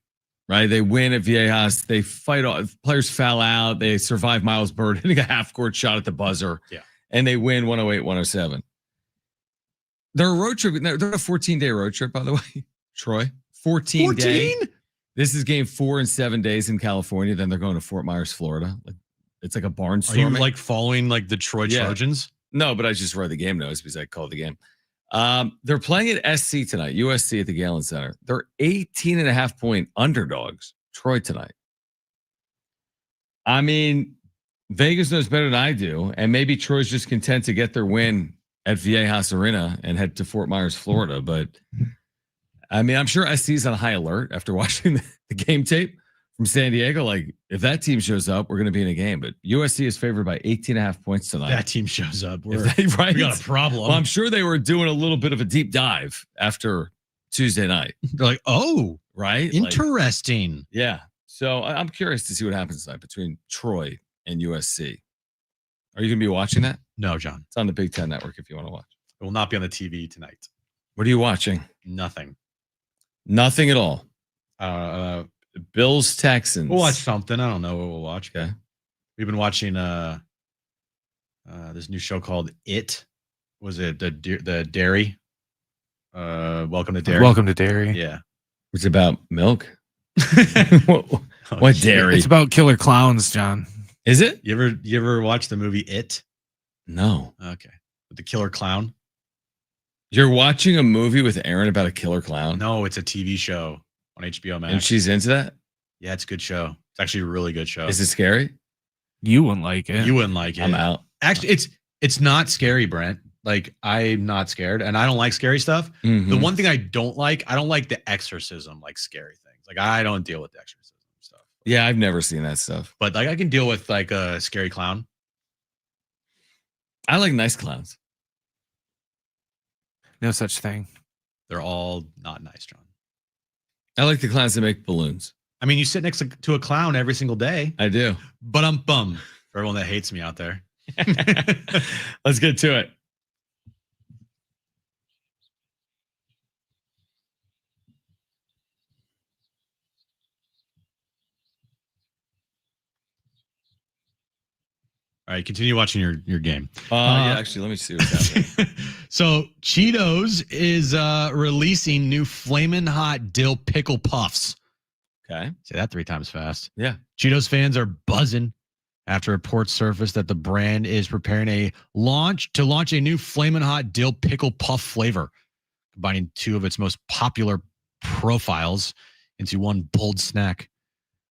right? They win at Viejas. They fight off. Players foul out. They survive Miles Bird hitting a half-court shot at the buzzer. Yeah. And they win 108-107. They're a road trip. They're a 14-day road trip, by the way. Troy, 14 day. This is game 4 in 7 days in California. Then they're going to Fort Myers, Florida. It's like a barnstorming. Are you following the Troy Trojans? No, but I just read the game notes because I called the game. They're playing at SC tonight, USC at the Galen Center. They're 18.5-point underdogs, Troy tonight. I mean, Vegas knows better than I do, and maybe Troy's just content to get their win at Viejas Arena and head to Fort Myers, Florida. But I mean, I'm sure SC's on high alert after watching the game tape from San Diego. If that team shows up, we're going to be in a game. But USC is favored by 18.5 points tonight. That team shows up. We got a problem. Well, I'm sure they were doing a little bit of a deep dive after Tuesday night. They're like, oh, right? Interesting. Yeah. So I'm curious to see what happens tonight between Troy and USC. Are you going to be watching that? No, John. It's on the Big Ten Network if you want to watch. It will not be on the TV tonight. What are you watching? Nothing. Nothing at all. Bills, Texans. We'll watch something. I don't know what we'll watch. Okay. We've been watching this new show called It. Was it the Dairy? Welcome to Dairy. Welcome to Dairy. Yeah. It's about milk. What dairy? It's about killer clowns, John. Is it? You ever watch the movie It? No. Okay. With the killer clown? You're watching a movie with Aaron about a killer clown? No, it's a TV show on HBO Max. And she's into that? Yeah, it's a good show. It's actually a really good show. Is it scary? You wouldn't like it. You wouldn't like it. I'm out. Actually, it's not scary, Brent. I'm not scared, and I don't like scary stuff. Mm-hmm. The one thing I don't like the exorcism, scary things. I don't deal with the exorcism stuff. Yeah, I've never seen that stuff. But I can deal with a scary clown. I like nice clowns. No such thing. They're all not nice, John. I like the clowns that make balloons. I mean, you sit next to a clown every single day. I do. But I'm bummed for everyone that hates me out there. Let's get to it. All right, continue watching your game. Yeah, actually, let me see what's happening. So Cheetos is releasing new Flamin' Hot Dill Pickle Puffs. Okay. Say that 3 times fast. Yeah. Cheetos fans are buzzing after reports surfaced that the brand is preparing to launch a new Flamin' Hot Dill Pickle Puff flavor, combining 2 of its most popular profiles into one bold snack.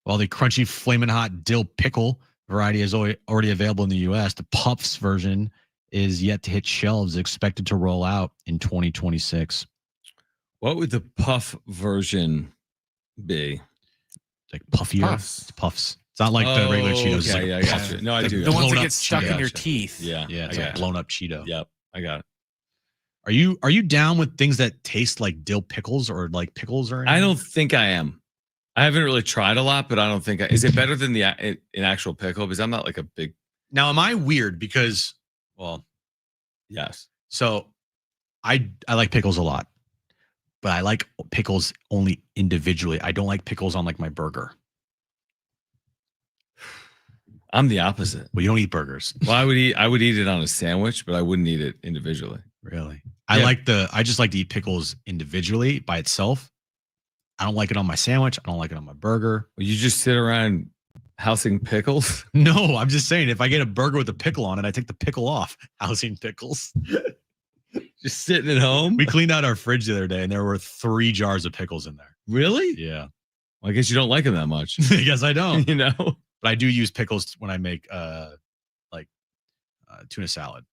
While the crunchy Flamin' Hot Dill Pickle variety is already available in the U.S., the Puffs version is yet to hit shelves, expected to roll out in 2026. What would the Puff version be? Puffier. Puffs. It's Puffs. It's not like the regular Cheetos. Okay, It's I got you. No, I do. The ones that blown get up stuck in Cheeto. your teeth. Yeah. Yeah, it's I a got it. blown up Cheeto. Yep, I got it. Are you down with things that taste like dill pickles or like pickles or anything? I don't think I am. I haven't really tried a lot, but I don't think is it better than an actual pickle? Because I'm not like a big. Now, am I weird? Because, well, Yes. so I like pickles a lot, but I like pickles only individually. I don't like pickles on my burger. I'm the opposite. Well, you don't eat burgers. Well, I would eat it on a sandwich, but I wouldn't eat it individually. Really? Yeah. I just like to eat pickles individually by itself. I don't like it on my sandwich. I don't like it on my burger. Well, you just sit around housing pickles. No, I'm just saying if I get a burger with a pickle on it, I take the pickle off. Housing pickles. Just sitting at home. We cleaned out our fridge the other day and there were 3 jars of pickles in there. Really? Yeah. Well, I guess you don't like them that much. I guess I don't. You know. But I do use pickles when I make tuna salad.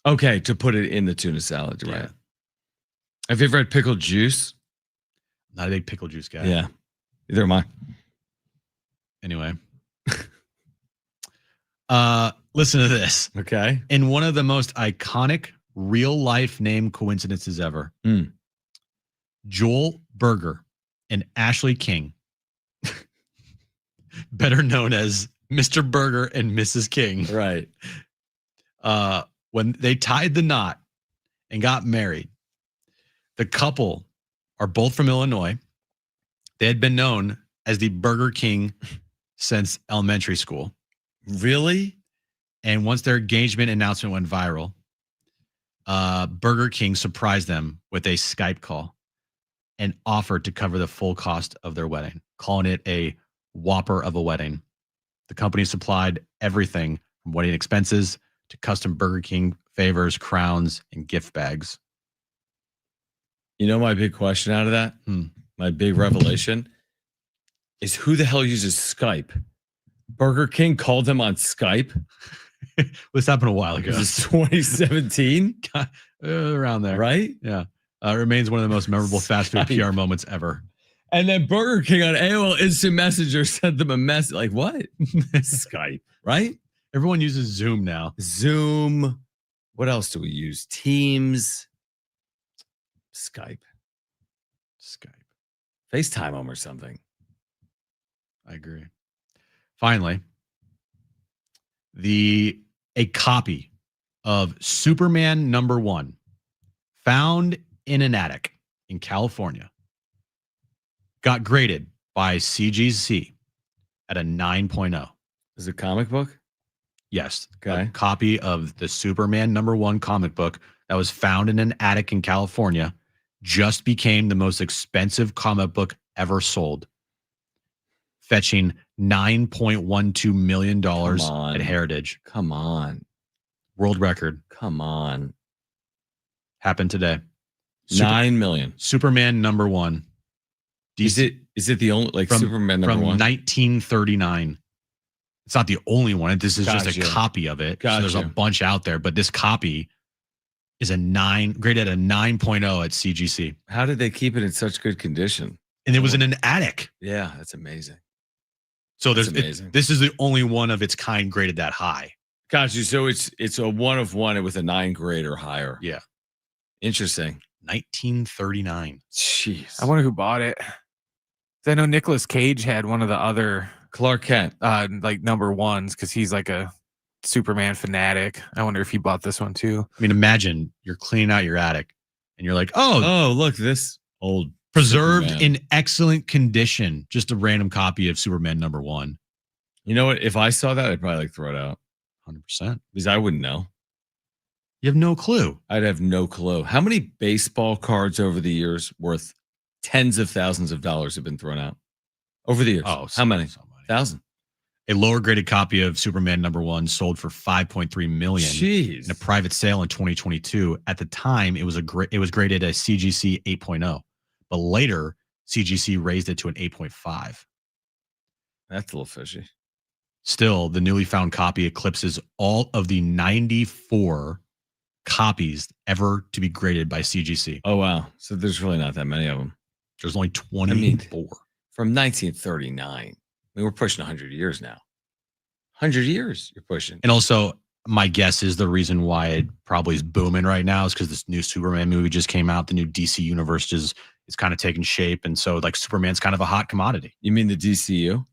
Okay, to put it in the tuna salad, right? Yeah. Have you ever had pickled juice? Not a big pickle juice guy. Yeah. Neither am I. Anyway. Listen to this. Okay. In one of the most iconic real life name coincidences ever, Joel Berger and Ashley King, better known as Mr. Berger and Mrs. King, Right. when they tied the knot and got married, the couple are both from Illinois. They had been known as the Burger King since elementary school. Really? And once their engagement announcement went viral, Burger King surprised them with a Skype call and offered to cover the full cost of their wedding, calling it a whopper of a wedding. The company supplied everything from wedding expenses to custom Burger King favors, crowns, and gift bags. You know my big question out of that? My big revelation is who the hell uses Skype? Burger King called them on Skype? This happened a while ago. This is 2017? Around there. Right? Yeah. It remains one of the most memorable fast food PR moments ever. And then Burger King on AOL Instant Messenger sent them a message. Like, what? Skype, right? Everyone uses Zoom now. Zoom. What else do we use? Teams. Skype. FaceTime them or something. I agree. Finally, a copy of Superman #1 found in an attic in California got graded by CGC at a 9.0. Is it a comic book? Yes. Okay. A copy of the Superman #1 comic book that was found in an attic in California just became the most expensive comic book ever sold, fetching $9.12 million at Heritage. Come on. World record. Come on. Happened today. 9 million. Superman #1. Is it the only Superman from #1? 1939? It's not the only one. This is just a copy of it. So there's a bunch out there, but this copy is graded at a 9.0 at CGC. How did they keep it in such good condition? And it was in an attic. Yeah, that's amazing. So this is the only one of its kind graded that high. Got you. So it's a 1 of 1 with a 9 grade or higher. Yeah. Interesting. 1939. Jeez. I wonder who bought it. I know Nicolas Cage had one of the other Clark Kent, like #1s because he's like a Superman fanatic. I wonder if he bought this one too. I mean, imagine you're cleaning out your attic and you're like, oh, look, this old preserved Superman. in excellent condition. Just a random copy of Superman #1. You know what? If I saw that, I'd probably throw it out 100%. because I wouldn't know. You have no clue. I'd have no clue. How many baseball cards over the years worth tens of thousands of dollars have been thrown out over the years? Oh, how many? So many. 1,000. A lower graded copy of Superman #1 sold for $5.3 million Jeez. in a private sale in 2022. At the time, it was graded a CGC 8.0, but later CGC raised it to an 8.5. That's a little fishy. Still, the newly found copy eclipses all of the 94 copies ever to be graded by CGC. Oh, wow. So there's really not that many of them. There's only 24. From 1939. I mean, we're pushing 100 years now. 100 years you're pushing. And also, my guess is the reason why it probably is booming right now is because this new Superman movie just came out. The new DC universe is kind of taking shape. And so, like, Superman's kind of a hot commodity. You mean the DCU?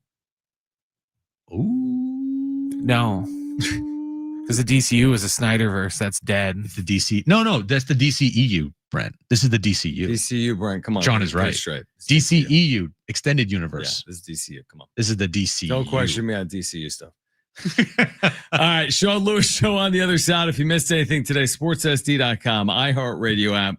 Ooh. No. Because the DCU is a Snyderverse. That's dead. It's the DC. No, that's the DCEU, Brent. This is the DCU. DCU, Brian. Come on. John is right. Straight. DCEU, Extended Universe. Yeah, this is DCU. Come on. This is the DCU. Don't question me on DCU stuff. All right. Sean Lewis Show on the other side. If you missed anything today, sportssd.com, iHeartRadio app,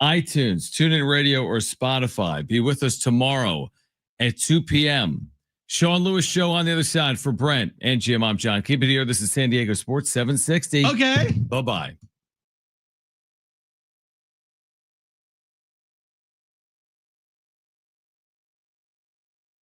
iTunes, TuneIn Radio, or Spotify. Be with us tomorrow at 2 p.m. Sean Lewis Show on the other side for Brent and Jim. I'm John. Keep it here. This is San Diego Sports 760. Okay. Bye-bye.